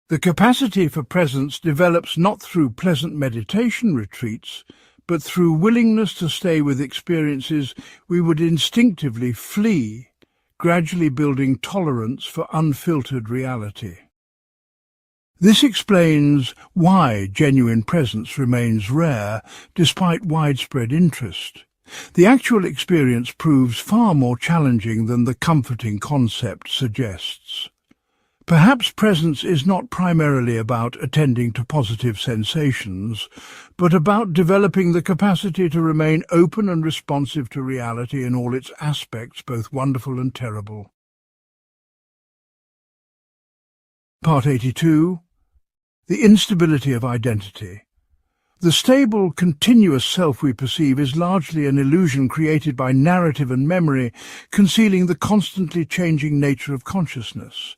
The capacity for presence develops not through pleasant meditation retreats, but through willingness to stay with experiences we would instinctively flee, gradually building tolerance for unfiltered reality. This explains why genuine presence remains rare despite widespread interest. The actual experience proves far more challenging than the comforting concept suggests. Perhaps presence is not primarily about attending to positive sensations, but about developing the capacity to remain open and responsive to reality in all its aspects, both wonderful and terrible. Part 82. The instability of identity. The stable, continuous self we perceive is largely an illusion created by narrative and memory, concealing the constantly changing nature of consciousness.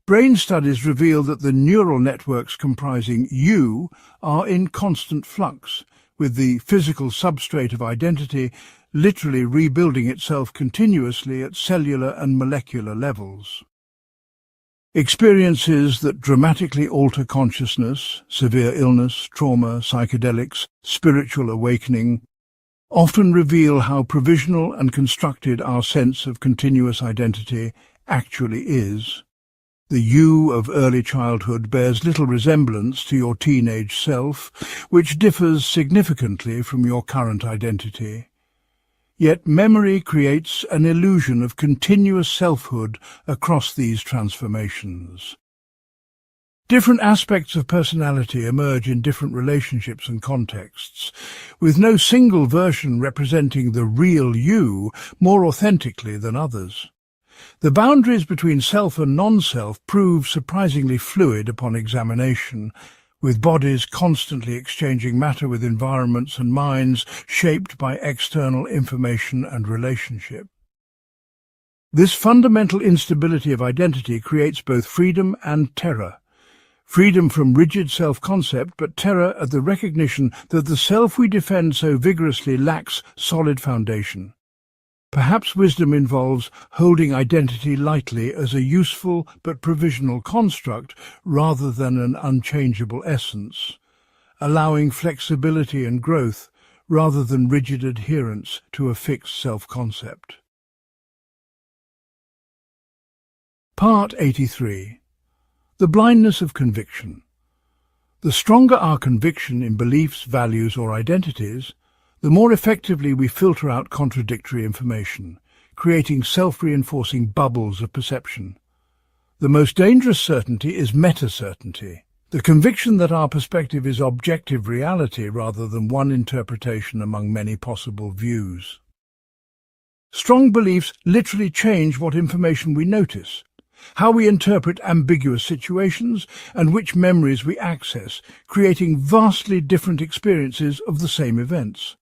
Brain studies reveal that the neural networks comprising you are in constant flux, with the physical substrate of identity literally rebuilding itself continuously at cellular and molecular levels. Experiences that dramatically alter consciousness, severe illness, trauma, psychedelics, spiritual awakening, often reveal how provisional and constructed our sense of continuous identity actually is. The you of early childhood bears little resemblance to your teenage self, which differs significantly from your current identity. Yet memory creates an illusion of continuous selfhood across these transformations. Different aspects of personality emerge in different relationships and contexts, with no single version representing the real you more authentically than others. The boundaries between self and non-self prove surprisingly fluid upon examination, with bodies constantly exchanging matter with environments and minds shaped by external information and relationship. This fundamental instability of identity creates both freedom and terror. Freedom from rigid self-concept, but terror at the recognition that the self we defend so vigorously lacks solid foundation. Perhaps wisdom involves holding identity lightly as a useful but provisional construct rather than an unchangeable essence, allowing flexibility and growth rather than rigid adherence to a fixed self-concept. Part 83. The blindness of conviction. The stronger our conviction in beliefs, values, or identities, the more effectively we filter out contradictory information, creating self-reinforcing bubbles of perception. The most dangerous certainty is meta-certainty, the conviction that our perspective is objective reality rather than one interpretation among many possible views. Strong beliefs literally change what information we notice, how we interpret ambiguous situations, and which memories we access, creating vastly different experiences of the same events.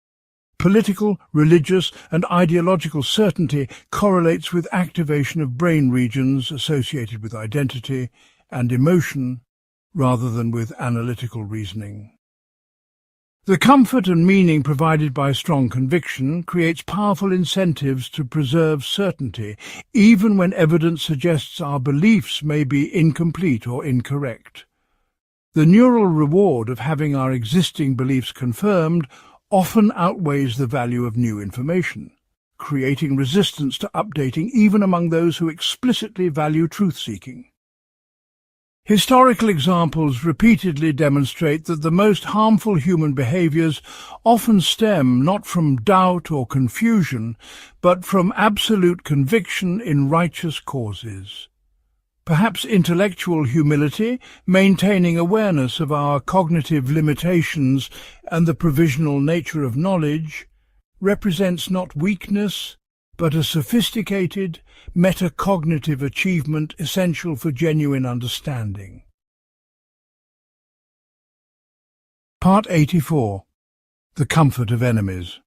Political, religious, and ideological certainty correlates with activation of brain regions associated with identity and emotion, rather than with analytical reasoning. The comfort and meaning provided by strong conviction creates powerful incentives to preserve certainty, even when evidence suggests our beliefs may be incomplete or incorrect. The neural reward of having our existing beliefs confirmed often outweighs the value of new information, creating resistance to updating even among those who explicitly value truth-seeking. Historical examples repeatedly demonstrate that the most harmful human behaviors often stem not from doubt or confusion, but from absolute conviction in righteous causes. Perhaps intellectual humility, maintaining awareness of our cognitive limitations and the provisional nature of knowledge, represents not weakness, but a sophisticated, metacognitive achievement essential for genuine understanding. Part 84. The comfort of enemies.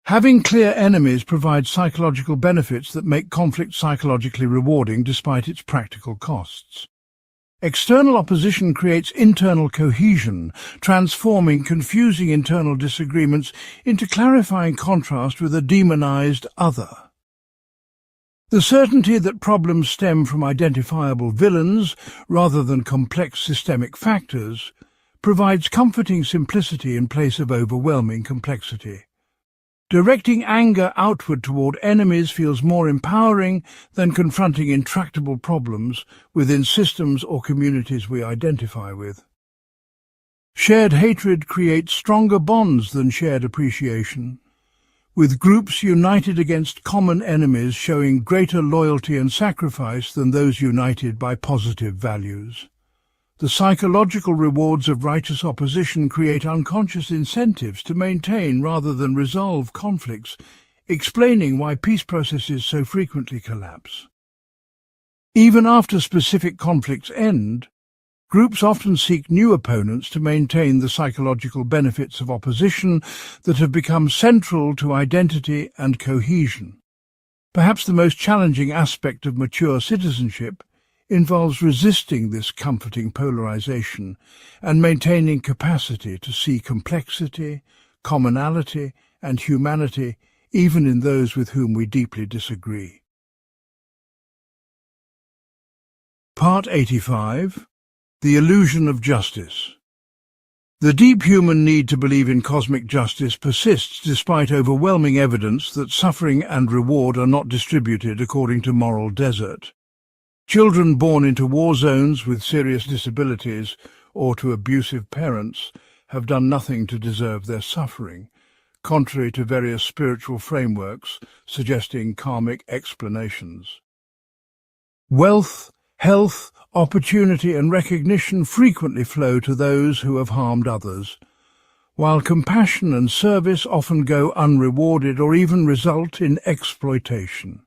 Having clear enemies provides psychological benefits that make conflict psychologically rewarding despite its practical costs. External opposition creates internal cohesion, transforming confusing internal disagreements into clarifying contrast with a demonized other. The certainty that problems stem from identifiable villains rather than complex systemic factors provides comforting simplicity in place of overwhelming complexity. Directing anger outward toward enemies feels more empowering than confronting intractable problems within systems or communities we identify with. Shared hatred creates stronger bonds than shared appreciation, with groups united against common enemies showing greater loyalty and sacrifice than those united by positive values. The psychological rewards of righteous opposition create unconscious incentives to maintain rather than resolve conflicts, explaining why peace processes so frequently collapse. Even after specific conflicts end, groups often seek new opponents to maintain the psychological benefits of opposition that have become central to identity and cohesion. Perhaps the most challenging aspect of mature citizenship involves resisting this comforting polarization and maintaining capacity to see complexity, commonality, and humanity even in those with whom we deeply disagree. Part 85. The Illusion of Justice. The deep human need to believe in cosmic justice persists despite overwhelming evidence that suffering and reward are not distributed according to moral desert. Children born into war zones with serious disabilities or to abusive parents have done nothing to deserve their suffering, contrary to various spiritual frameworks suggesting karmic explanations. Wealth, health, opportunity and recognition frequently flow to those who have harmed others, while compassion and service often go unrewarded or even result in exploitation.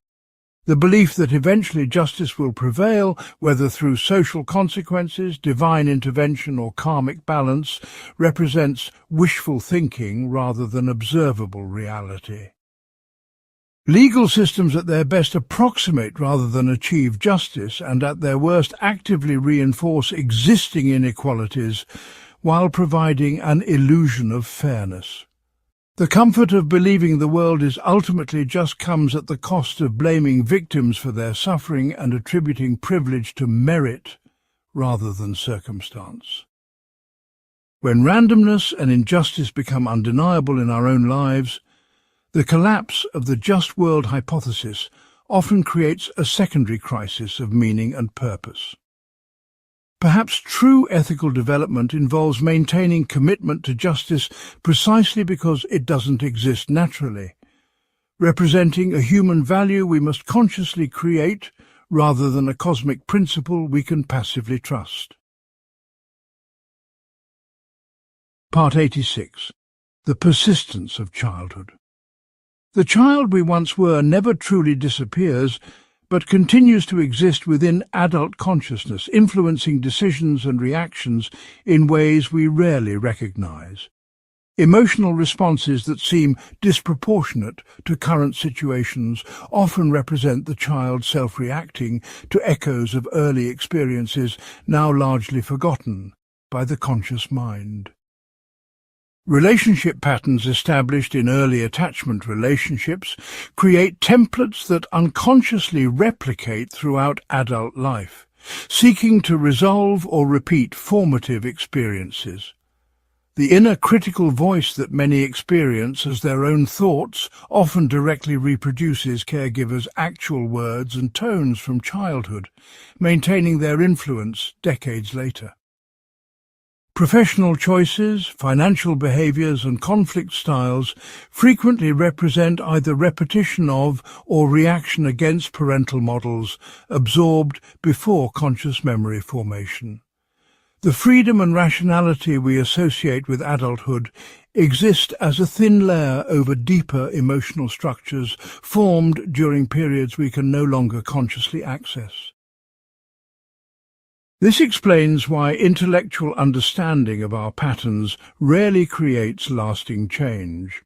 The belief that eventually justice will prevail, whether through social consequences, divine intervention or karmic balance, represents wishful thinking rather than observable reality. Legal systems at their best approximate rather than achieve justice, and at their worst actively reinforce existing inequalities while providing an illusion of fairness. The comfort of believing the world is ultimately just comes at the cost of blaming victims for their suffering and attributing privilege to merit rather than circumstance. When randomness and injustice become undeniable in our own lives, the collapse of the just world hypothesis often creates a secondary crisis of meaning and purpose. Perhaps true ethical development involves maintaining commitment to justice precisely because it doesn't exist naturally, representing a human value we must consciously create rather than a cosmic principle we can passively trust. Part 86. The Persistence of Childhood. The child we once were never truly disappears, but continues to exist within adult consciousness, influencing decisions and reactions in ways we rarely recognize. Emotional responses that seem disproportionate to current situations often represent the child self-reacting to echoes of early experiences now largely forgotten by the conscious mind. Relationship patterns established in early attachment relationships create templates that unconsciously replicate throughout adult life, seeking to resolve or repeat formative experiences. The inner critical voice that many experience as their own thoughts often directly reproduces caregivers' actual words and tones from childhood, maintaining their influence decades later. Professional choices, financial behaviors and conflict styles frequently represent either repetition of or reaction against parental models absorbed before conscious memory formation. The freedom and rationality we associate with adulthood exist as a thin layer over deeper emotional structures formed during periods we can no longer consciously access. This explains why intellectual understanding of our patterns rarely creates lasting change.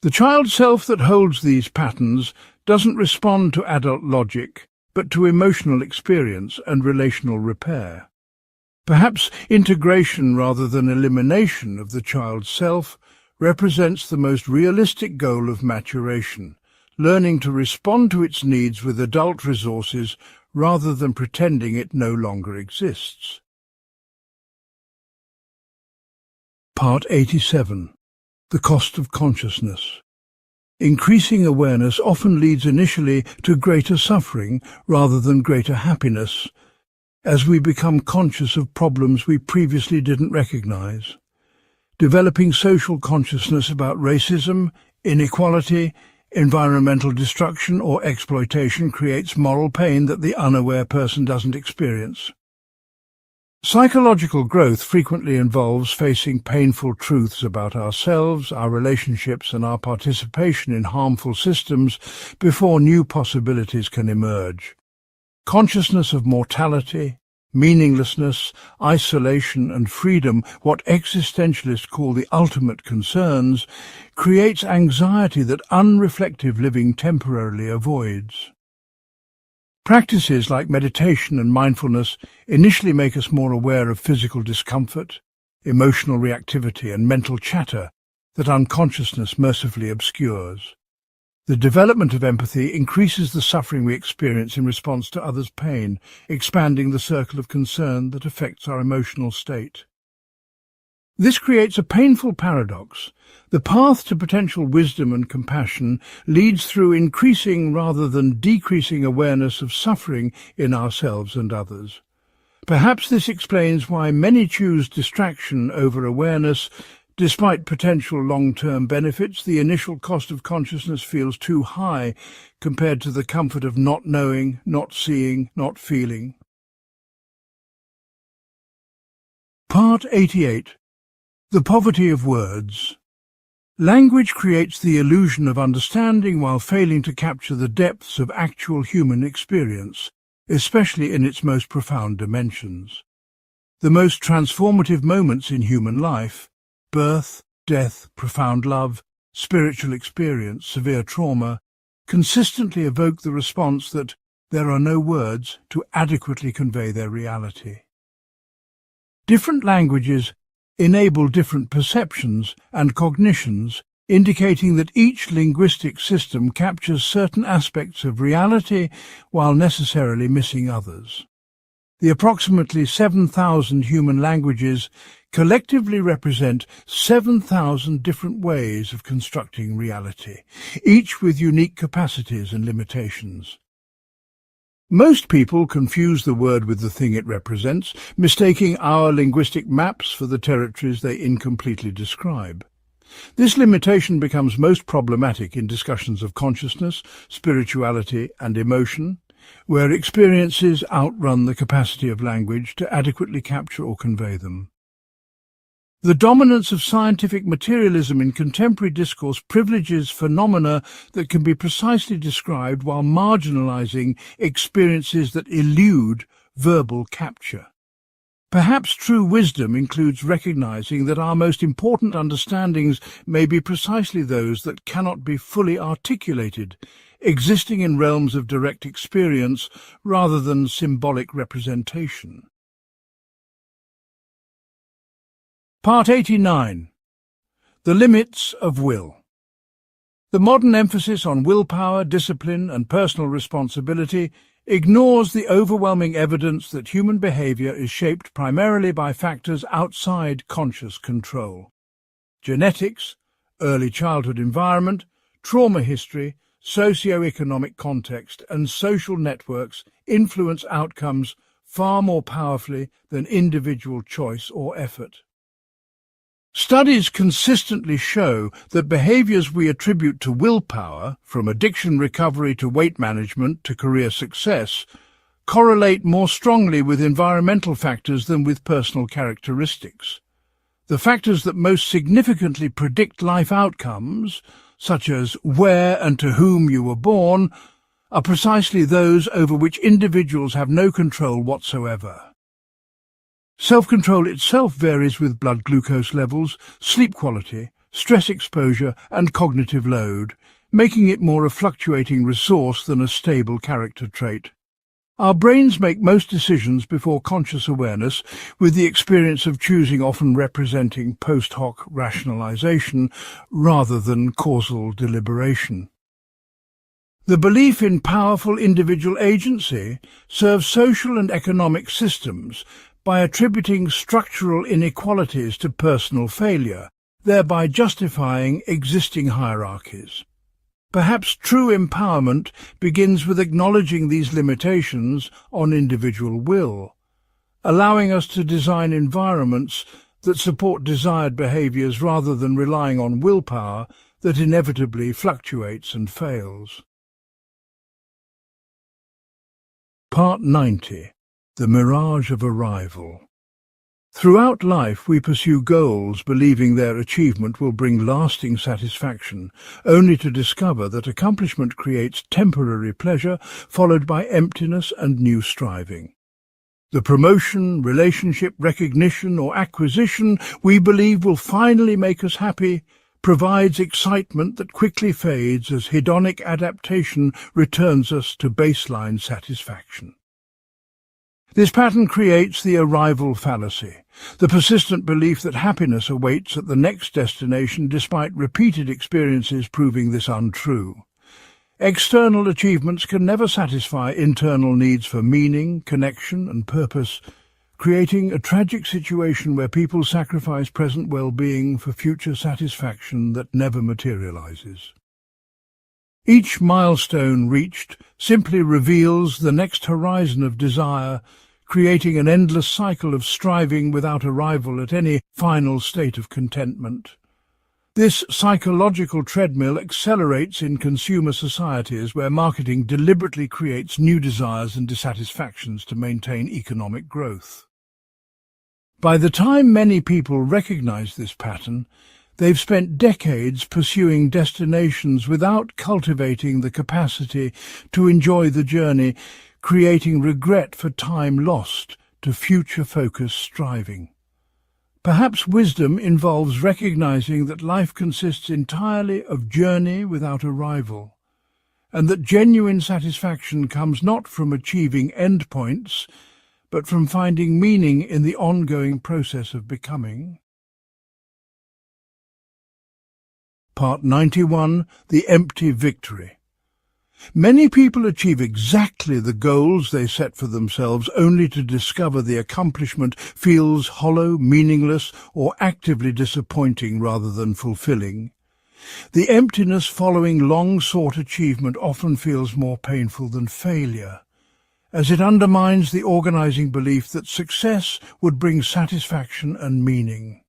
The child self that holds these patterns doesn't respond to adult logic, but to emotional experience and relational repair. Perhaps integration rather than elimination of the child's self represents the most realistic goal of maturation, learning to respond to its needs with adult resources rather than pretending it no longer exists. Part 87. The Cost of Consciousness. Increasing awareness often leads initially to greater suffering rather than greater happiness, as we become conscious of problems we previously didn't recognize. Developing social consciousness about racism, inequality, environmental destruction or exploitation creates moral pain that the unaware person doesn't experience. Psychological growth frequently involves facing painful truths about ourselves, our relationships, and our participation in harmful systems before new possibilities can emerge. Consciousness of mortality, meaninglessness, isolation, and freedom, what existentialists call the ultimate concerns, creates anxiety that unreflective living temporarily avoids. Practices like meditation and mindfulness initially make us more aware of physical discomfort, emotional reactivity, and mental chatter that unconsciousness mercifully obscures. The development of empathy increases the suffering we experience in response to others' pain, expanding the circle of concern that affects our emotional state. This creates a painful paradox. The path to potential wisdom and compassion leads through increasing rather than decreasing awareness of suffering in ourselves and others. Perhaps this explains why many choose distraction over awareness. Despite potential long-term benefits, the initial cost of consciousness feels too high compared to the comfort of not knowing, not seeing, not feeling. Part 88. The Poverty of Words. Language creates the illusion of understanding while failing to capture the depths of actual human experience, especially in its most profound dimensions. The most transformative moments in human life, birth, death, profound love, spiritual experience, severe trauma, consistently evoke the response that there are no words to adequately convey their reality. Different languages enable different perceptions and cognitions, indicating that each linguistic system captures certain aspects of reality while necessarily missing others. The approximately 7,000 human languages collectively represent 7,000 different ways of constructing reality, each with unique capacities and limitations. Most people confuse the word with the thing it represents, mistaking our linguistic maps for the territories they incompletely describe. This limitation becomes most problematic in discussions of consciousness, spirituality, and emotion, where experiences outrun the capacity of language to adequately capture or convey them. The dominance of scientific materialism in contemporary discourse privileges phenomena that can be precisely described while marginalizing experiences that elude verbal capture. Perhaps true wisdom includes recognizing that our most important understandings may be precisely those that cannot be fully articulated, existing in realms of direct experience rather than symbolic representation. Part 89. The Limits of Will. The modern emphasis on willpower, discipline, and personal responsibility ignores the overwhelming evidence that human behavior is shaped primarily by factors outside conscious control. Genetics, early childhood environment, trauma history, socio-economic context, and social networks influence outcomes far more powerfully than individual choice or effort. Studies consistently show that behaviors we attribute to willpower, from addiction recovery to weight management to career success, correlate more strongly with environmental factors than with personal characteristics. The factors that most significantly predict life outcomes, such as where and to whom you were born, are precisely those over which individuals have no control whatsoever. Self-control itself varies with blood glucose levels, sleep quality, stress exposure, and cognitive load, making it more a fluctuating resource than a stable character trait. Our brains make most decisions before conscious awareness, with the experience of choosing often representing post hoc rationalization rather than causal deliberation. The belief in powerful individual agency serves social and economic systems by attributing structural inequalities to personal failure, thereby justifying existing hierarchies. Perhaps true empowerment begins with acknowledging these limitations on individual will, allowing us to design environments that support desired behaviours rather than relying on willpower that inevitably fluctuates and fails. Part 90. The Mirage of Arrival. Throughout life we pursue goals believing their achievement will bring lasting satisfaction, only to discover that accomplishment creates temporary pleasure followed by emptiness and new striving. The promotion, relationship, recognition or acquisition we believe will finally make us happy provides excitement that quickly fades as hedonic adaptation returns us to baseline satisfaction. This pattern creates the arrival fallacy, the persistent belief that happiness awaits at the next destination despite repeated experiences proving this untrue. External achievements can never satisfy internal needs for meaning, connection and purpose, creating a tragic situation where people sacrifice present well-being for future satisfaction that never materializes. Each milestone reached simply reveals the next horizon of desire, creating an endless cycle of striving without arrival at any final state of contentment. This psychological treadmill accelerates in consumer societies where marketing deliberately creates new desires and dissatisfactions to maintain economic growth. By the time many people recognize this pattern, they've spent decades pursuing destinations without cultivating the capacity to enjoy the journey, creating regret for time lost to future-focused striving. Perhaps wisdom involves recognizing that life consists entirely of journey without arrival, and that genuine satisfaction comes not from achieving endpoints, but from finding meaning in the ongoing process of becoming. Part 91. The Empty Victory. Many people achieve exactly the goals they set for themselves only to discover the accomplishment feels hollow, meaningless, or actively disappointing rather than fulfilling. The emptiness following long-sought achievement often feels more painful than failure, as it undermines the organizing belief that success would bring satisfaction and meaning.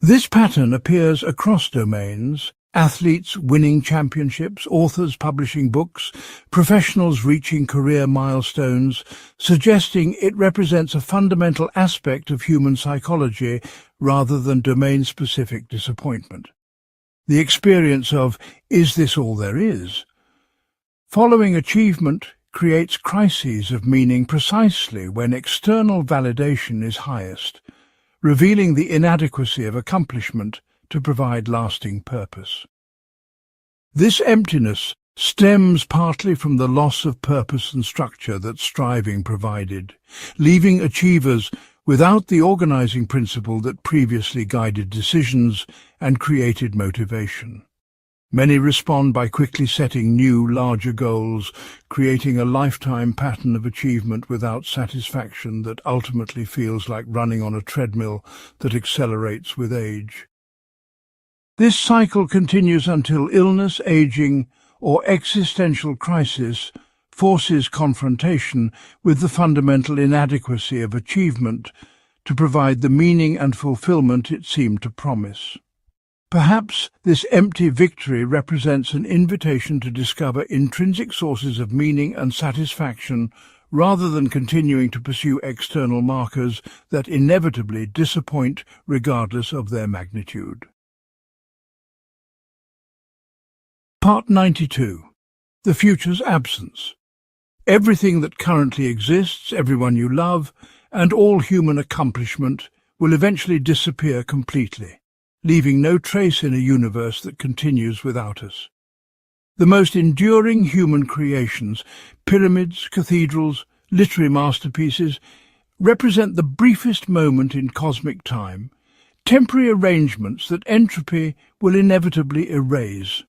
This pattern appears across domains: athletes winning championships, authors publishing books, professionals reaching career milestones, suggesting it represents a fundamental aspect of human psychology rather than domain-specific disappointment. The experience of, "Is this all there is?" following achievement creates crises of meaning precisely when external validation is highest, revealing the inadequacy of accomplishment to provide lasting purpose. This emptiness stems partly from the loss of purpose and structure that striving provided, leaving achievers without the organizing principle that previously guided decisions and created motivation. Many respond by quickly setting new, larger goals, creating a lifetime pattern of achievement without satisfaction that ultimately feels like running on a treadmill that accelerates with age. This cycle continues until illness, aging, or existential crisis forces confrontation with the fundamental inadequacy of achievement to provide the meaning and fulfillment it seemed to promise. Perhaps this empty victory represents an invitation to discover intrinsic sources of meaning and satisfaction rather than continuing to pursue external markers that inevitably disappoint regardless of their magnitude. Part 92. The Future's Absence. Everything that currently exists, everyone you love, and all human accomplishment will eventually disappear completely. leaving no trace in a universe that continues without us. The most enduring human creations, pyramids, cathedrals, literary masterpieces, represent the briefest moment in cosmic time, temporary arrangements that entropy will inevitably erase.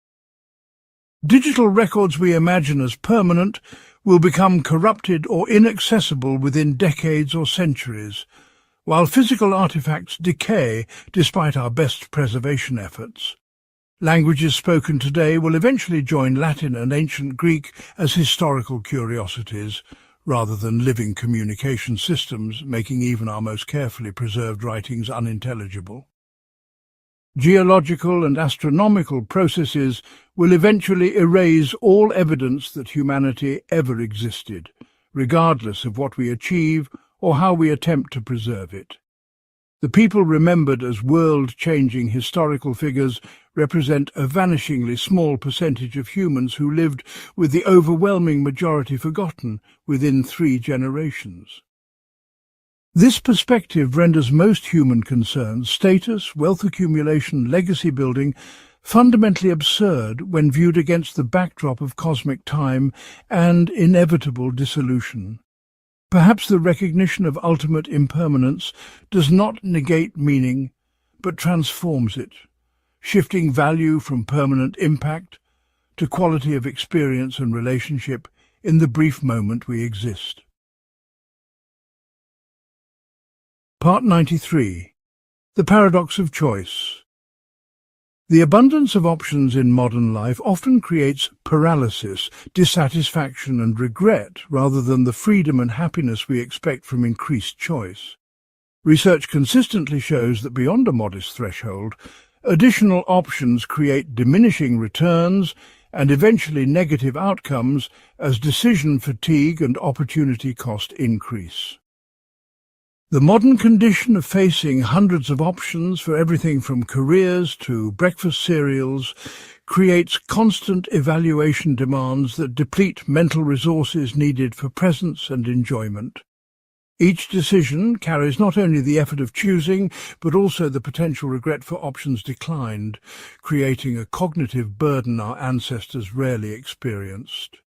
Digital records we imagine as permanent will become corrupted or inaccessible within decades or centuries, while physical artifacts decay despite our best preservation efforts. Languages spoken today will eventually join Latin and ancient Greek as historical curiosities, rather than living communication systems, making even our most carefully preserved writings unintelligible. Geological and astronomical processes will eventually erase all evidence that humanity ever existed, regardless of what we achieve or how we attempt to preserve it. The people remembered as world-changing historical figures represent a vanishingly small percentage of humans who lived with the overwhelming majority forgotten within 3 generations. This perspective renders most human concerns, status, wealth accumulation, legacy building, fundamentally absurd when viewed against the backdrop of cosmic time and inevitable dissolution. Perhaps the recognition of ultimate impermanence does not negate meaning, but transforms it, shifting value from permanent impact to quality of experience and relationship in the brief moment we exist. Part 93. The Paradox of Choice. The abundance of options in modern life often creates paralysis, dissatisfaction and regret rather than the freedom and happiness we expect from increased choice. Research consistently shows that beyond a modest threshold, additional options create diminishing returns and eventually negative outcomes as decision fatigue and opportunity cost increase. The modern condition of facing hundreds of options for everything from careers to breakfast cereals creates constant evaluation demands that deplete mental resources needed for presence and enjoyment. Each decision carries not only the effort of choosing, but also the potential regret for options declined, creating a cognitive burden our ancestors rarely experienced.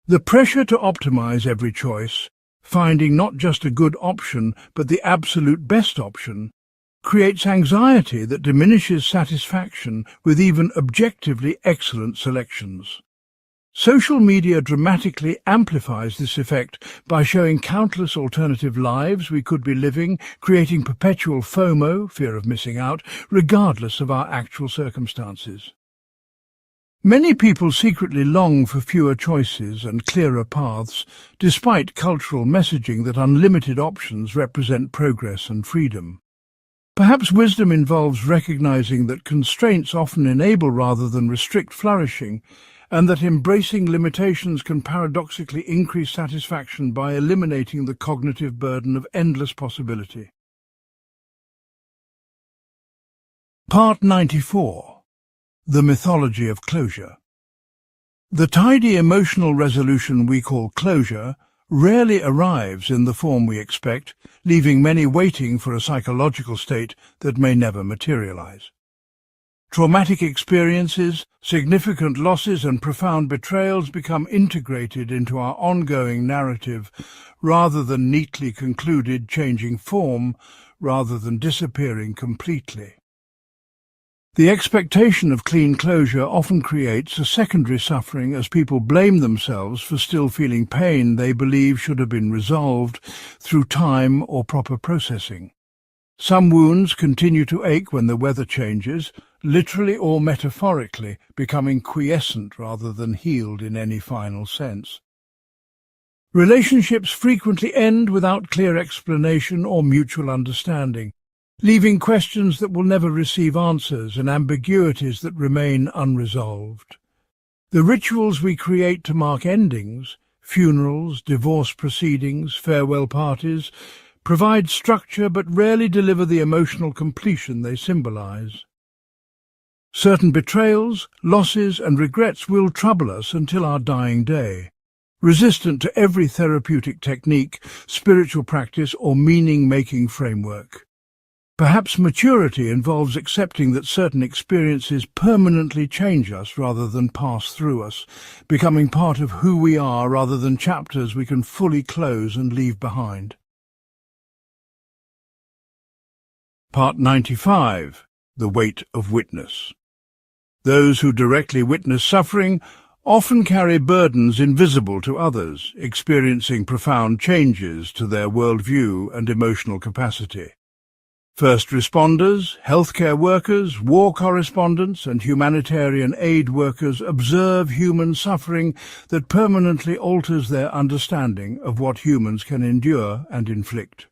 The pressure to optimize every choice, finding not just a good option but the absolute best option, creates anxiety that diminishes satisfaction with even objectively excellent selections. Social media dramatically amplifies this effect by showing countless alternative lives we could be living, creating perpetual FOMO, fear of missing out, regardless of our actual circumstances. Many people secretly long for fewer choices and clearer paths, despite cultural messaging that unlimited options represent progress and freedom. Perhaps wisdom involves recognizing that constraints often enable rather than restrict flourishing, and that embracing limitations can paradoxically increase satisfaction by eliminating the cognitive burden of endless possibility. Part 94. The Mythology of Closure. The tidy emotional resolution we call closure rarely arrives in the form we expect, leaving many waiting for a psychological state that may never materialize. Traumatic experiences, significant losses and profound betrayals become integrated into our ongoing narrative rather than neatly concluded, changing form rather than disappearing completely. The expectation of clean closure often creates a secondary suffering as people blame themselves for still feeling pain they believe should have been resolved through time or proper processing. Some wounds continue to ache when the weather changes, literally or metaphorically, becoming quiescent rather than healed in any final sense. Relationships frequently end without clear explanation or mutual understanding, leaving questions that will never receive answers and ambiguities that remain unresolved. The rituals we create to mark endings, funerals, divorce proceedings, farewell parties, provide structure but rarely deliver the emotional completion they symbolize. Certain betrayals, losses and regrets will trouble us until our dying day, resistant to every therapeutic technique, spiritual practice or meaning-making framework. Perhaps maturity involves accepting that certain experiences permanently change us rather than pass through us, becoming part of who we are rather than chapters we can fully close and leave behind. Part 95. The Weight of Witness. Those who directly witness suffering often carry burdens invisible to others, experiencing profound changes to their worldview and emotional capacity. First responders, healthcare workers, war correspondents, and humanitarian aid workers observe human suffering that permanently alters their understanding of what humans can endure and inflict.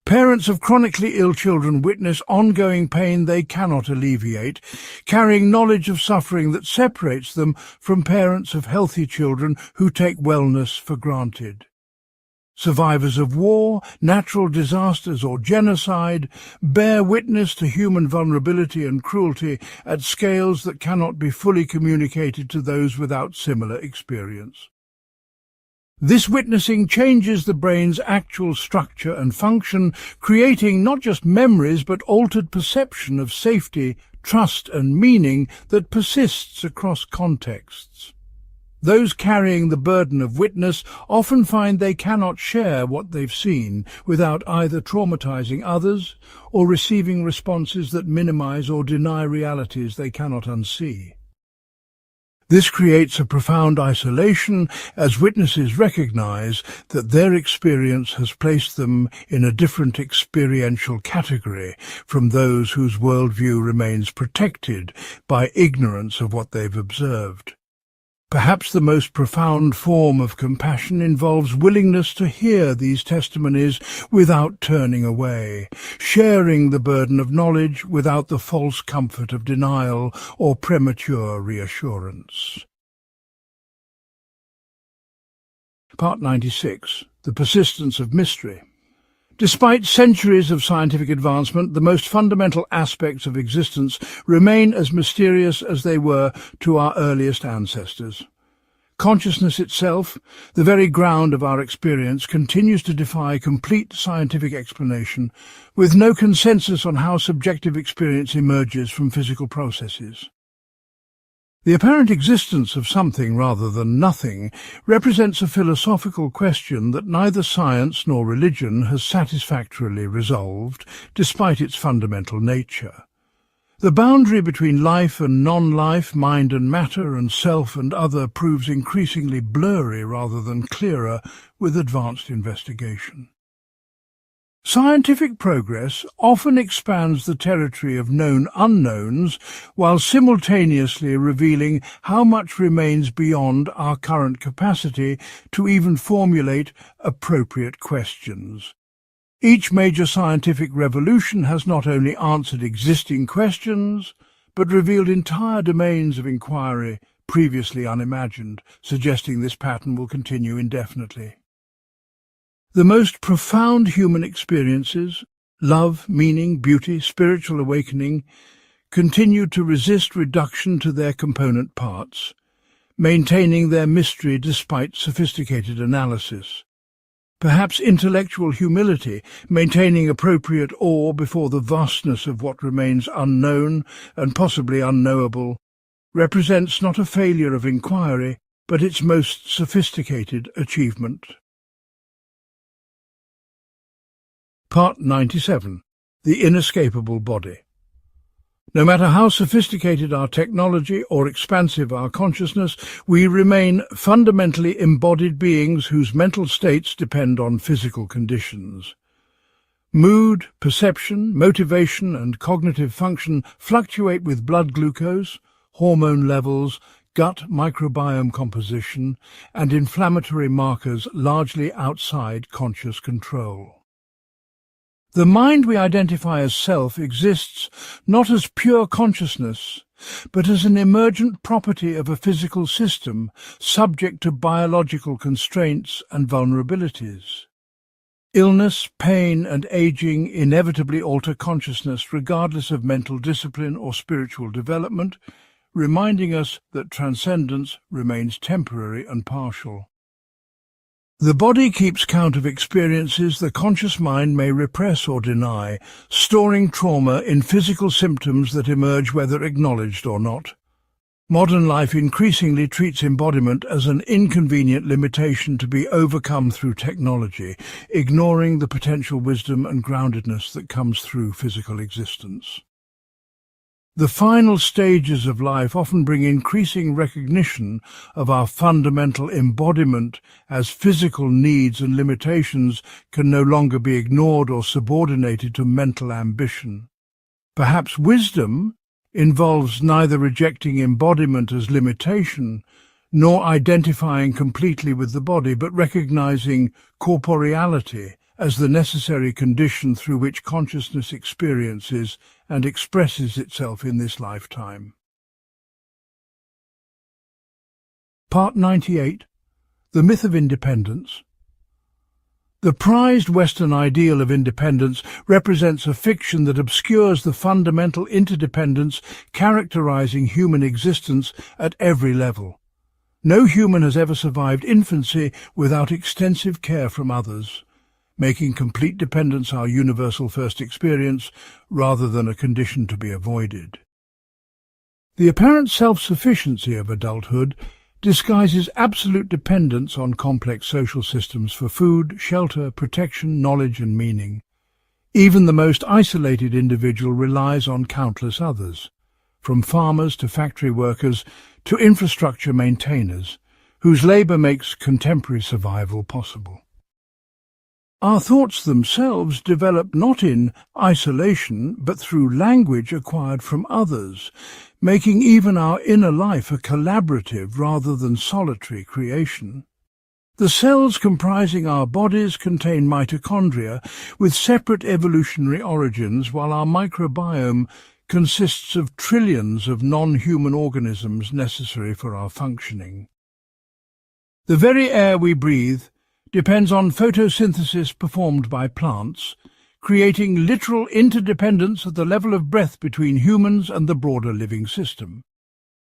Parents of chronically ill children witness ongoing pain they cannot alleviate, carrying knowledge of suffering that separates them from parents of healthy children who take wellness for granted. Survivors of war, natural disasters or genocide bear witness to human vulnerability and cruelty at scales that cannot be fully communicated to those without similar experience. This witnessing changes the brain's actual structure and function, creating not just memories but altered perception of safety, trust and meaning that persists across contexts. Those carrying the burden of witness often find they cannot share what they've seen without either traumatizing others or receiving responses that minimize or deny realities they cannot unsee. This creates a profound isolation as witnesses recognize that their experience has placed them in a different experiential category from those whose worldview remains protected by ignorance of what they've observed. Perhaps the most profound form of compassion involves willingness to hear these testimonies without turning away, sharing the burden of knowledge without the false comfort of denial or premature reassurance. Part 96. The Persistence of Mystery. Despite centuries of scientific advancement, the most fundamental aspects of existence remain as mysterious as they were to our earliest ancestors. Consciousness itself, the very ground of our experience, continues to defy complete scientific explanation, with no consensus on how subjective experience emerges from physical processes. The apparent existence of something rather than nothing represents a philosophical question that neither science nor religion has satisfactorily resolved, despite its fundamental nature. The boundary between life and non-life, mind and matter, and self and other proves increasingly blurry rather than clearer with advanced investigation. Scientific progress often expands the territory of known unknowns while simultaneously revealing how much remains beyond our current capacity to even formulate appropriate questions. Each major scientific revolution has not only answered existing questions, but revealed entire domains of inquiry previously unimagined, suggesting this pattern will continue indefinitely. The most profound human experiences, love, meaning, beauty, spiritual awakening, continue to resist reduction to their component parts, maintaining their mystery despite sophisticated analysis. Perhaps intellectual humility, maintaining appropriate awe before the vastness of what remains unknown and possibly unknowable, represents not a failure of inquiry, but its most sophisticated achievement. Part 97. The Inescapable Body. No matter how sophisticated our technology or expansive our consciousness, we remain fundamentally embodied beings whose mental states depend on physical conditions. Mood, perception, motivation, and cognitive function fluctuate with blood glucose, hormone levels, gut microbiome composition, and inflammatory markers largely outside conscious control. The mind we identify as self exists not as pure consciousness, but as an emergent property of a physical system subject to biological constraints and vulnerabilities. Illness, pain, and aging inevitably alter consciousness regardless of mental discipline or spiritual development, reminding us that transcendence remains temporary and partial. The body keeps count of experiences the conscious mind may repress or deny, storing trauma in physical symptoms that emerge whether acknowledged or not. Modern life increasingly treats embodiment as an inconvenient limitation to be overcome through technology, ignoring the potential wisdom and groundedness that comes through physical existence. The final stages of life often bring increasing recognition of our fundamental embodiment, as physical needs and limitations can no longer be ignored or subordinated to mental ambition. Perhaps wisdom involves neither rejecting embodiment as limitation, nor identifying completely with the body, but recognizing corporeality as the necessary condition through which consciousness experiences and expresses itself in this lifetime. Part 98. The Myth of Independence. The prized Western ideal of independence represents a fiction that obscures the fundamental interdependence characterizing human existence at every level. No human has ever survived infancy without extensive care from others, making complete dependence our universal first experience rather than a condition to be avoided. The apparent self-sufficiency of adulthood disguises absolute dependence on complex social systems for food, shelter, protection, knowledge and meaning. Even the most isolated individual relies on countless others, from farmers to factory workers to infrastructure maintainers, whose labour makes contemporary survival possible. Our thoughts themselves develop not in isolation, but through language acquired from others, making even our inner life a collaborative rather than solitary creation. The cells comprising our bodies contain mitochondria with separate evolutionary origins, while our microbiome consists of trillions of non-human organisms necessary for our functioning. The very air we breathe depends on photosynthesis performed by plants, creating literal interdependence at the level of breath between humans and the broader living system.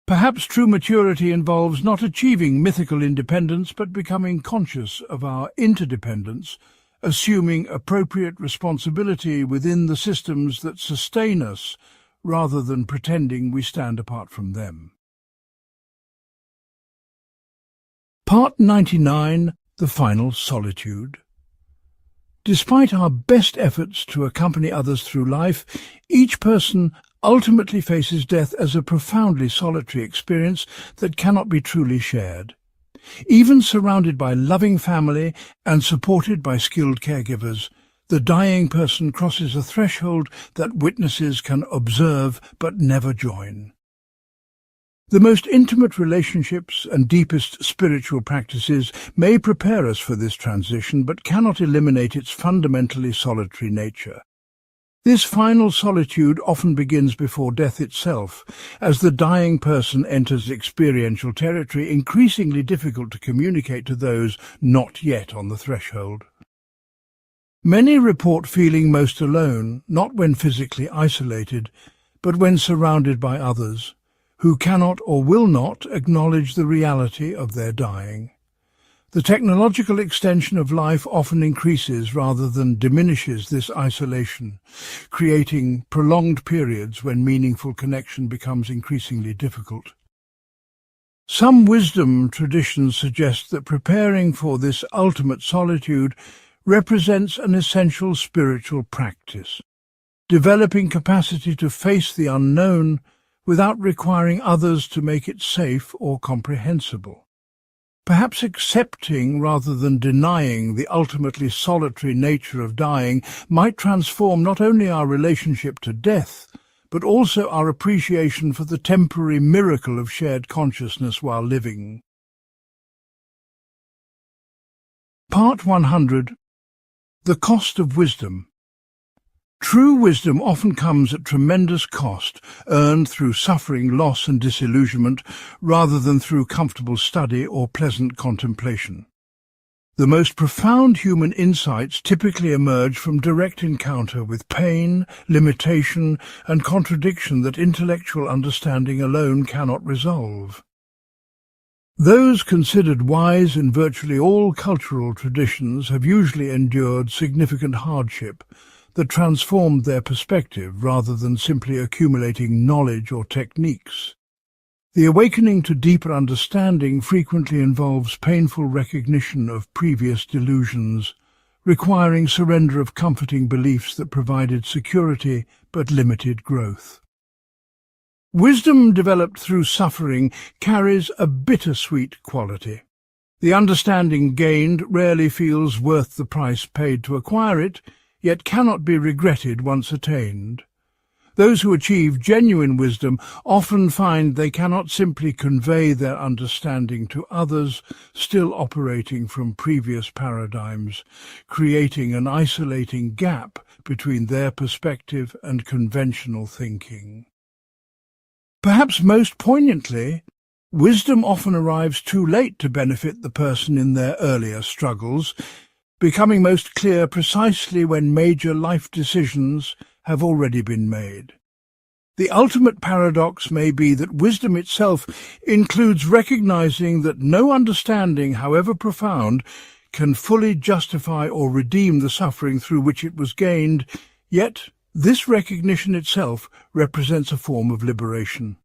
Perhaps true maturity involves not achieving mythical independence but becoming conscious of our interdependence, assuming appropriate responsibility within the systems that sustain us rather than pretending we stand apart from them. Part 99. The Final Solitude. Despite our best efforts to accompany others through life, each person ultimately faces death as a profoundly solitary experience that cannot be truly shared. Even surrounded by loving family and supported by skilled caregivers, the dying person crosses a threshold that witnesses can observe but never join. The most intimate relationships and deepest spiritual practices may prepare us for this transition, but cannot eliminate its fundamentally solitary nature. This final solitude often begins before death itself, as the dying person enters experiential territory increasingly difficult to communicate to those not yet on the threshold. Many report feeling most alone, not when physically isolated, but when surrounded by others, who cannot or will not acknowledge the reality of their dying. The technological extension of life often increases rather than diminishes this isolation, creating prolonged periods when meaningful connection becomes increasingly difficult. Some wisdom traditions suggest that preparing for this ultimate solitude represents an essential spiritual practice, developing capacity to face the unknown without requiring others to make it safe or comprehensible. Perhaps accepting rather than denying the ultimately solitary nature of dying might transform not only our relationship to death, but also our appreciation for the temporary miracle of shared consciousness while living. Part 100. The Cost of Wisdom. True wisdom often comes at tremendous cost, earned through suffering, loss and disillusionment, rather than through comfortable study or pleasant contemplation. The most profound human insights typically emerge from direct encounter with pain, limitation, and contradiction that intellectual understanding alone cannot resolve. Those considered wise in virtually all cultural traditions have usually endured significant hardship that transformed their perspective rather than simply accumulating knowledge or techniques. The awakening to deeper understanding frequently involves painful recognition of previous delusions, requiring surrender of comforting beliefs that provided security but limited growth. Wisdom developed through suffering carries a bittersweet quality. The understanding gained rarely feels worth the price paid to acquire it, yet cannot be regretted once attained. Those who achieve genuine wisdom often find they cannot simply convey their understanding to others still operating from previous paradigms, creating an isolating gap between their perspective and conventional thinking. Perhaps most poignantly, wisdom often arrives too late to benefit the person in their earlier struggles, becoming most clear precisely when major life decisions have already been made. The ultimate paradox may be that wisdom itself includes recognizing that no understanding, however profound, can fully justify or redeem the suffering through which it was gained, yet this recognition itself represents a form of liberation.